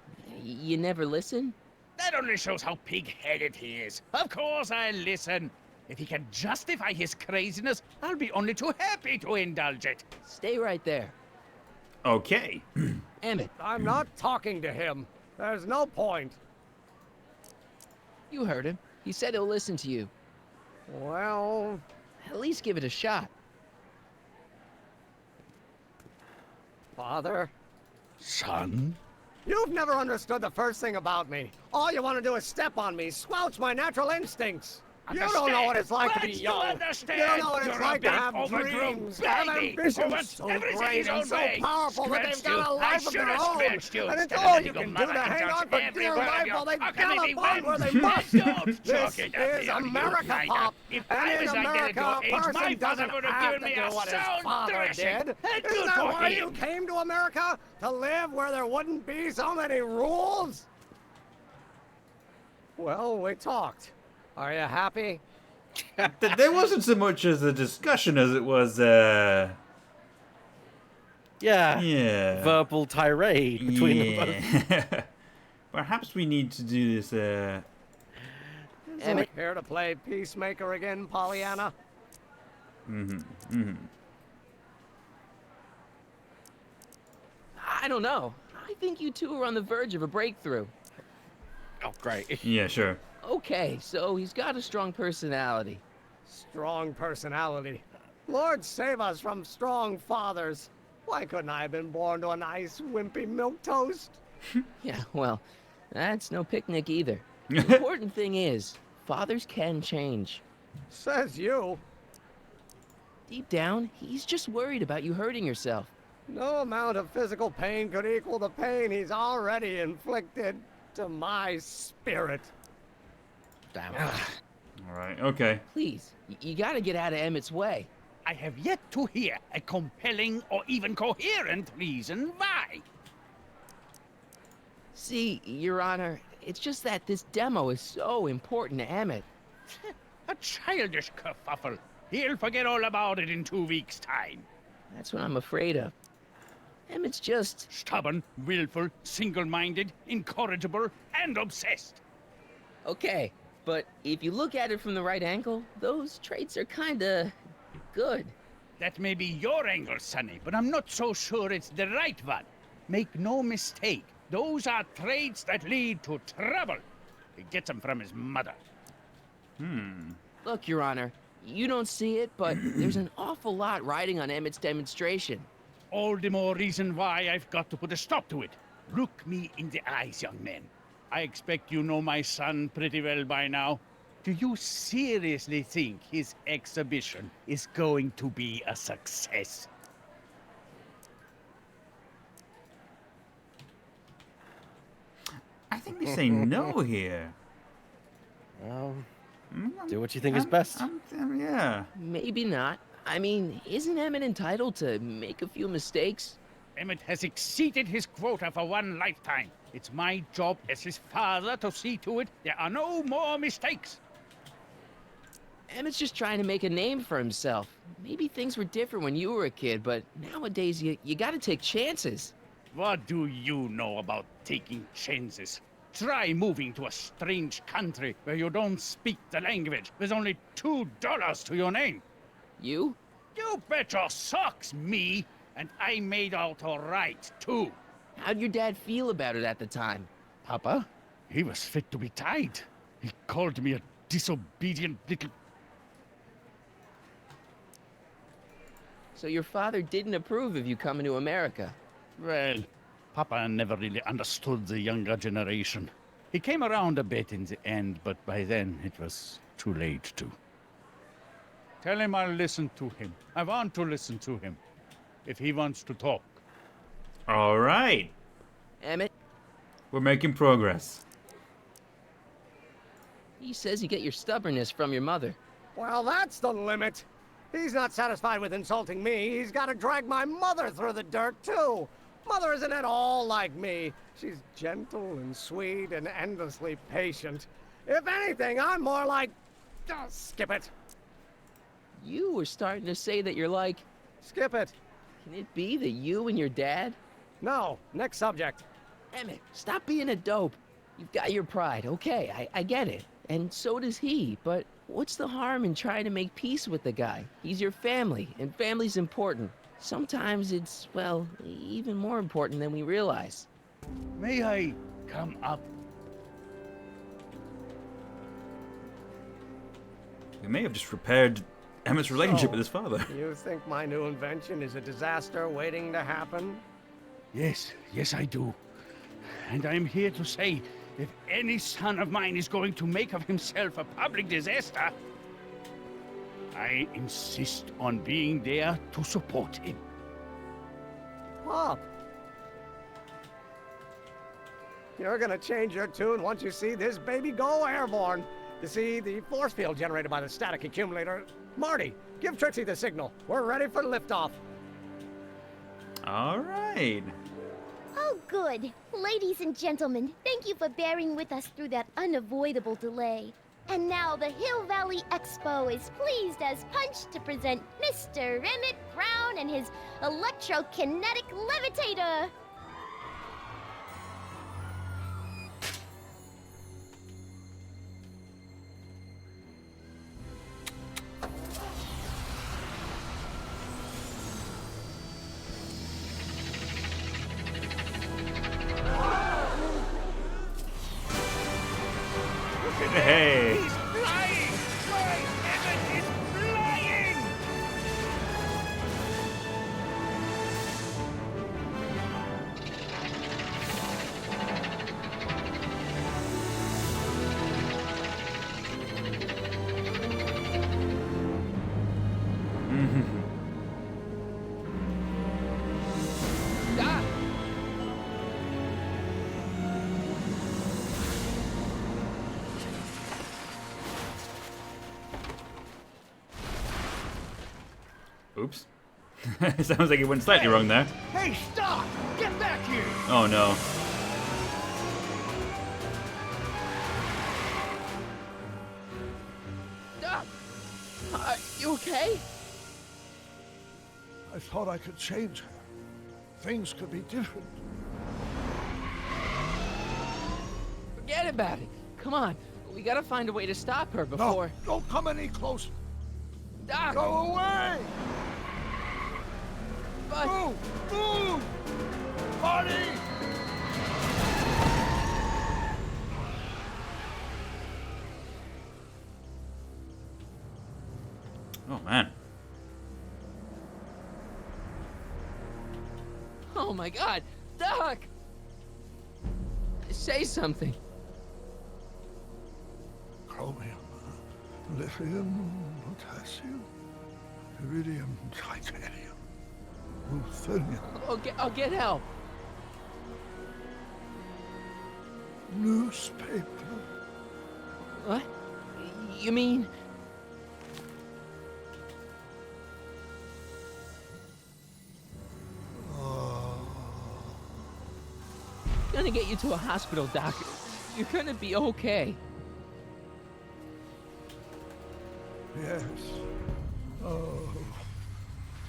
You never listen? That only shows how pig-headed he is. Of course I'll listen. If he can justify his craziness, I'll be only too happy to indulge it. Stay right there. Okay. Emmett. I'm not talking to him. There's no point. You heard him. He said he'll listen to you. Well... At least give it a shot. Father? Son? You've never understood the first thing about me. All you want to do is step on me, squelch my natural instincts. You don't know what it's like to be young. You don't know what it's like to have dreams, to have ambitions so great and so powerful that they've got a life of their own. And it's all you can do to hang on for dear life while they gallop on where they must. This is America, Pop. And in America, a person doesn't have to do what his father did. Isn't that why you came to America? To live where there wouldn't be so many rules? Well, we talked. Are you happy? There wasn't so much as a discussion as it was, Yeah. verbal tirade between them both. Perhaps we need to do this, Emmett. Here to play peacemaker again, Pollyanna? I don't know. I think you two are on the verge of a breakthrough. Oh, great. Yeah, sure. Okay, so he's got a strong personality. Strong personality. Lord save us from strong fathers. Why couldn't I have been born to a nice, wimpy milquetoast? Yeah, well, that's no picnic either. The important thing is, fathers can change. Says you. Deep down, he's just worried about you hurting yourself. No amount of physical pain could equal the pain he's already inflicted to my spirit. Damn. All right, okay. Please, you gotta get out of Emmett's way. I have yet to hear a compelling or even coherent reason why. See, Your Honor, it's just that this demo is so important to Emmett. A childish kerfuffle. He'll forget all about it in 2 weeks' time. That's what I'm afraid of. Emmett's just... stubborn, willful, single-minded, incorrigible, and obsessed. Okay, but if you look at it from the right angle, those traits are kinda... good. That may be your angle, Sonny, but I'm not so sure it's the right one. Make no mistake, those are traits that lead to trouble. He gets them from his mother. Look, Your Honor, you don't see it, but there's an awful lot riding on Emmett's demonstration. All the more reason why I've got to put a stop to it. Look me in the eyes, young man. I expect you know my son pretty well by now. Do you seriously think his exhibition is going to be a success? I think they say no here. Well, do what you think is best. Yeah. Maybe not. I mean, isn't Emmett entitled to make a few mistakes? Emmett has exceeded his quota for one lifetime. It's my job as his father to see to it there are no more mistakes. Emmett's just trying to make a name for himself. Maybe things were different when you were a kid, but nowadays you gotta take chances. What do you know about taking chances? Try moving to a strange country where you don't speak the language with only $2 to your name. You? You bet your socks, me! And I made out all right, too. How'd your dad feel about it at the time? Papa? He was fit to be tied. He called me a disobedient little... So your father didn't approve of you coming to America? Well, Papa never really understood the younger generation. He came around a bit in the end, but by then it was too late to. Tell him I'll listen to him. I want to listen to him. If he wants to talk. All right. Emmett? We're making progress. He says you get your stubbornness from your mother. Well, that's the limit. He's not satisfied with insulting me. He's got to drag my mother through the dirt, too. Mother isn't at all like me. She's gentle and sweet and endlessly patient. If anything, I'm more like... skip it. You were starting to say that you're like... Skip it. Can it be that you and your dad? No. Next subject. Emmett, stop being a dope. You've got your pride, okay, I get it. And so does he, but what's the harm in trying to make peace with the guy? He's your family, and family's important. Sometimes it's, well, even more important than we realize. May I come up? We may have just repaired Emmett's relationship with his father. You think my new invention is a disaster waiting to happen? Yes, I do. And I'm here to say, if any son of mine is going to make of himself a public disaster, I insist on being there to support him. Pop! You're gonna change your tune once you see this baby go airborne. You see, the force field generated by the static accumulator. Marty, give Trixie the signal. We're ready for liftoff. All right. Oh, good. Ladies and gentlemen, thank you for bearing with us through that unavoidable delay. And now the Hill Valley Expo is pleased as punch to present Mr. Emmett Brown and his electrokinetic levitator. Hey. He's flying! My Emmett is flying! Ah! Oops. Sounds like it went slightly wrong there. Hey, stop! Get back here! Oh no. Doc! Are you okay? I thought I could change her. Things could be different. Forget about it. Come on. We gotta find a way to stop her before... No, don't come any closer. Doc! Go away! But... Move! Move! Marty! Oh man. Oh my god! Doc! Say something. Chromium, lithium, potassium, iridium, titanium, ruthenium, I'll get help. newspaper. What? You mean... Gonna get you to a hospital, Doc. You're gonna be okay. Yes. Oh,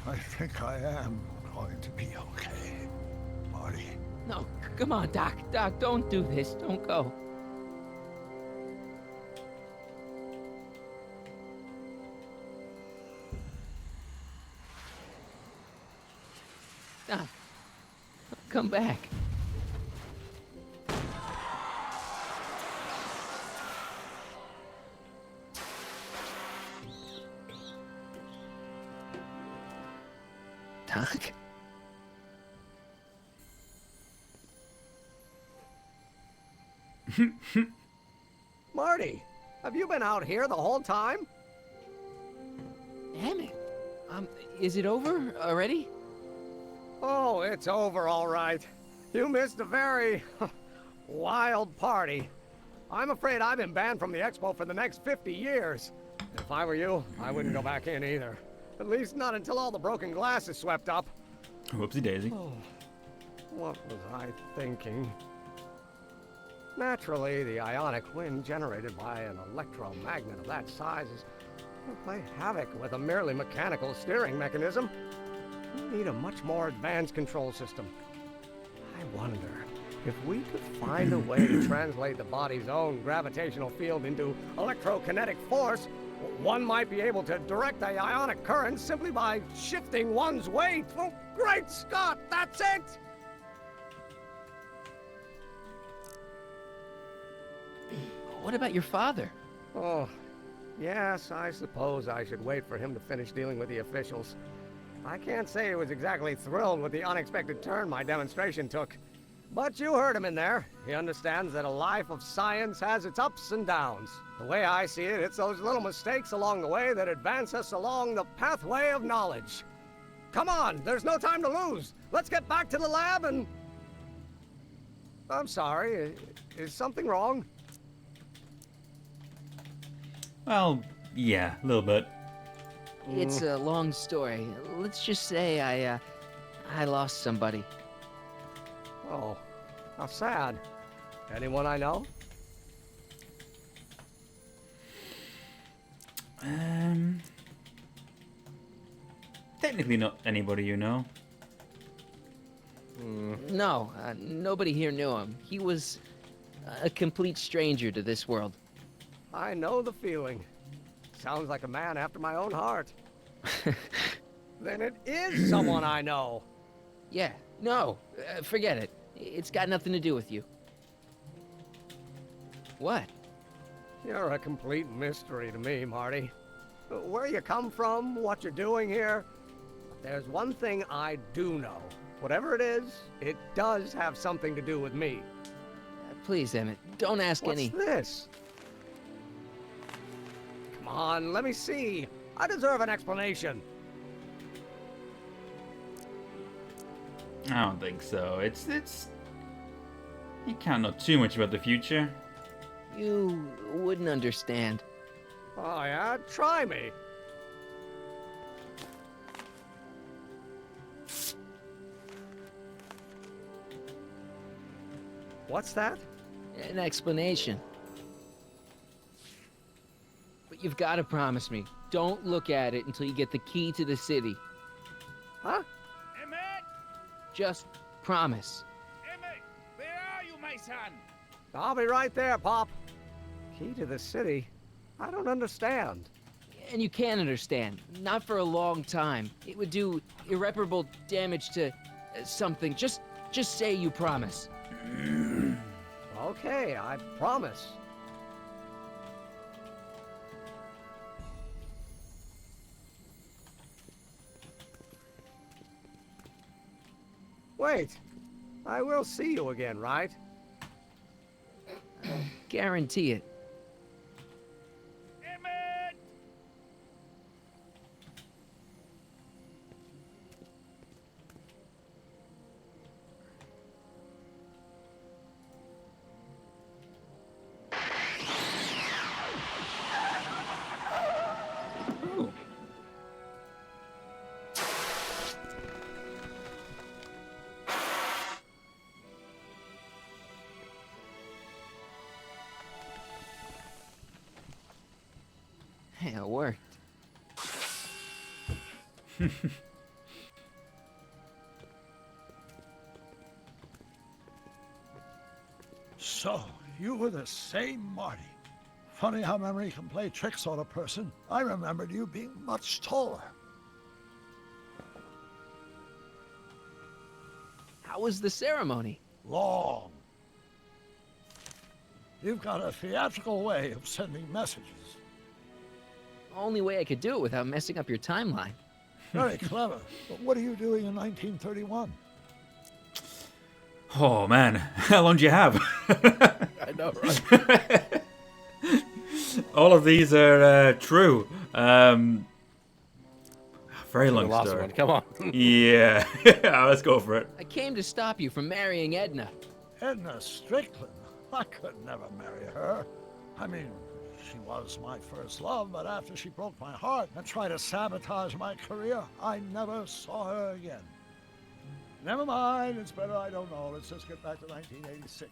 I think I am going to be okay, Marty. No, come on, Doc. Doc, don't do this. Don't go. Doc, come back. Doc? Marty, have you been out here the whole time? Damn it. Is it over already? Oh, it's over all right. You missed a very wild party. I'm afraid I've been banned from the expo for the next 50 years. If I were you, I wouldn't go back in either. At least not until all the broken glass is swept up. Whoopsie daisy. Oh, what was I thinking? Naturally, the ionic wind generated by an electromagnet of that size is going to play havoc with a merely mechanical steering mechanism. We need a much more advanced control system. I wonder, If we could find a way to translate the body's own gravitational field into electrokinetic force, one might be able to direct the ionic current simply by shifting one's weight. Oh, great Scott, that's it! What about your father? Oh, yes, I suppose I should wait for him to finish dealing with the officials. I can't say he was exactly thrilled with the unexpected turn my demonstration took. But you heard him in there. He understands that a life of science has its ups and downs. The way I see it, it's those little mistakes along the way that advance us along the pathway of knowledge. Come on, there's no time to lose. Let's get back to the lab and... I'm sorry, is something wrong? Well, yeah, a little bit. It's a long story. Let's just say I lost somebody. Oh, how sad. Anyone I know? Technically not anybody you know. No, nobody here knew him. He was a complete stranger to this world. I know the feeling. Sounds like a man after my own heart. Then it is someone I know. Yeah, no, forget it. It's got nothing to do with you. What? You're a complete mystery to me, Marty. Where you come from, what you're doing here. But there's one thing I do know. Whatever it is, it does have something to do with me. Please, Emmett, don't ask any... What's this? Come on, let me see. I deserve an explanation. I don't think so. It's... You can't know too much about the future. You wouldn't understand. Oh yeah? Try me. What's that? An explanation. But you've got to promise me. Don't look at it until you get the key to the city. Huh? Emmett! Just promise. Emmett! Where are you, my son? I'll be right there, Pop. Key to the city? I don't understand. And you can't understand. Not for a long time. It would do irreparable damage to something. Just say you promise. Okay, I promise. Wait, I will see you again, right? Guarantee it. Emmett! Ooh. Hey, it worked. So, you were the same Marty. Funny how memory can play tricks on a person. I remembered you being much taller. How was the ceremony? Long. You've got a theatrical way of sending messages. Only way I could do it without messing up your timeline. Very clever. But what are you doing in 1931? Oh man, how long do you have? I know, right? All of these are true. Very long The last story. one, come on. Yeah, let's go for it. I came to stop you from marrying Edna. Edna Strickland? I could never marry her. I mean, she was my first love, but after she broke my heart and tried to sabotage my career, I never saw her again. Never mind, it's better I don't know. Let's just get back to 1986.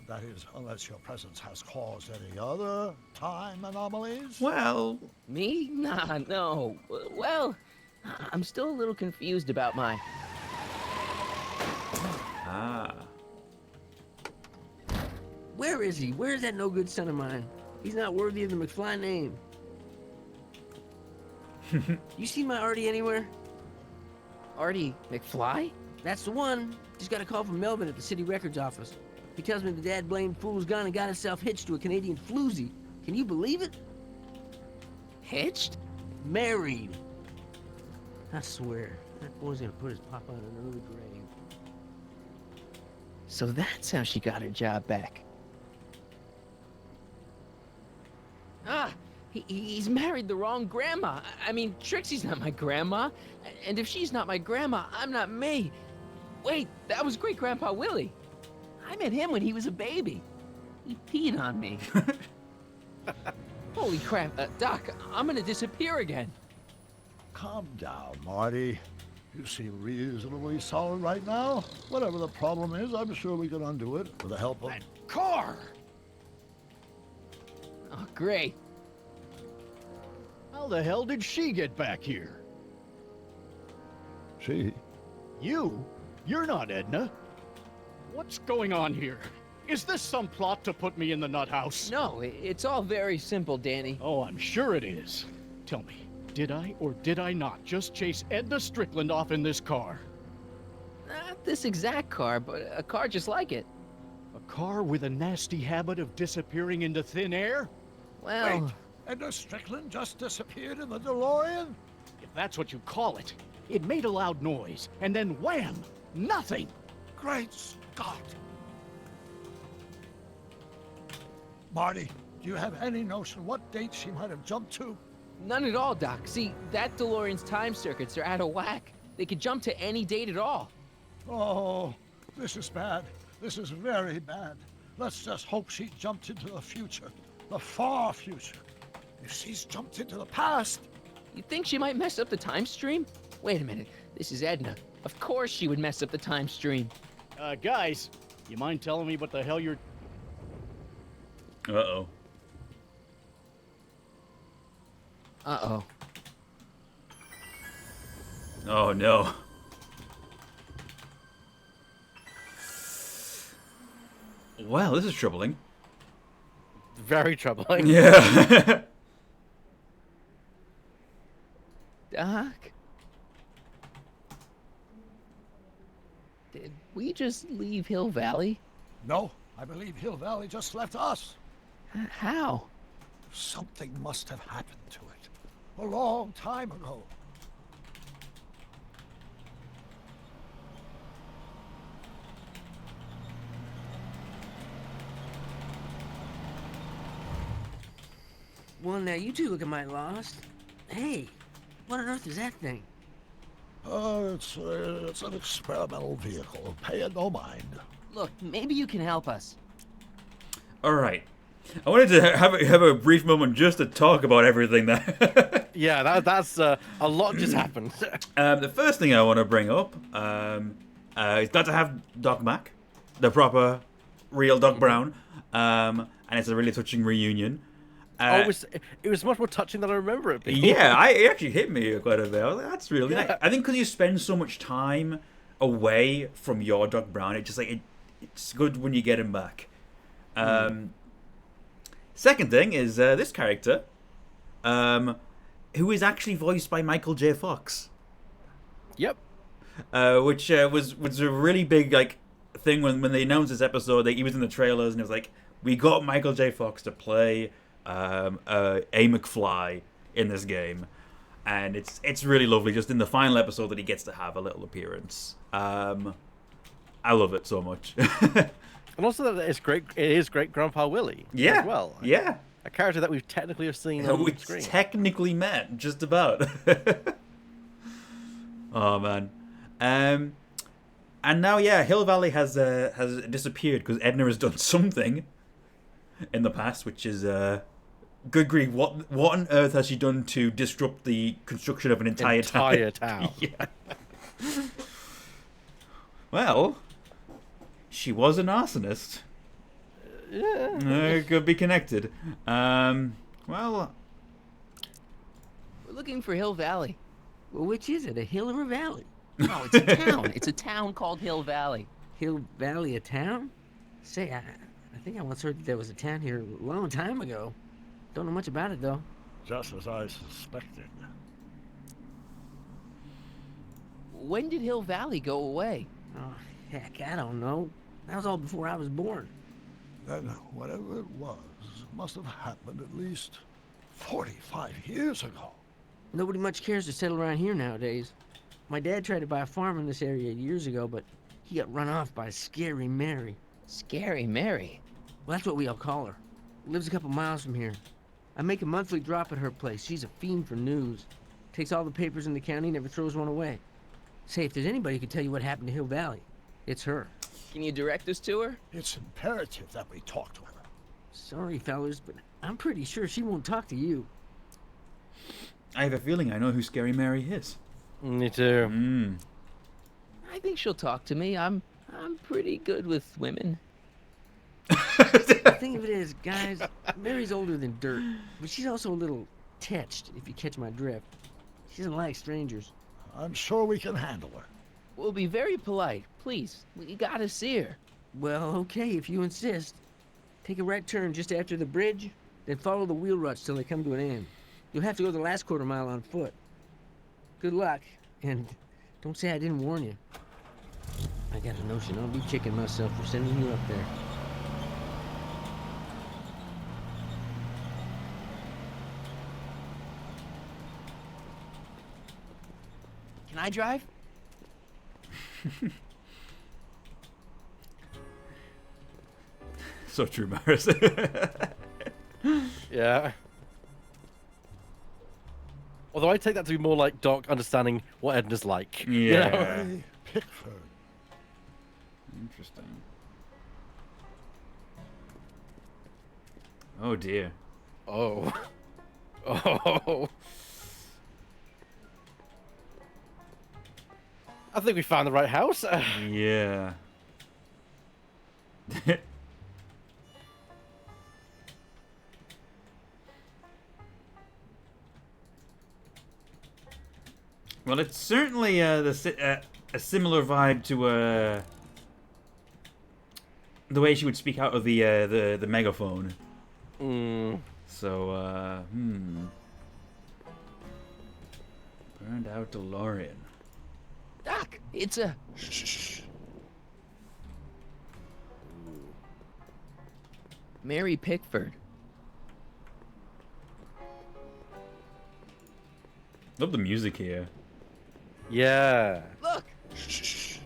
That is, unless your presence has caused any other time anomalies. Well... Me? Nah, no. Well, I'm still a little confused about my... Ah. Where is he? Where's that no-good son of mine? He's not worthy of the McFly name. You see my Artie anywhere? Artie McFly? That's the one. Just got a call from Melvin at the city records office. He tells me the dad-blamed fool's gone and got himself hitched to a Canadian floozy. Can you believe it? Hitched? Married. I swear, that boy's gonna put his papa in an early grave. So that's how she got her job back. Ah, he's married the wrong grandma. I mean, Trixie's not my grandma. And if she's not my grandma, I'm not me. Wait, that was Great-Grandpa Willie. I met him when he was a baby. He peed on me. Holy crap, Doc, I'm gonna disappear again. Calm down, Marty. You seem reasonably solid right now. Whatever the problem is, I'm sure we can undo it with the help of... That car! Oh, great. How the hell did she get back here? She? You? You're not Edna. What's going on here? Is this some plot to put me in the nut house? No, it's all very simple, Danny. Oh, I'm sure it is. Tell me, did I or did I not just chase Edna Strickland off in this car? Not this exact car, but a car just like it. A car with a nasty habit of disappearing into thin air? Well... Wait, Edna Strickland just disappeared in the DeLorean? If that's what you call it. It made a loud noise, and then wham! Nothing! Great Scott! Marty, do you have any notion what date she might have jumped to? None at all, Doc. See, that DeLorean's time circuits are out of whack. They could jump to any date at all. Oh, this is bad. This is very bad. Let's just hope she jumped into the future. The far future. If she's jumped into the past... You think she might mess up the time stream? Wait a minute. This is Edna. Of course she would mess up the time stream. Guys, you mind telling me what the hell you're... Uh-oh. Uh-oh. Oh, no. Well, this is troubling. Very troubling. Yeah. Doc? Did we just leave Hill Valley? No, I believe Hill Valley just left us. How? Something must have happened to it. A long time ago. Well, now you two look mighty lost. Hey, what on earth is that thing? It's an experimental vehicle. Pay it no mind. Look, maybe you can help us. All right. I wanted to have a brief moment just to talk about everything that... Yeah, that's a lot just happened. The first thing I want to bring up is glad to have Doc back, the proper, real Doc Brown, and it's a really touching reunion. It was much more touching than I remember it being. Yeah, it actually hit me quite a bit. I was like, that's really nice. Yeah. I think because you spend so much time away from your Doc Brown, it just like it's good when you get him back. Second thing is this character, who is actually voiced by Michael J. Fox. Yep. Which was a really big like thing when they announced this episode. He was in the trailers and it was like, we got Michael J. Fox to play a McFly in this game, and it's really lovely. Just in the final episode that he gets to have a little appearance. I love it so much. And also that it's great. It is Great Grandpa Willie. Yeah. As well. Yeah. A character that we've technically have seen on we screen. Technically met, just about. Oh man. And now, yeah, Hill Valley has disappeared because Edna has done something in the past, which is good grief. What on earth has she done to disrupt the construction of an entire town? Yeah. Well, she was an arsonist. Yeah. It could be connected. Well, we're looking for Hill Valley. Well, which is it, a hill or a valley? No, it's a town. It's a town called Hill Valley. Hill Valley, a town? Say, I think I once heard that there was a town here a long time ago. Don't know much about it, though. Just as I suspected. When did Hill Valley go away? Oh, heck, I don't know. That was all before I was born. Then whatever it was must have happened at least 45 years ago. Nobody much cares to settle around here nowadays. My dad tried to buy a farm in this area years ago, but he got run off by Scary Mary. Scary Mary? Well, that's what we all call her. Lives a couple miles from here. I make a monthly drop at her place. She's a fiend for news. Takes all the papers in the county, never throws one away. Say, if there's anybody who can tell you what happened to Hill Valley, it's her. Can you direct us to her? It's imperative that we talk to her. Sorry, fellas, but I'm pretty sure she won't talk to you. I have a feeling I know who Scary Mary is. Me too. I think she'll talk to me. I'm pretty good with women. Think of it as, guys, Mary's older than dirt, but she's also a little tetched, if you catch my drift. She doesn't like strangers. I'm sure we can handle her. We'll be very polite. Please, we gotta see her. Well, okay, if you insist. Take a right turn just after the bridge, then follow the wheel ruts till they come to an end. You'll have to go the last quarter mile on foot. Good luck, and don't say I didn't warn you. I got a notion I'll be kicking myself for sending you up there. Can I drive? So true, Maris. Yeah. Although I take that to be more like Doc understanding what Edna's like. Yeah. You know? Pickford. Interesting. Oh dear. Oh. Oh. I think we found the right house. Yeah. Well, it's certainly a similar vibe to the way she would speak out of the megaphone. So, burned out DeLorean. Doc, it's a... Shh. Mary Pickford. Love the music here. Yeah. Look! Shh.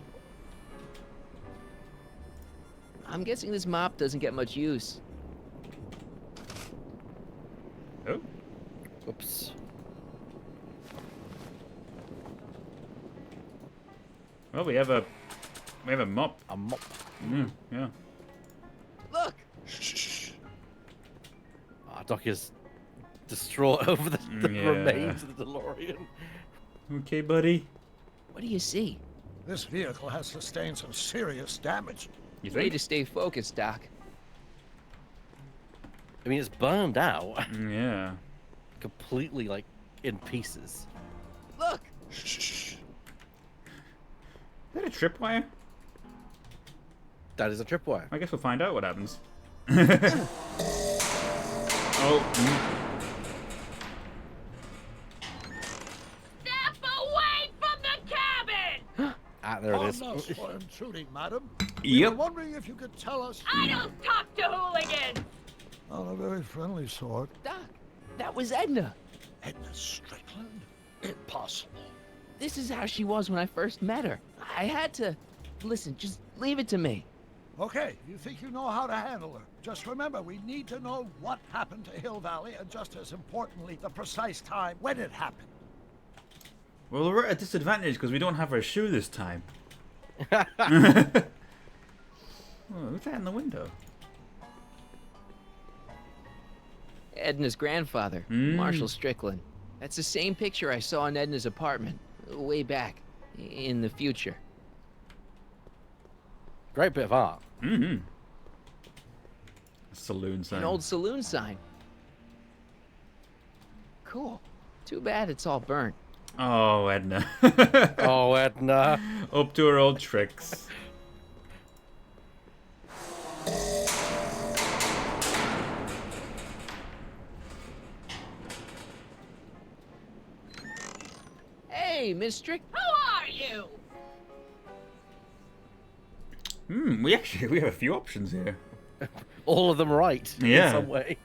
I'm guessing this mop doesn't get much use. Oh. Oops. Well, we have a mop. A mop. Yeah. Look! Shh. Doc is distraught over the remains of the DeLorean. Okay, buddy. What do you see? This vehicle has sustained some serious damage. You Way think? to stay focused, Doc. I mean, it's burned out. Yeah. Completely, like, in pieces. Look! Shh. Is that a tripwire? That is a tripwire. I guess we'll find out what happens. Oh. Step away from the cabin! There it is. Pardon us for intruding, madam. We Yep. were wondering if you could tell us... I don't talk to hooligans! On a very friendly sort. Doc, that was Edna. Edna Strickland? Impossible. This is how she was when I first met her. I had to... Listen, just leave it to me. Okay, you think you know how to handle her. Just remember, we need to know what happened to Hill Valley, and just as importantly, the precise time when it happened. Well, we're at a disadvantage because we don't have our shoe this time. Oh, who's that in the window? Edna's grandfather, Marshall Strickland. That's the same picture I saw in Edna's apartment, way back, in the future. Great bit of art. Mm-hmm. Saloon sign. An old saloon sign. Cool. Too bad it's all burnt. Oh, Edna. Oh, Edna. Up to her old tricks. Hey, mister. Who are you? We have a few options here. All of them right Yeah. in some way.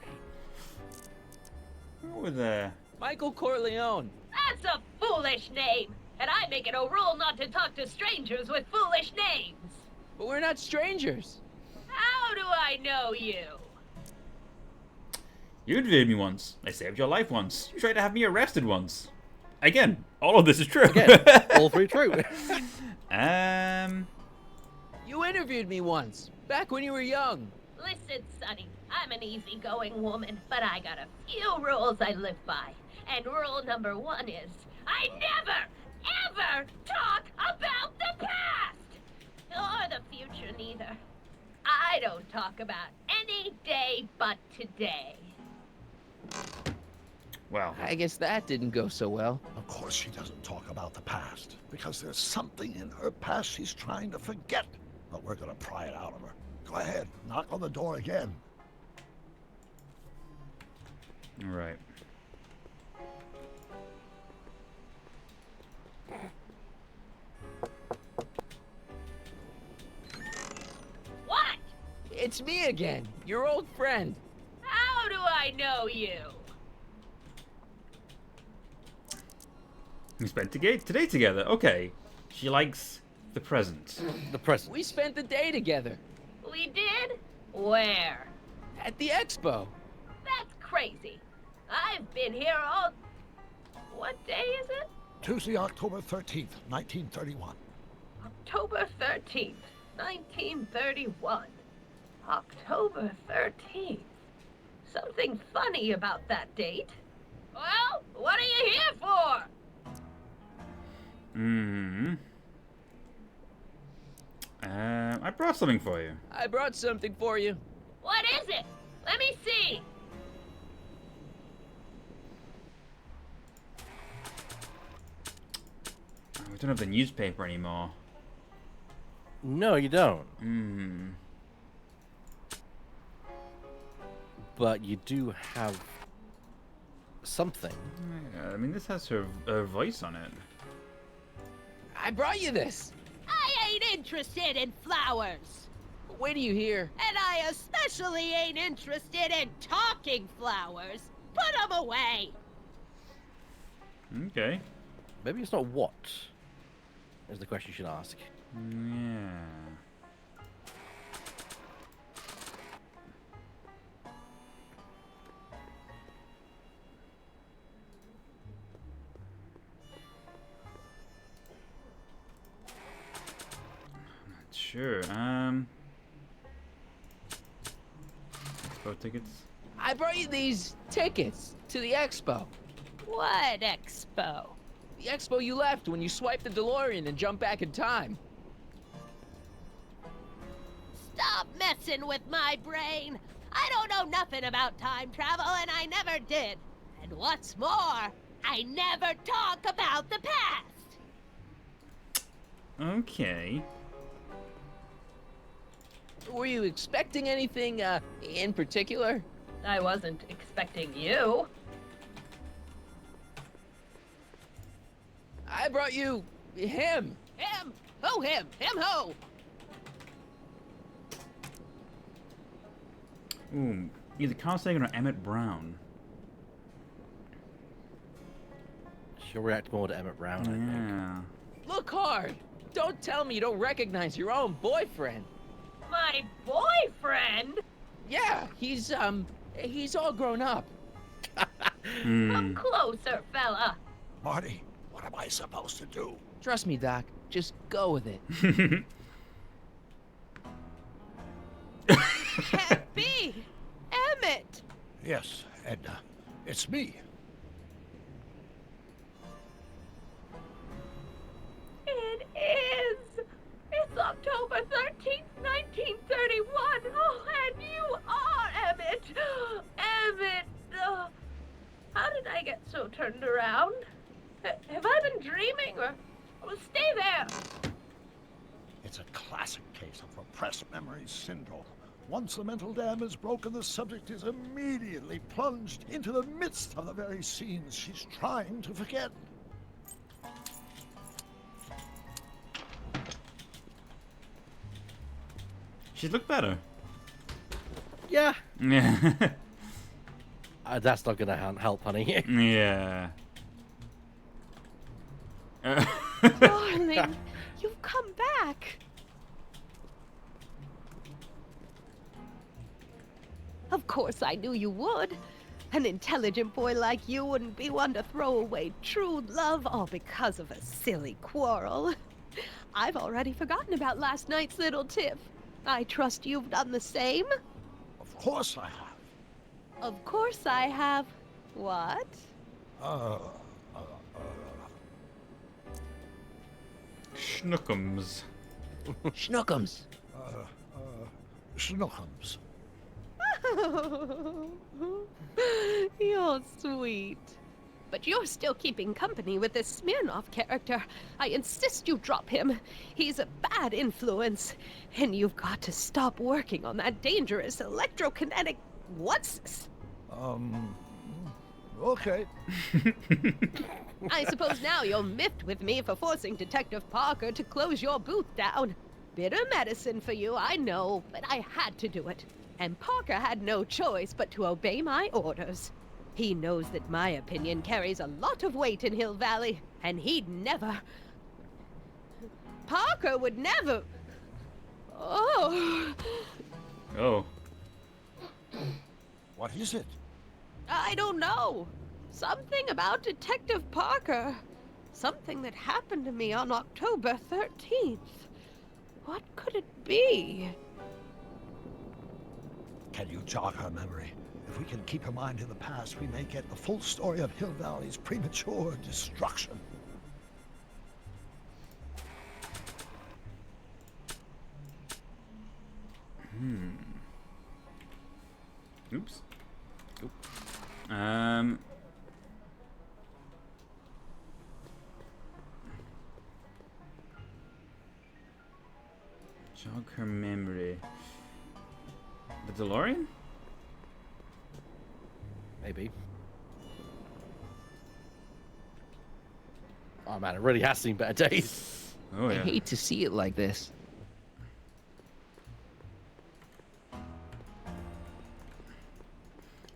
What were there? Michael Corleone. That's a foolish name, and I make it a rule not to talk to strangers with foolish names. But we're not strangers. How do I know you? You interviewed me once. I saved your life once. You tried to have me arrested once. Again, all of this is true. Again, all three true. You interviewed me once, back when you were young. Listen, Sonny, I'm an easygoing woman, but I got a few rules I live by. And rule number 1 is, I never, ever talk about the past! Or the future, neither. I don't talk about any day but today. Well, I guess that didn't go so well. Of course she doesn't talk about the past, because there's something in her past she's trying to forget. But we're gonna pry it out of her. Go ahead, knock on the door again. all right. What? It's me again, your old friend. How do I know you? We spent today together. Okay. She likes the present. The present. We spent the day together. We did? Where? At the expo. That's crazy. I've been here all... What day is it? Tuesday, October 13th, 1931. October 13th, 1931. October 13th. Something funny about that date. Well, what are you here for? I brought something for you. I brought something for you. What is it? Let me see. We don't have the newspaper anymore. No, you don't. But you do have something. Yeah, I mean, this has her voice on it. I brought you this. I ain't interested in flowers. Wait till you hear. And I especially ain't interested in talking flowers. Put them away. Okay. Maybe it's not what is the question you should ask. Yeah. Sure. Expo tickets. I brought you these tickets to the expo. What expo? The expo you left when you swiped the DeLorean and jumped back in time. Stop messing with my brain. I don't know nothing about time travel, and I never did. And what's more, I never talk about the past. Okay. Were you expecting anything, in particular? I wasn't expecting you. I brought you him. Him? Who him? Him who? Ooh, either Carl Sagan or Emmett Brown. She'll react more to Emmett Brown, I think. Look hard. Don't tell me you don't recognize your own boyfriend. My boyfriend? Yeah, he's all grown up. Come closer, fella. Marty, what am I supposed to do? Trust me, Doc. Just go with it. Can't be. Emmett. Yes, Edna. It's me. It is. It's October 13th, 1931. Oh, and you are Emmett. Emmett. How did I get so turned around? Have I been dreaming or... Well, stay there. It's a classic case of repressed memory syndrome. Once the mental dam is broken, the subject is immediately plunged into the midst of the very scenes she's trying to forget. She'd look better. Yeah. Yeah. That's not gonna help, honey. Yeah. Darling, you've come back. Of course I knew you would. An intelligent boy like you wouldn't be one to throw away true love all because of a silly quarrel. I've already forgotten about last night's little tiff. I trust you've done the same? Of course I have. Of course I have. What? Schnookums. Schnookums. Schnookums. You're sweet. But you're still keeping company with this Smirnoff character. I insist you drop him. He's a bad influence. And you've got to stop working on that dangerous electrokinetic... What's this? Okay. I suppose now you're miffed with me for forcing Detective Parker to close your booth down. Bitter medicine for you, I know, but I had to do it. And Parker had no choice but to obey my orders. He knows that my opinion carries a lot of weight in Hill Valley, and he'd never... Parker would never... Oh... Oh. What is it? I don't know. Something about Detective Parker. Something that happened to me on October 13th. What could it be? Can you jog her memory? If we can keep her mind in the past, we may get the full story of Hill Valley's premature destruction. Oops. Oop. Jog her memory. The DeLorean? Maybe. Oh man, it really has seen better days. Oh yeah. I hate to see it like this.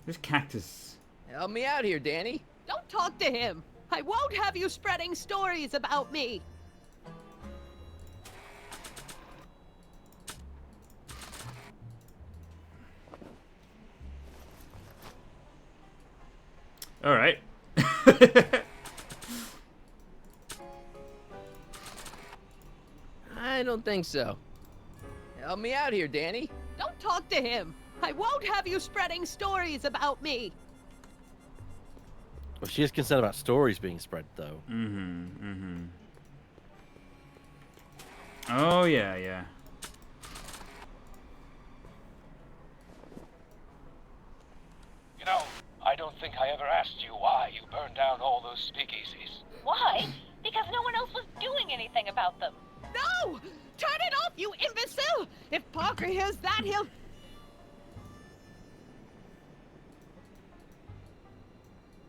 This cactus. Help me out here, Danny. Don't talk to him. I won't have you spreading stories about me. All right. I don't think so. Help me out here, Danny. Don't talk to him. I won't have you spreading stories about me. Well, she is concerned about stories being spread, though. Oh yeah, yeah. You know, I don't think I ever asked you why you burned down all those speakeasies. Why? Because no one else was doing anything about them. No! Turn it off, you imbecile! If Parker hears that, he'll...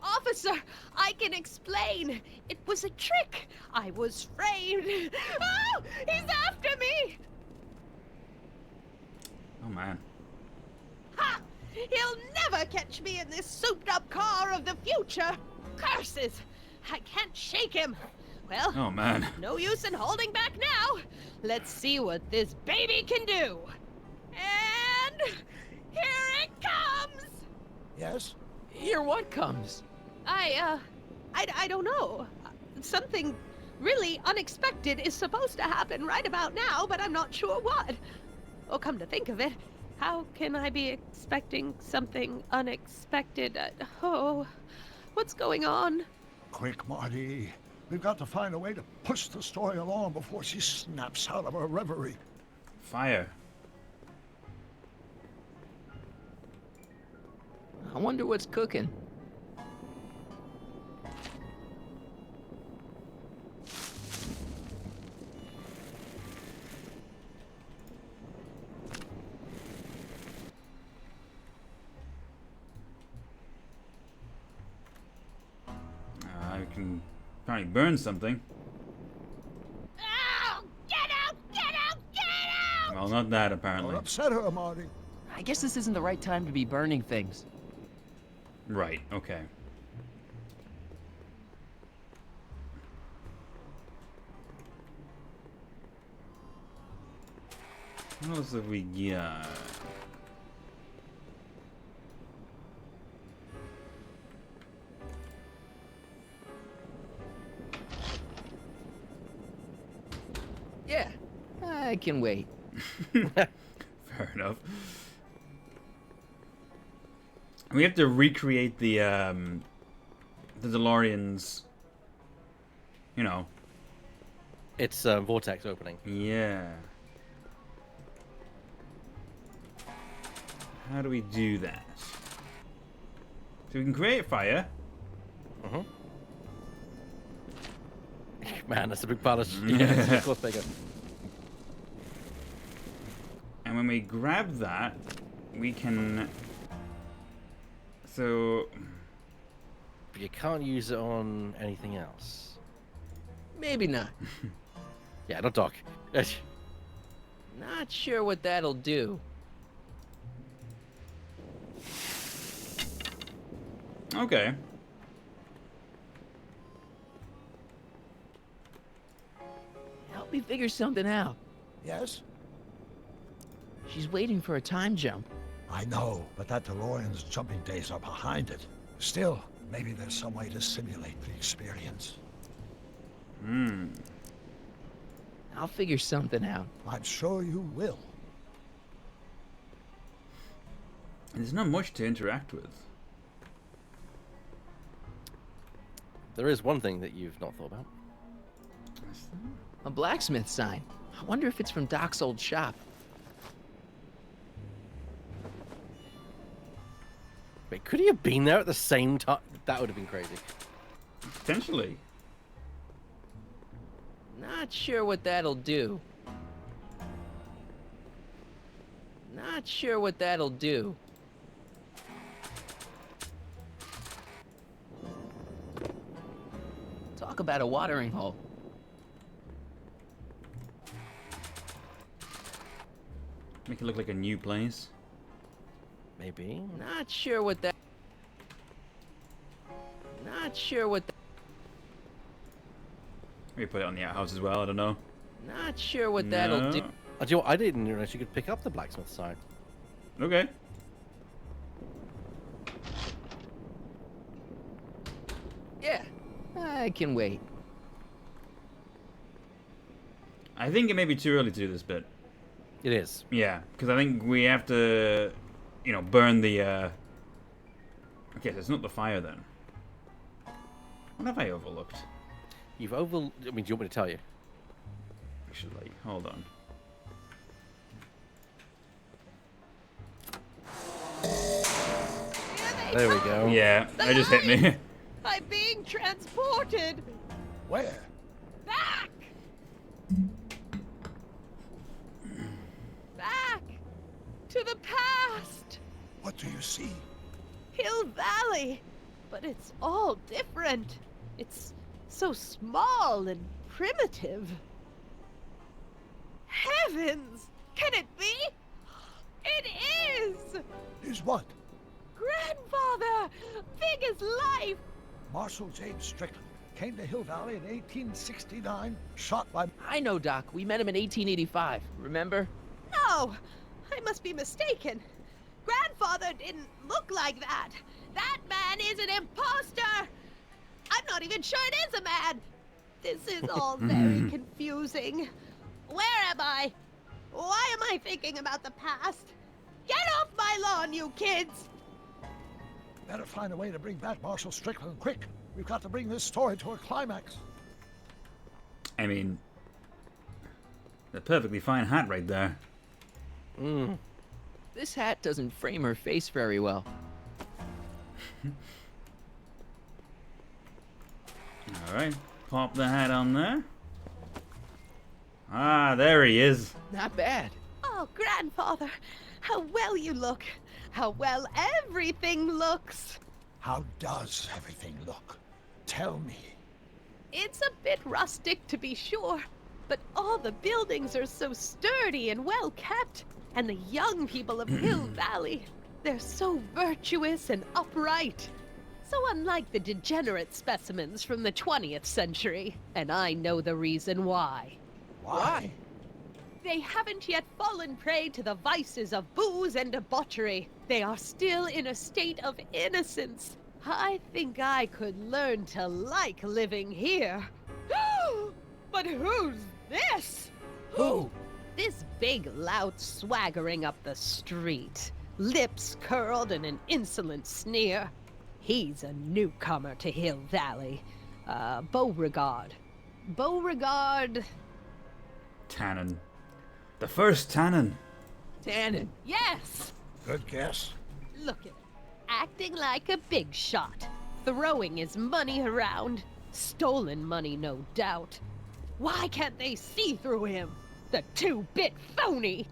Officer, I can explain. It was a trick. I was framed. Oh, he's after me! Oh man. Ha! He'll never catch me in this souped-up car of the future. Curses! I can't shake him. Well, Oh man. no use in holding back now. Let's see what this baby can do. And here it comes. Yes? Here what comes? I don't know. Something really unexpected is supposed to happen right about now, but I'm not sure what. Oh, come to think of it, how can I be expecting something unexpected? What's going on? Quick, Marty. We've got to find a way to push the story along before she snaps out of her reverie. Fire. I wonder what's cooking. I can probably burn something. Ow! Get out! Get out! Get out! Well, Well, not that apparently. Don't upset her, Marty. I guess this isn't the right time to be burning things. Right. Okay. What else have we got? Yeah, I can wait. Fair enough. We have to recreate the DeLorean's, you know. It's vortex opening. Yeah. How do we do that? So we can create fire. Mm-hmm. Man, that's a big pile of Yeah. of course bigger. And when we grab that, we can... So... But you can't use it on anything else. Maybe not. Yeah, not Doc. Not sure what that'll do. Okay. Help me figure something out. Yes? She's waiting for a time jump. I know, but that DeLorean's jumping days are behind it. Still, maybe there's some way to simulate the experience. Hmm. I'll figure something out. I'm sure you will. There's not much to interact with. There is one thing that you've not thought about. A blacksmith sign. I wonder if it's from Doc's old shop. Wait, could he have been there at the same time? That would have been crazy. Potentially. Not sure what that'll do. Not sure what that'll do. Talk about a watering hole. Make it look like a new place. Maybe. Not sure what that... Not sure what that... Maybe put it on the outhouse as well, I don't know. Not sure what that'll do. Do you know what? I didn't realize you could pick up the blacksmith sign. Okay. Yeah, I can wait. I think it may be too early to do this bit. It is. Yeah, because I think we have to, you know, burn the, Okay, so it's not the fire then. What have I overlooked? You've I mean, do you want me to tell you? Actually, hold on. There we go. Yeah, they just hit me. I'm being transported Where? back! Back to the past! What do you see? Hill Valley! But it's all different. It's so small and primitive. Heavens! Can it be? It is! Is what? Grandfather! Big as life! Marshal James Strickland came to Hill Valley in 1869, shot by... I know, Doc. We met him in 1885. Remember? No! I must be mistaken. Grandfather didn't look like that. That man is an imposter! I'm not even sure it is a man! This is all very confusing. Where am I? Why am I thinking about the past? Get off my lawn, you kids! Better find a way to bring back Marshal Strickland quick. We've got to bring this story to a climax. I mean, a perfectly fine hat right there. This hat doesn't frame her face very well. Alright, pop the hat on there. Ah, there he is. Not bad. Oh, Grandfather, how well you look. How well everything looks. How does everything look? Tell me. It's a bit rustic, to be sure, But all the buildings are so sturdy and well kept. And the young people of Hill Valley, they're so virtuous and upright. So unlike the degenerate specimens from the 20th century. And I know the reason why. Why? They haven't yet fallen prey to the vices of booze and debauchery. They are still in a state of innocence. I think I could learn to like living here. But who's this? Who? This big lout swaggering up the street, lips curled in an insolent sneer. He's a newcomer to Hill Valley. Beauregard. Beauregard... Tannen. The first Tannen. Tannen. Yes! Good guess. Look at him. Acting like a big shot. Throwing his money around. Stolen money, no doubt. Why can't they see through him? The two-bit phony!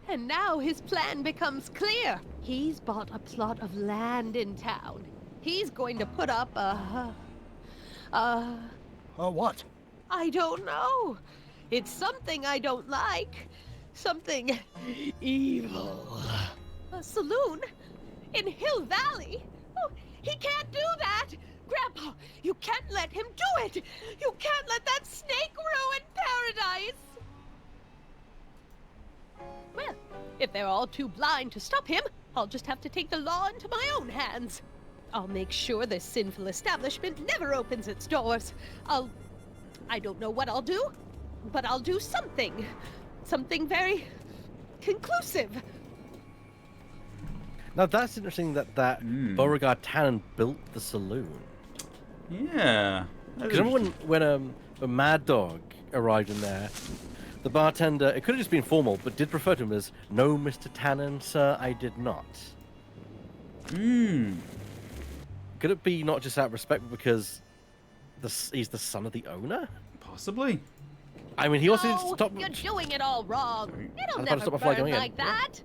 And now his plan becomes clear. He's bought a plot of land in town. He's going to put up a what? I don't know. It's something I don't like. Something evil. A saloon? In Hill Valley? Oh, he can't do that! Grandpa, you can't let him do it! You can't let that snake ruin paradise! Well, if they're all too blind to stop him, I'll just have to take the law into my own hands. I'll make sure this sinful establishment never opens its doors. I don't know what I'll do, but I'll do something. Something very conclusive. Now that's interesting that Beauregard Tannen built the saloon. Yeah. Because remember when Mad Dog arrived in there, the bartender, it could have just been formal, but did refer to him as, "No, Mr. Tannen, sir, I did not." Could it be not just out of respect, but because he's the son of the owner? Possibly. I mean, he also needs to No, stop... you're doing it all wrong. It'll I'm about to never stop my fly burn going in. like that.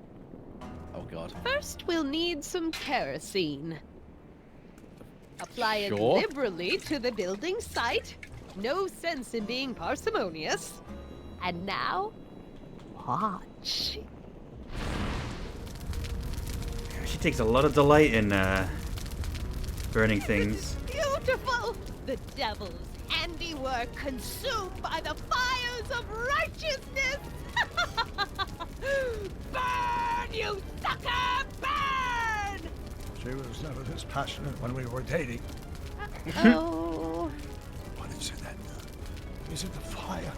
Oh, God. First, we'll need some kerosene. Apply it Sure. liberally to the building site. No sense in being parsimonious. And now, watch. She takes a lot of delight in burning things. Beautiful! The devil's handiwork consumed by the fires of righteousness! Burn, you sucker! Burn! She was never this passionate when we were dating. Oh. What is it then? Is it the fire?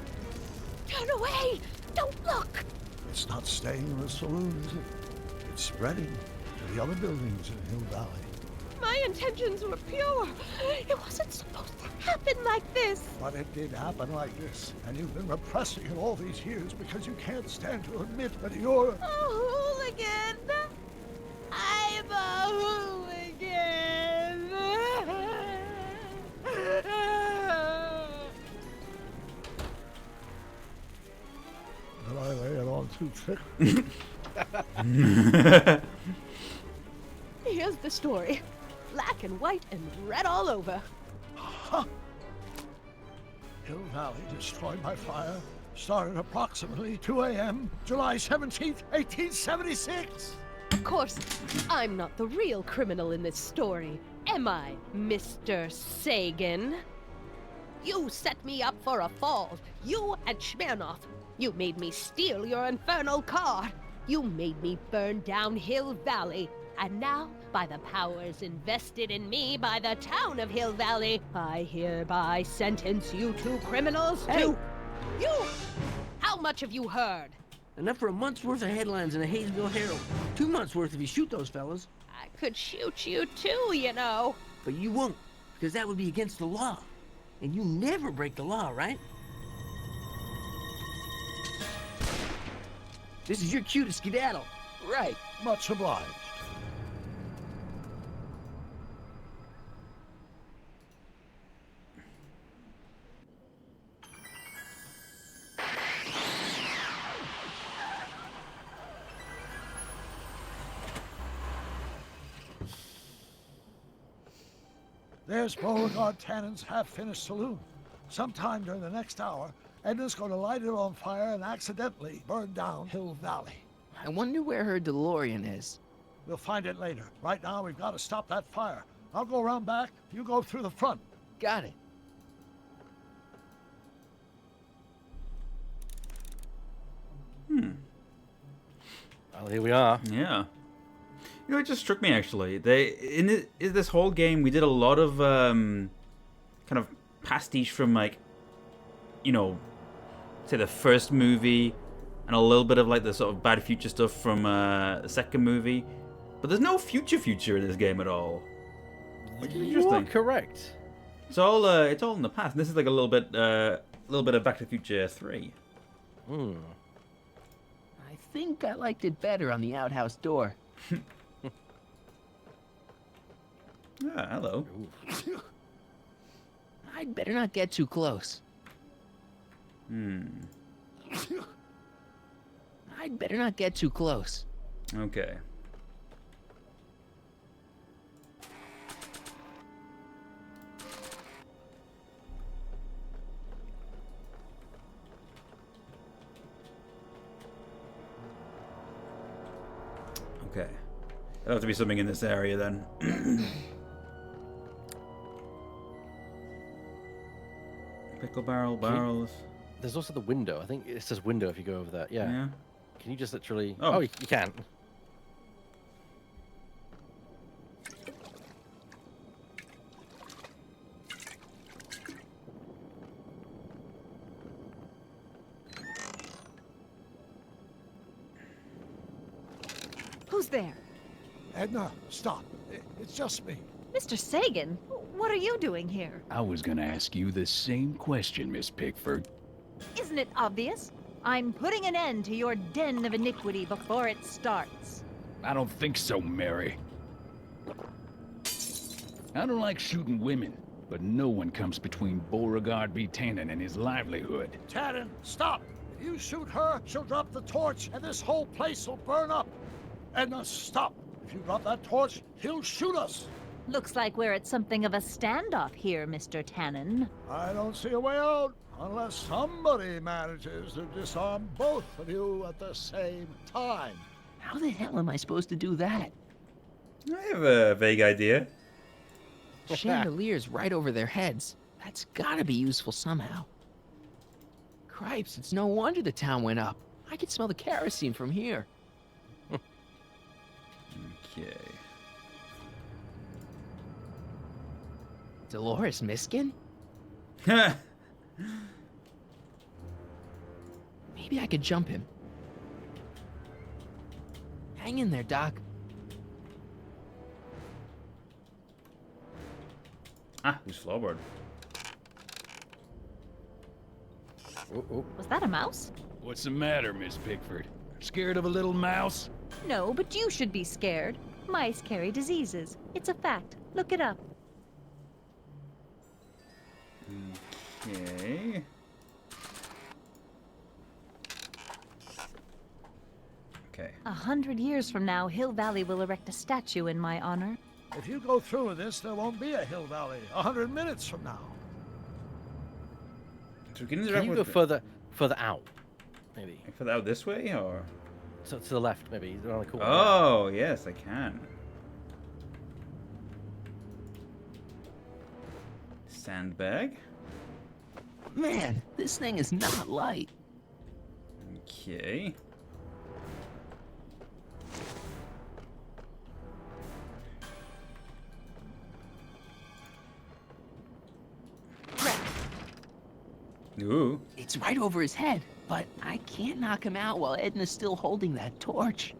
Turn away! Don't look! It's not staying in the saloon, is it? It's spreading to the other buildings in Hill Valley. My intentions were pure. It wasn't supposed to happen like this. But it did happen like this, and you've been repressing it all these years because you can't stand to admit that you're... A hooligan! I'm a hooligan! Did I lay it on too thick? Here's the story. Black and white and red all over. Huh. Hill Valley destroyed by fire started approximately 2 a.m., July 17th, 1876. Of course, I'm not the real criminal in this story, am I, Mr. Sagan? You set me up for a fall. You and Smirnoff. You made me steal your infernal car. You made me burn down Hill Valley. And now, by the powers invested in me by the town of Hill Valley, I hereby sentence you two criminals to... You! How much have you heard? Enough for a month's worth of headlines in the Hayesville Herald. 2 months worth if you shoot those fellas. I could shoot you too, you know. But you won't, because that would be against the law. And you never break the law, right? This is your cue to skedaddle. Right. Much obliged. There's Beauregard Tannen's half-finished saloon. Sometime during the next hour, Edna's going to light it on fire and accidentally burn down Hill Valley. I wonder where her DeLorean is. We'll find it later. Right now, we've got to stop that fire. I'll go around back. You go through the front. Got it. Well, here we are. Yeah. You know, it just struck me actually. In this whole game, we did a lot of kind of pastiche from, like, you know, say the first movie, and a little bit of like the sort of bad future stuff from the second movie. But there's no future in this game at all. Which is interesting. You are correct. It's all in the past. This is like a little bit of Back to the Future 3. I think I liked it better on the outhouse door. Ah, hello. I'd better not get too close. I'd better not get too close. Okay. Okay. There'll have to be something in this area then. Pickle barrels. There's also the window. I think it says window if you go over there. Yeah. Yeah. Can you just literally... Oh. Oh, you can. Who's there? Edna, stop. It's just me. Mr. Sagan, what are you doing here? I was gonna ask you the same question, Miss Pickford. Isn't it obvious? I'm putting an end to your den of iniquity before it starts. I don't think so, Mary. I don't like shooting women, but no one comes between Beauregard B. Tannen and his livelihood. Tannen, stop! If you shoot her, she'll drop the torch, and this whole place will burn up. Edna, stop! If you drop that torch, he'll shoot us. Looks like we're at something of a standoff here, Mr. Tannen. I don't see a way out, unless somebody manages to disarm both of you at the same time. How the hell am I supposed to do that? I have a vague idea. Chandelier's right over their heads. That's gotta be useful somehow. Cripes, it's no wonder the town went up. I can smell the kerosene from here. Okay. Dolores Miskin? Maybe I could jump him. Hang in there, Doc. Ah, who's floorboard? Was that a mouse? What's the matter, Miss Pickford? Scared of a little mouse? No, but you should be scared. Mice carry diseases. It's a fact. Look it up. Okay. Okay. 100 years from now, Hill Valley will erect a statue in my honor. If you go through with this, there won't be a Hill Valley 100 minutes from now. So Can you go further out, maybe? Further out this way, or? So to the left, maybe. Around the corner. Oh, yes, I can. Sandbag. Man, this thing is not light. Okay. Ooh. It's right over his head, but I can't knock him out while Edna's still holding that torch.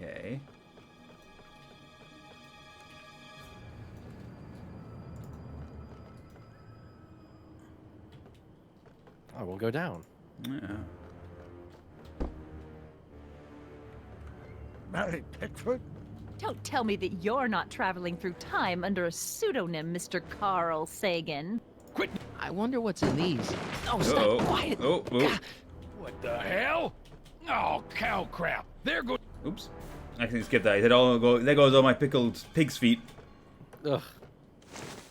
Okay. I won't go down. Yeah. Mary Pickford? Don't tell me that you're not traveling through time under a pseudonym, Mr. Carl Sagan. Quit! I wonder what's in these. Oh, stop quiet! Oh. What the hell? Oh, cow crap! There goes... Oops. I can skip that. He said, "Oh, go. There goes all my pickled pig's feet." Ugh.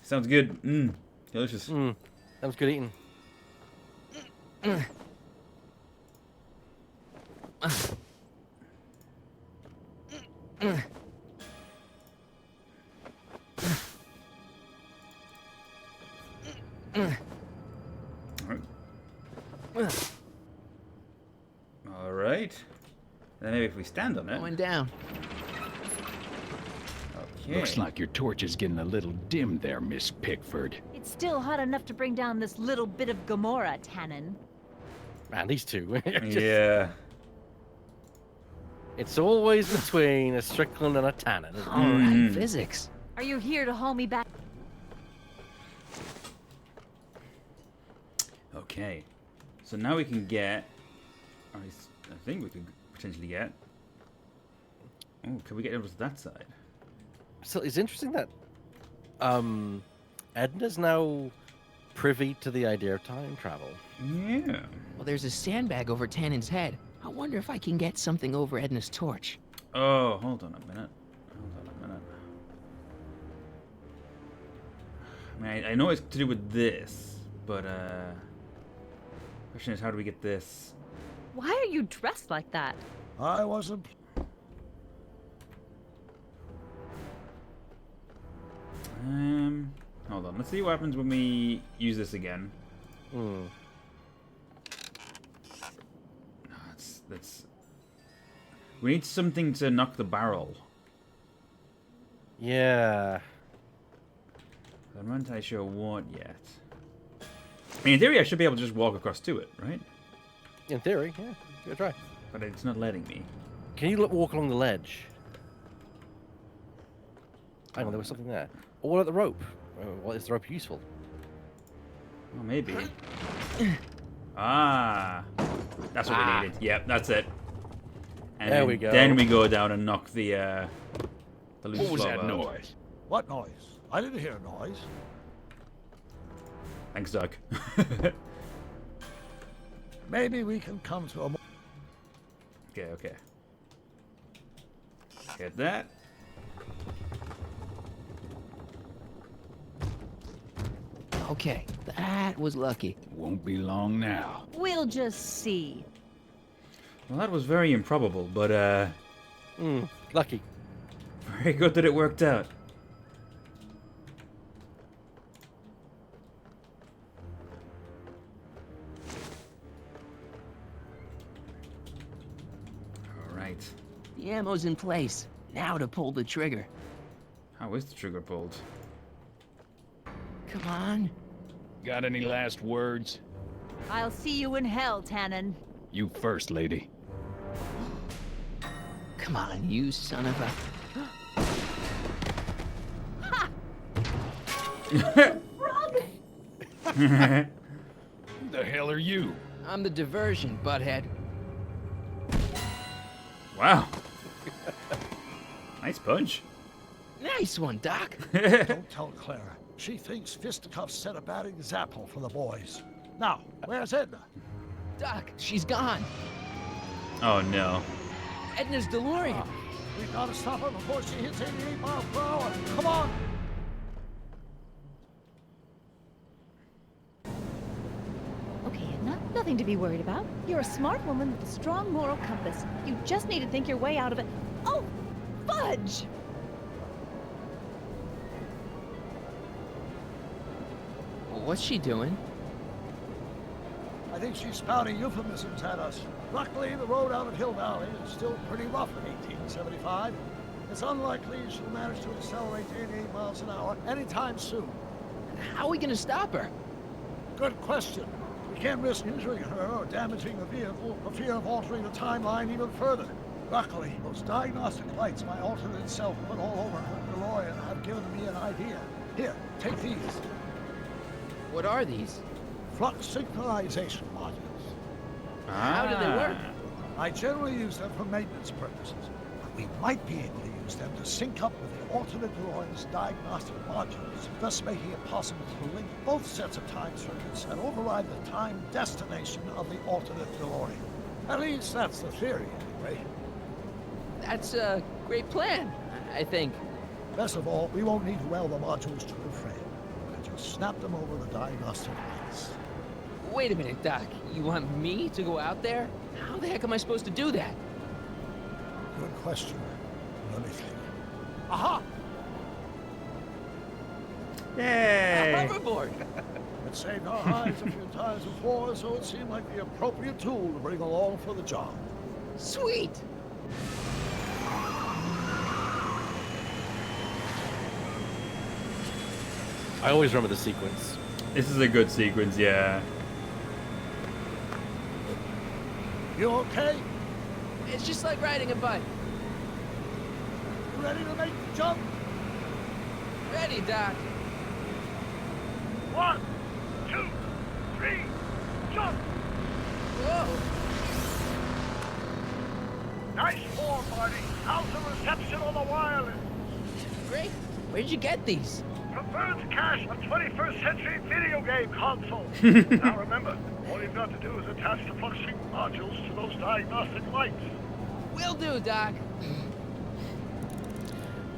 Sounds good. Mmm. Delicious. That was good eating. All right. Then maybe if we stand on it. Going down. Okay. Looks like your torch is getting a little dim there, Miss Pickford. It's still hot enough to bring down this little bit of Gomorrah, Tannen. Man, these two. Yeah. It's always between a Strickland and a Tannen. Isn't it? All right, physics. Are you here to haul me back? Okay. So now we can get. I think we could potentially get. Oh, can we get over to that side? So it's interesting that Edna's now privy to the idea of time travel. Yeah. Well, there's a sandbag over Tannen's head. I wonder if I can get something over Edna's torch. Oh, hold on a minute. I mean, I know it's to do with this, but question is, how do we get this? Why are you dressed like that? I wasn't. Hold on. Let's see what happens when we use this again. That's. We need something to knock the barrel. Yeah. I'm not entirely sure what yet. I mean, in theory, I should be able to just walk across to it, right? In theory, yeah. Give it a try. But it's not letting me. Can you walk along the ledge? Hang on, there was something there. Or what about the rope? What is the rope useful? Oh, maybe. Ah. That's what we needed. Yep, that's it. And there we go. Then we go down and knock the loose What was floor that out. noise? What noise? I didn't hear a noise. Thanks, Doug. Maybe we can come to a. Okay. Get that. Okay, that was lucky. Won't be long now. We'll just see. Well, that was very improbable, but lucky. Very good that it worked out. All right. The ammo's in place. Now to pull the trigger. How is the trigger pulled? Come on. Got any last words? I'll see you in hell, Tannen. You first, lady. Come on, you son of a... Who the hell are you? I'm the diversion, butthead. Wow. Nice punch. Nice one, Doc. Don't tell Clara. She thinks fisticuffs set a bad example for the boys. Now, where's Edna? Doc, she's gone. Oh no. Edna's DeLorean. We gotta stop her before she hits 88 miles per hour. Come on. Okay, Edna, nothing to be worried about. You're a smart woman with a strong moral compass. You just need to think your way out of it. Oh, fudge! What's she doing? I think she's spouting euphemisms at us. Luckily, the road out of Hill Valley is still pretty rough in 1875. It's unlikely she'll manage to accelerate to 88 miles an hour anytime soon. How are we gonna stop her? Good question. We can't risk injuring her or damaging the vehicle for fear of altering the timeline even further. Luckily, those diagnostic lights my alternate self put all over her DeLorean have given me an idea. Here, take these. What are these? Flux synchronization modules. How do they work? I generally use them for maintenance purposes, but we might be able to use them to sync up with the alternate DeLorean's diagnostic modules, thus making it possible to link both sets of time circuits and override the time destination of the alternate DeLorean. At least that's the theory, anyway. That's, Great plan, I think. Best of all, we won't need to weld the modules to the frame. We can just snap them over the diagnostic lights. Wait a minute, Doc. You want me to go out there? How the heck am I supposed to do that? Good question. Let me think. Aha! Yay! A hoverboard! It saved our hides a few times before, so it seemed like the appropriate tool to bring along for the job. Sweet! I always remember the sequence. This is a good sequence, yeah. You okay? It's just like riding a bike. You ready to make the jump? Ready, Doc. 1, 2, 3, jump! Whoa! Nice form, Marty. How's the reception on the wireless? Great. Where'd you get these? From Bird's Cache, a 21st century video game console. Now remember, all you've got to do is attach the fluxing modules to those diagnostic lights. Will do, Doc.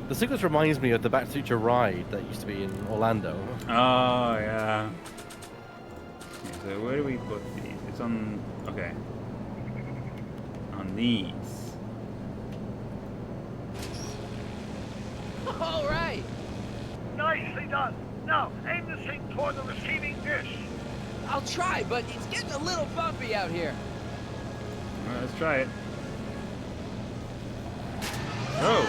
The sequence reminds me of the Back to the Future ride that used to be in Orlando. Oh, yeah. Okay, so where do we put these? It's on... Okay. On these. All right. Nicely done. Now, aim the thing toward the receiving dish. I'll try, but it's getting a little bumpy out here. All right, let's try it. Oh!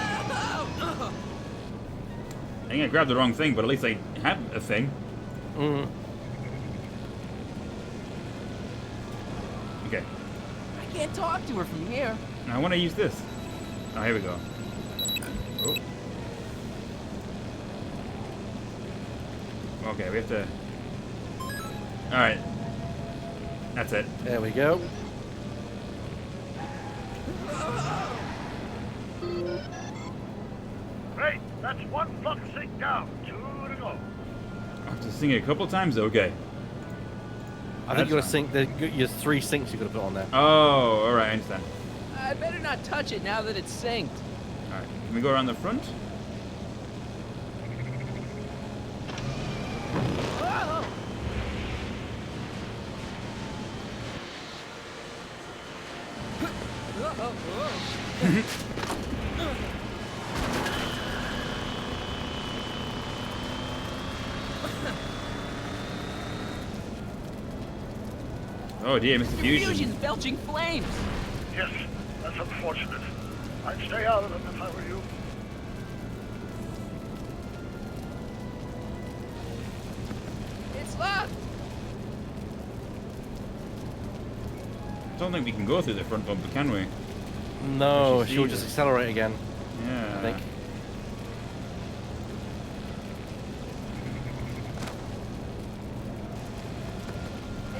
I think I grabbed the wrong thing, but at least I had a thing. Okay. I can't talk to her from here. Now I want to use this. Oh, here we go. Oh. Okay, we have to... Alright. That's it. There we go. Great, that's one flux sync down. 2 to go. I have to sing it a couple times? Okay. I think you got to sync. There's 3 syncs you got to put on there. Oh, alright, I understand. I better not touch it now that it's synced. Alright, can we go around the front? Whoa! Oh dear, Mr. Fusion. Fusion's belching flames. Yes, that's unfortunate. I'd stay out of them if I were you. It's locked. I don't think we can go through the front bumper, can we? No, she'll just accelerate again. Yeah. I think.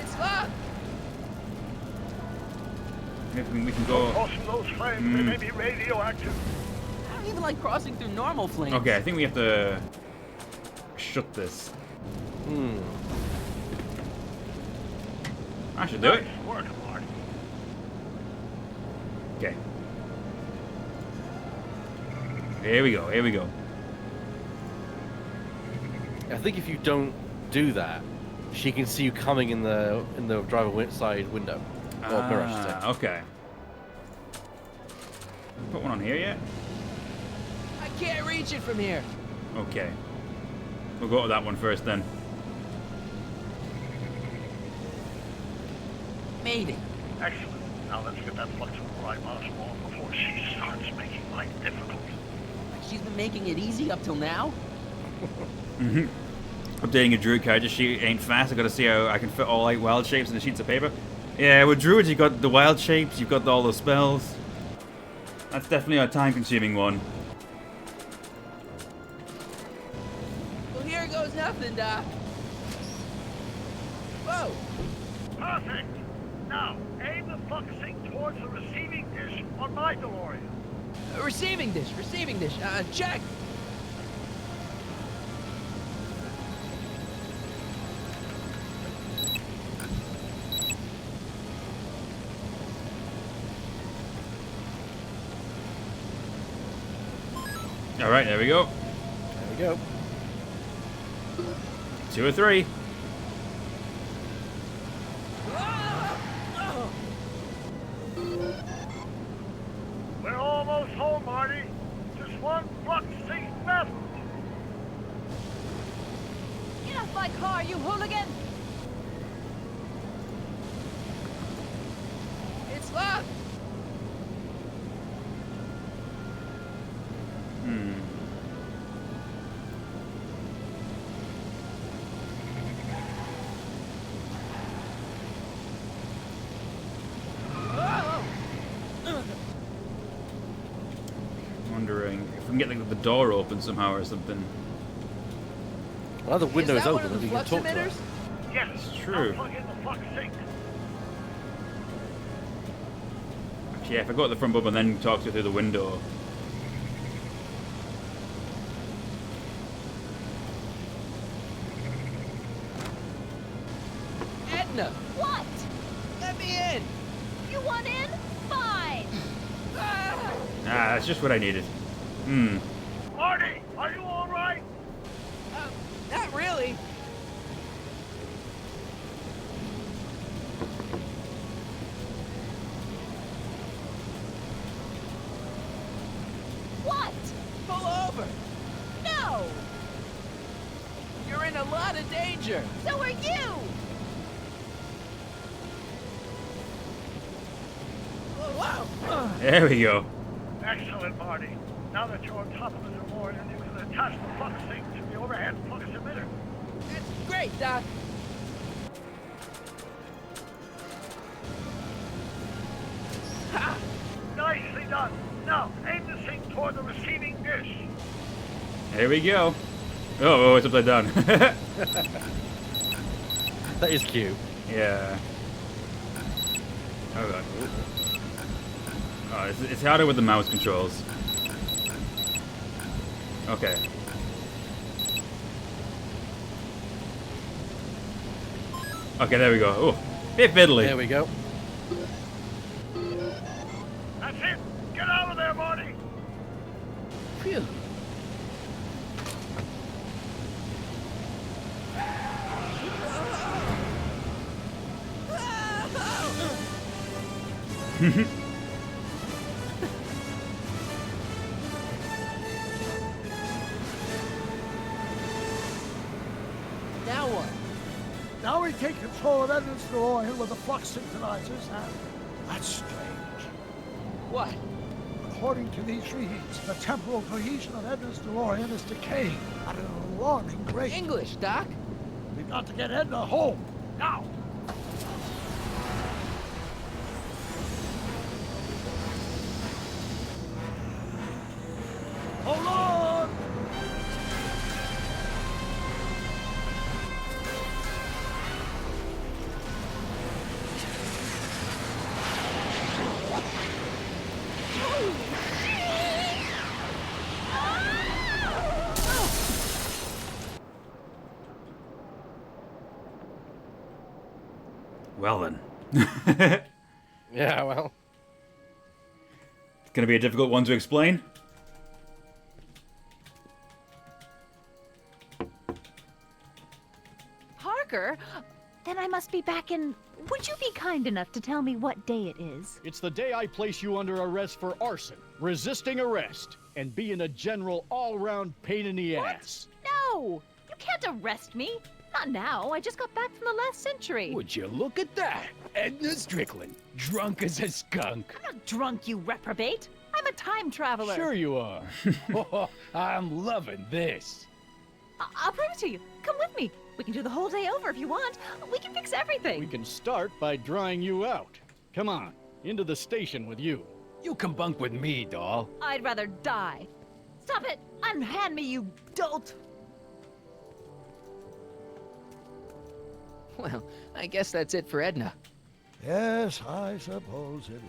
It's locked. Maybe we can go... Crossing those flames, they may be radioactive. I don't even like crossing through normal flames. Okay, I think we have to... shut this. I should do it. Nice work, Marty. Okay. Here we go, here we go. I think if you don't do that, she can see you coming in the driver side window. Or mirror, I should say. Okay. Put one on here yet? I can't reach it from here. Okay. We'll go to that one first then. Made it. Excellent. Now let's get that flux on the right module on before she starts making life difficult. She's been making it easy up till now. Updating a druid character sheet ain't fast. I gotta see how I can fit all 8 wild shapes into sheets of paper. Yeah, with druids you got the wild shapes, you've got all the spells. That's definitely a time-consuming one. Well, here goes nothing, Doc. Whoa! Perfect. Now, aim the flux sync towards the receiving dish on my DeLorean. Receiving dish, check. All right, there we go. There we go. 2 or 3. We're almost home, Marty. Just one flux sync left. Get off my car, you hooligan! It's locked! Wondering if we can get like, the door open somehow or something. Well, the window is open, one of and the you can flux talk to emitters? her. Yes, It's true. now plug in the flux sync. Actually, yeah, if I go to the front bubble and then talk to her through the window. Edna! What? Let me in! You want in? Fine! Ah, that's just what I needed. Marty, are you all right? Not really. What? Pull over! No! You're in a lot of danger. So are you! Wow! There we go. Excellent, Marty. Now that you're on top of the DeLorean, you can attach the flux sync to the overhead flux emitter. That's great, Doc. Ha! Nicely done. Now, aim the sync toward the receiving dish. Here we go. Oh, it's upside down. That is cute. Yeah. Oh god. Oh, it's harder with the mouse controls. Okay. Okay, there we go. Oh, bit fiddly. There we go. That's it. Get out of there, Marty. Phew. Now what? Now we take control of Edna's DeLorean with the flux synchronizers, and that's strange. What? According to these readings, the temporal cohesion of Edna's DeLorean is decaying at an alarming rate. English, Doc. We've got to get Edna home, now! Hold on! Well then. Yeah, well. It's gonna be a difficult one to explain. Parker? Then I must be back in... Would you be kind enough to tell me what day it is? It's the day I place you under arrest for arson, resisting arrest, and being a general all-round pain in the ass. No! You can't arrest me! Not now. I just got back from the last century. Would you look at that? Edna Strickland, drunk as a skunk. I'm not drunk, you reprobate. I'm a time traveler. Sure you are. I'm loving this. I'll prove it to you. Come with me. We can do the whole day over if you want. We can fix everything. We can start by drying you out. Come on, into the station with you. You can bunk with me, doll. I'd rather die. Stop it! Unhand me, you dolt! Well, I guess that's it for Edna. Yes, I suppose it is.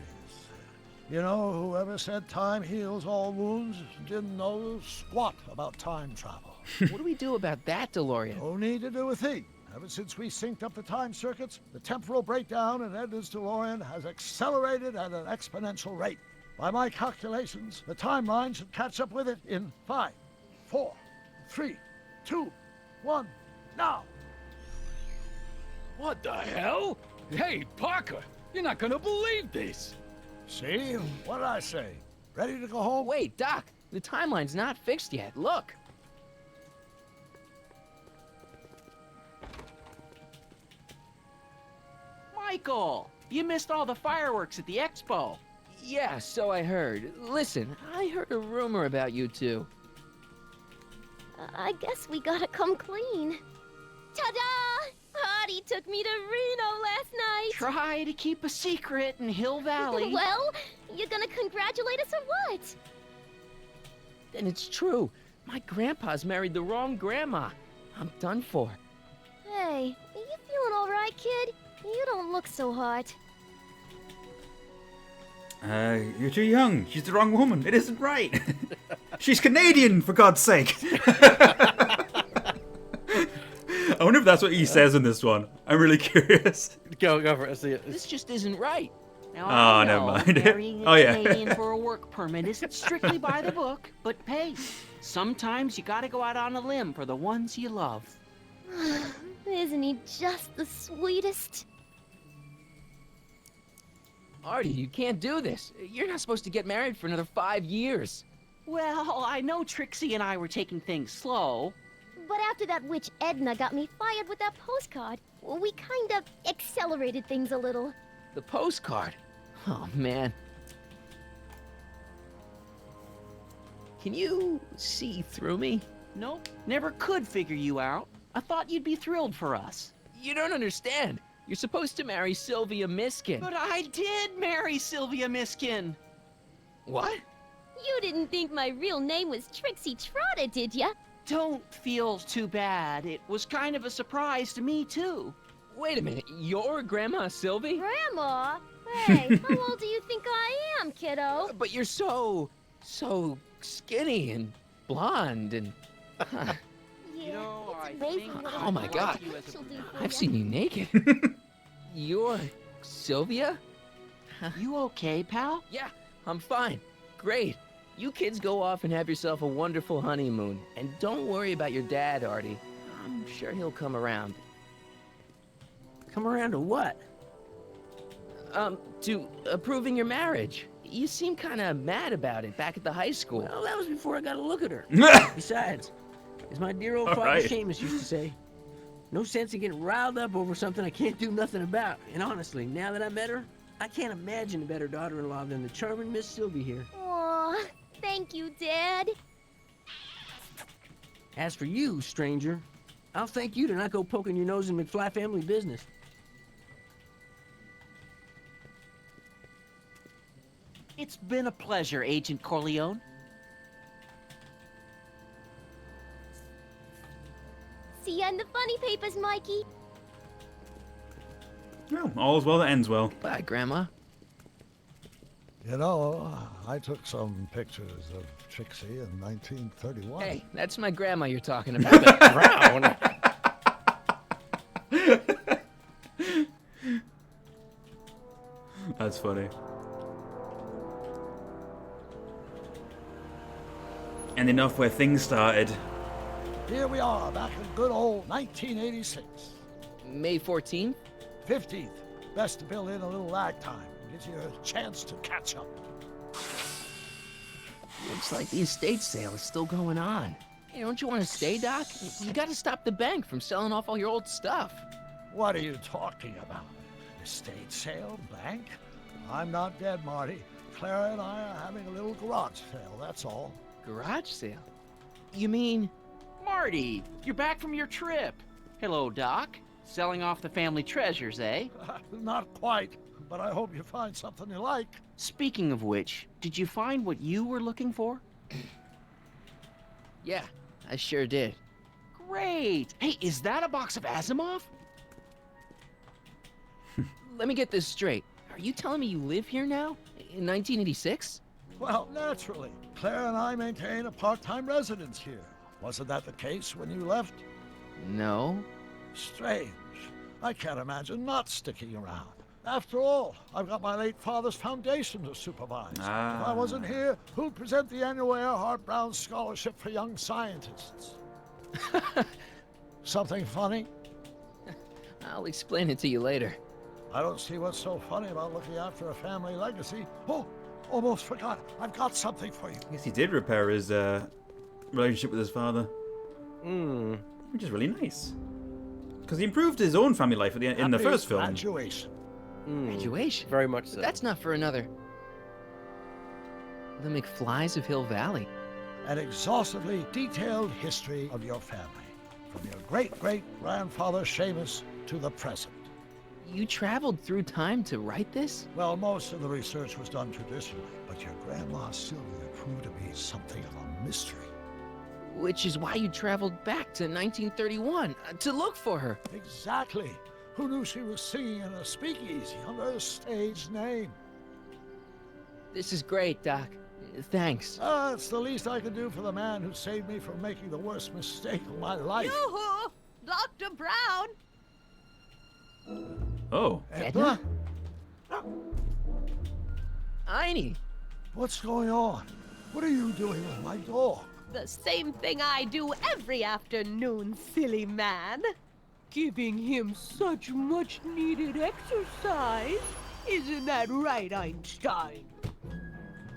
You know, whoever said time heals all wounds didn't know squat about time travel. What do we do about that, DeLorean? No need to do a thing. Ever since we synced up the time circuits, the temporal breakdown in Edna's DeLorean has accelerated at an exponential rate. By my calculations, the timeline should catch up with it in 5, 4, 3, 2, 1, now! What the hell? Hey, Parker, you're not gonna believe this. See? What did I say? Ready to go home? Wait, Doc, the timeline's not fixed yet. Look. Michael, you missed all the fireworks at the expo. Yeah, so I heard. Listen, I heard a rumor about you two. I guess we gotta come clean. Ta-da! Hardy took me to Reno last night. Try to keep a secret in Hill Valley. Well, you gonna congratulate us or what? And it's true. My grandpa's married the wrong grandma. I'm done for. Hey, are you feeling all right, kid? You don't look so hot. You're too young. She's the wrong woman. It isn't right. She's Canadian, for God's sake. I wonder if that's what he says in this one. I'm really curious. Go for it. See it. This just isn't right. Now, Oh, I never know mind. marrying Oh, a yeah. Canadian for a work permit isn't strictly by the book, but hey, sometimes you gotta go out on a limb for the ones you love. Isn't he just the sweetest? Artie, you can't do this. You're not supposed to get married for another 5 years. Well, I know Trixie and I were taking things slow. But after that witch Edna got me fired with that postcard, we kind of accelerated things a little. The postcard? Oh, man. Can you see through me? Nope, never could figure you out. I thought you'd be thrilled for us. You don't understand. You're supposed to marry Sylvia Miskin. But I did marry Sylvia Miskin. What? You didn't think my real name was Trixie Trotter, did ya? Don't feel too bad. It was kind of a surprise to me, too. Wait a minute, you're Grandma Sylvie? Grandma? Hey, how old do you think I am, kiddo? But you're so skinny and blonde and... Yeah, You know, it's I amazing think what Oh my a God. little she'll do for I've ya. seen you naked. You're Sylvia? You okay, pal? Yeah, I'm fine. Great. You kids go off and have yourself a wonderful honeymoon. And don't worry about your dad, Artie. I'm sure he'll come around. Come around to what? To approving your marriage. You seem kind of mad about it back at the high school. Well, that was before I got a look at her. Besides, as my dear old All father right. Seamus used to say, no sense in getting riled up over something I can't do nothing about. And honestly, now that I met her, I can't imagine a better daughter-in-law than the charming Miss Sylvie here. Aw, thank you, Dad. As for you, stranger, I'll thank you to not go poking your nose in McFly family business. It's been a pleasure, Agent Corleone. See ya in the funny papers, Mikey. Well, all's well that ends well. Bye, Grandma. You know, I took some pictures of Trixie in 1931. Hey, that's my grandma you're talking about. Brown. That's funny. And enough where things started. Here we are, back in good old 1986. May 14th? 15th. Best to build in a little lag time. Gives you a chance to catch up. Looks like the estate sale is still going on. Hey, don't you want to stay, Doc? You gotta stop the bank from selling off all your old stuff. What are you talking about? Estate sale? Bank? I'm not dead, Marty. Clara and I are having a little garage sale, that's all. Garage sale? You mean... Marty, you're back from your trip. Hello, Doc. Selling off the family treasures, eh? Not quite, but I hope you find something you like. Speaking of which, did you find what you were looking for? Yeah, I sure did. Great. Hey, is that a box of Asimov? Let me get this straight. Are you telling me you live here now? In 1986? Well, naturally. Claire and I maintain a part-time residence here. Wasn't that the case when you left? No. Strange. I can't imagine not sticking around. After all, I've got my late father's foundation to supervise. If I wasn't here, who'd present the annual Earhart Brown Scholarship for Young Scientists? Something funny? I'll explain it to you later. I don't see what's so funny about looking after a family legacy. Oh, almost forgot. I've got something for you. I guess he did repair his relationship with his father. Which is really nice. Because he improved his own family life at in the first film. Graduation. Graduation? Very much so. That's not for another. The McFlys of Hill Valley. An exhaustively detailed history of your family, from your great-great-grandfather Seamus to the present. You traveled through time to write this? Well, most of the research was done traditionally, but your grandma Sylvia proved to be something of a mystery. Which is why you traveled back to 1931, to look for her. Exactly. Who knew she was singing in a speakeasy under a stage name? This is great, Doc. Thanks. It's the least I can do for the man who saved me from making the worst mistake of my life. Yoo-hoo! Dr. Brown! Oh. Edna? Einie! What's going on? What are you doing with my dog? The same thing I do every afternoon, silly man. Giving him such much needed exercise. Isn't that right, Einstein?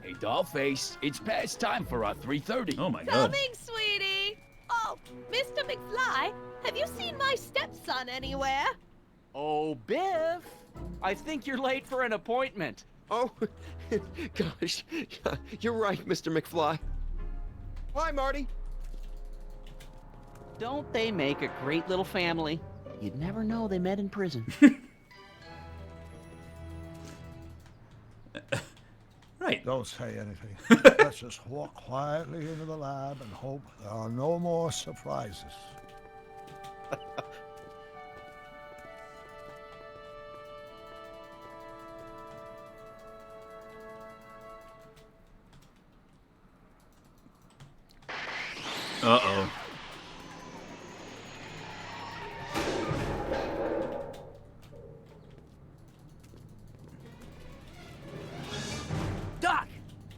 Hey, Dollface, it's past time for our 3:30. Oh my god. Coming, sweetie! Oh, Mr. McFly, have you seen my stepson anywhere? Oh, Biff! I think you're late for an appointment. Oh, gosh. You're right, Mr. McFly. Hi, Marty. Don't they make a great little family? You'd never know they met in prison. Right. Don't say anything. Let's just walk quietly into the lab and hope there are no more surprises. Uh-oh. Doc!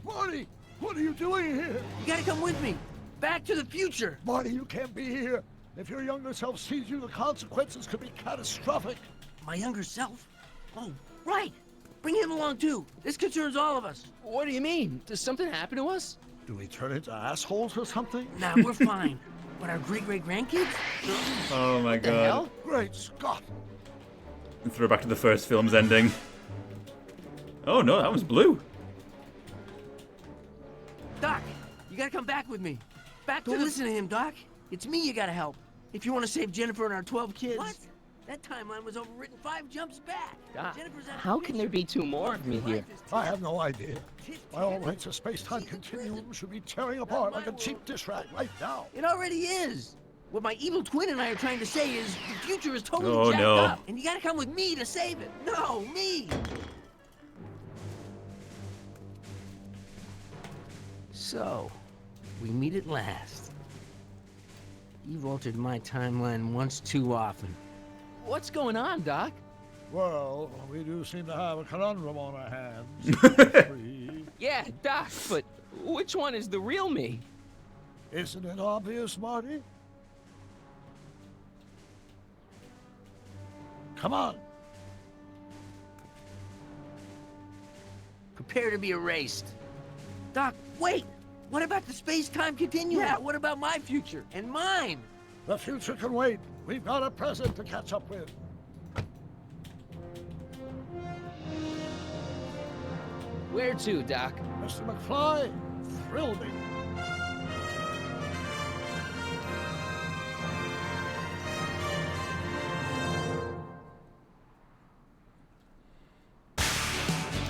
Marty! What are you doing here? You gotta come with me. Back to the future. Marty, you can't be here. If your younger self sees you, the consequences could be catastrophic. My younger self? Oh, right. Bring him along too. This concerns all of us. What do you mean? Does something happen to us? Do we turn into assholes or something? Nah, we're fine. But our great-great-grandkids? Oh my What the god. hell? Great Scott! And throw back to the first film's ending. Oh no, that was blue. Doc, you gotta come back with me. Don't listen to him, Doc. It's me you gotta help. If you want to save Jennifer and our 12 kids. What? That timeline was overwritten 5 jumps back. Doc, how can there be 2 more of me here? I have no idea. My all rights of space-time continuum should be tearing apart like a cheap dish rag right now. It already is. What my evil twin and I are trying to say is the future is totally Oh, jacked no. up. And you gotta come with me to save it. No, me. So, we meet at last. You've altered my timeline once too often. What's going on, Doc? Well, we do seem to have a conundrum on our hands. Yeah, Doc, but which one is the real me? Isn't it obvious, Marty? Come on. Prepare to be erased. Doc, wait! What about the space-time continuum? Yeah, what about my future? And mine? The future can wait. We've got a present to catch up with. Where to, Doc? Mr. McFly, thrill me.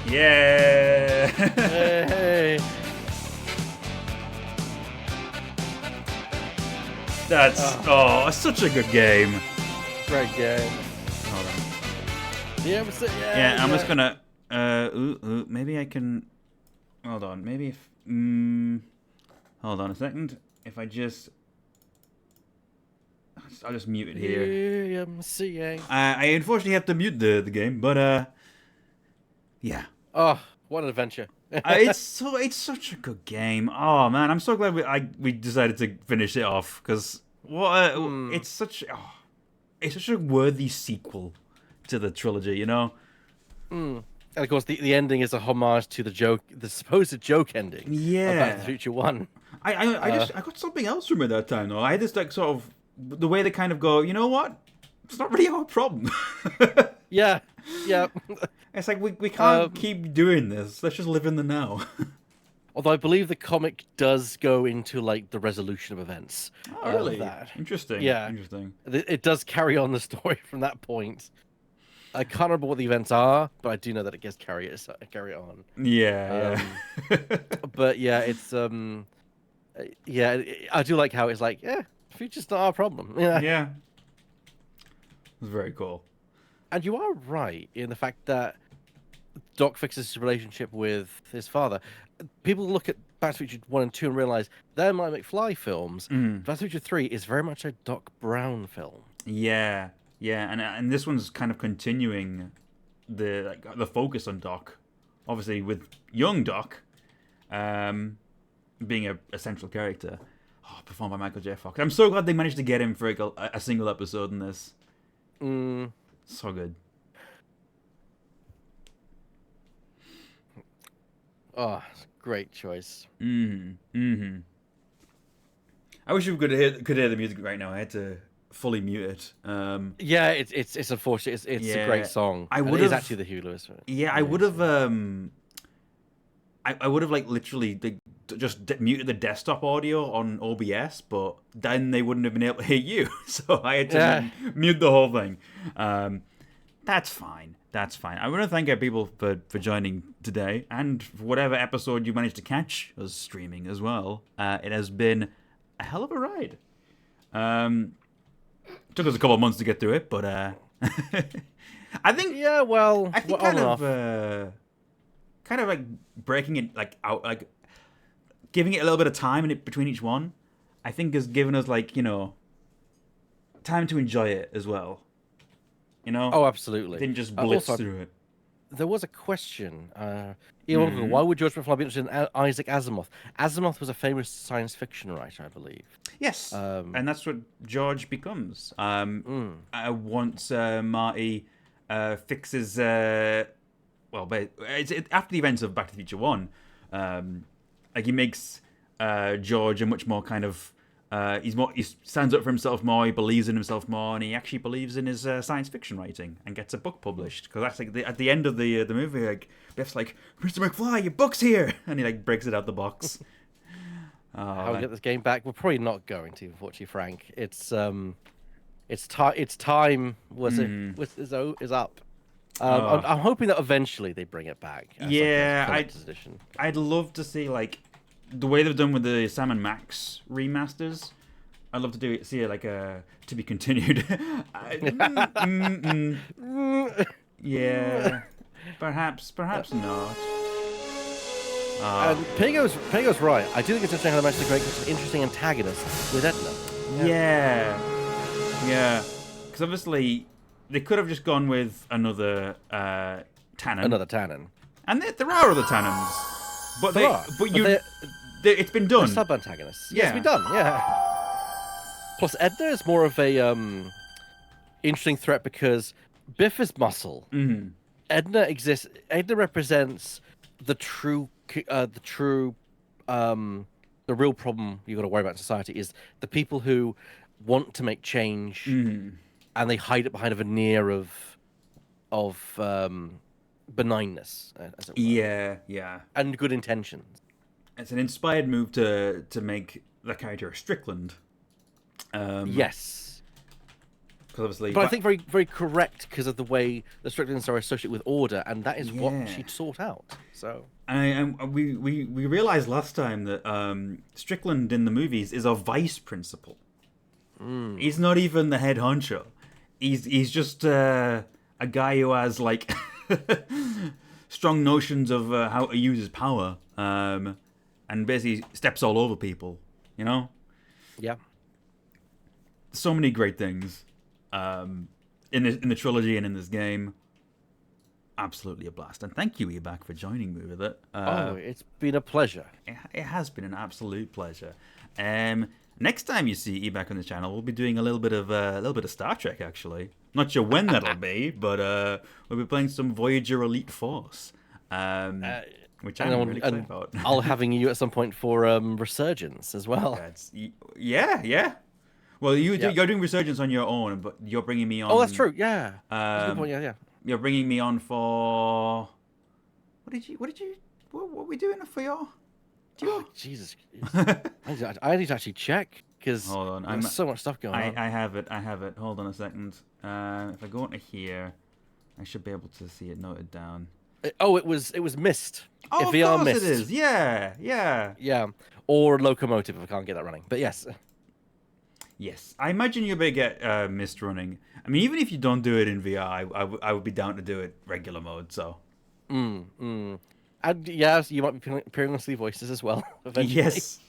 Yeah. Hey. That's such a good game. Great game. Hold on. Yeah, I'm just gonna maybe I can hold on, maybe if hold on a second. If I just I'll just mute it here. Yeah, I'm seeing. I unfortunately have to mute the game, but Yeah. Oh, what an adventure! It's such a good game. Oh man, I'm so glad we decided to finish it off because it's such a worthy sequel to the trilogy, you know. And of course, the ending is a homage to the supposed joke ending. Yeah. Of Back to the Future 1. I got something else from it that time though. I had this like sort of the way they kind of go, you know what? It's not really our problem. Yeah. It's like we can't keep doing this. Let's just live in the now. Although I believe the comic does go into like the resolution of events. Oh, really? Of that. Interesting. Yeah. Interesting. It does carry on the story from that point. I can't remember what the events are, but I do know that it gets carry on. Yeah. But yeah, it's yeah, I do like how it's like, future's not our problem. Yeah. It's very cool. And you are right in the fact that Doc fixes his relationship with his father. People look at Back to the Future 1 and 2 and realize they're my McFly films. Back to the Future 3 is very much a Doc Brown film. Yeah. Yeah, and this one's kind of continuing the focus on Doc, obviously with young Doc, being a central character, performed by Michael J. Fox. I'm so glad they managed to get him for a single episode in this. So good. Oh, great choice. I wish we could hear the music right now. I had to fully mute it. Yeah, it's unfortunate. It's a great song. It is actually the Huey Lewis. Yeah, I would have. I would have like literally just muted the desktop audio on OBS, but then they wouldn't have been able to hear you. So I had to mute the whole thing. That's fine. That's fine. I want to thank people for joining today and for whatever episode you managed to catch us streaming as well. It has been a hell of a ride. Took us a couple of months to get through it, but I think kind of like breaking it like out, like giving it a little bit of time in it between each one, I think has given us like, you know, time to enjoy it as well. You know? Oh, absolutely. Didn't just blitz through it. There was a question. Why would George McFly be interested in Isaac Asimov? Asimov was a famous science fiction writer, I believe. Yes, and that's what George becomes. Once Marty fixes... after the events of Back to the Future 1, he makes George a much more kind of... he stands up for himself more, he believes in himself more, and he actually believes in his science fiction writing and gets a book published. Because that's like at the end of the movie, like Biff's like, "Mr. McFly, your book's here!" And he like breaks it out the box. How we get this game back? We're probably not going to, unfortunately, Frank. It's time is up. I'm hoping that eventually they bring it back. I'd love to see like the way they've done with the Sam and Max remasters. I'd love to see it like to be continued. Yeah, perhaps not. And Pago's right. I do think it's interesting how they managed to create such an interesting antagonist with Edna. Yeah. Because obviously they could have just gone with another Tannen. Another Tannen. And there are other Tannens, but it's been done. Sub antagonists. Yeah, it's been done. Yeah. Plus, Edna is more of a interesting threat because Biff is muscle. Mm-hmm. Edna represents the real problem you got to worry about in society is the people who want to make change, and they hide it behind a veneer of benignness, as it were. Yeah, and good intentions. It's an inspired move to make the character Strickland. Yes. Obviously, but I think very, very correct because of the way the Stricklands are associated with order, and that is what she sought out. So, and we realized last time that Strickland in the movies is a vice principal. He's not even the head honcho. He's just a guy who has like strong notions of how to use his power, and basically steps all over people. You know? Yeah. So many great things in the trilogy and in this game. absolutely a blast. And thank you, Ebak, for joining me with it. It's been a pleasure. It has been an absolute pleasure. Next time you see Ebak on the channel, we'll be doing a little bit of Star Trek, actually. Not sure when that'll be, but we'll be playing some Voyager Elite Force, which I'm really excited about. I'll having you at some point for Resurgence as well. Yeah. Well, you're doing Resurgence on your own, but you're bringing me on. Oh, that's true. Yeah. That's a good point. Yeah. You're bringing me on for. What were we doing for your? Jesus. I need to actually check because there's so much stuff going on. I have it. Hold on a second. If I go into here, I should be able to see it noted down. It was Mist. Oh, VR of course Mist. it is. Yeah. Or Locomotive if I can't get that running. But yes. Yes, I imagine you'll be get Mist running. I mean, even if you don't do it in VR, I would be down to do it regular mode. So. And yes, you might be appearing on Sleep Voices as well. Eventually. Yes,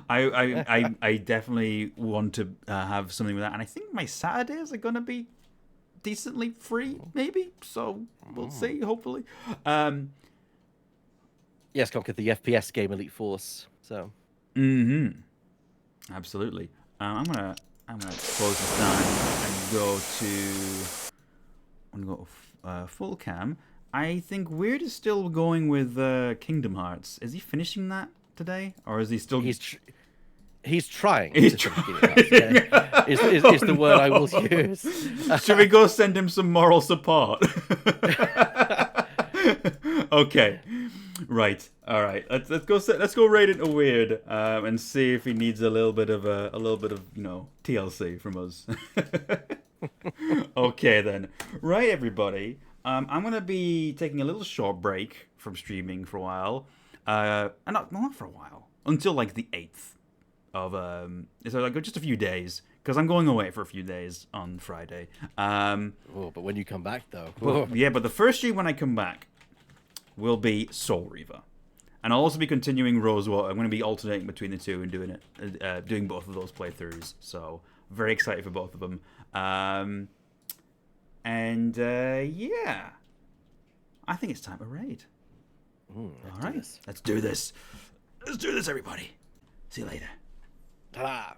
I definitely want to have something with that, and I think my Saturdays are gonna be decently free, maybe. So we'll see. Hopefully. Yes, conquer the FPS game Elite Force. So. Absolutely. I'm gonna close this down and go to full cam. I think Weird is still going with Kingdom Hearts. Is he finishing that today, or is he still? He's trying. He's trying. Is the word I will use. Should we go send him some moral support? Okay. Right. All right. Let's go right into Weird and see if he needs a little bit of TLC from us. Okay then. Right, everybody. I'm gonna be taking a little short break from streaming for a while. Not for a while. Until like the 8th of so like just a few days. Because I'm going away for a few days on Friday. But when you come back though. But the first stream when I come back will be Soul Reaver. And I'll also be continuing Rosewater. I'm going to be alternating between the two and doing both of those playthroughs. So very excited for both of them. Yeah, I think it's time to raid. All right, let's do this. Let's do this, everybody. See you later. Ta-da.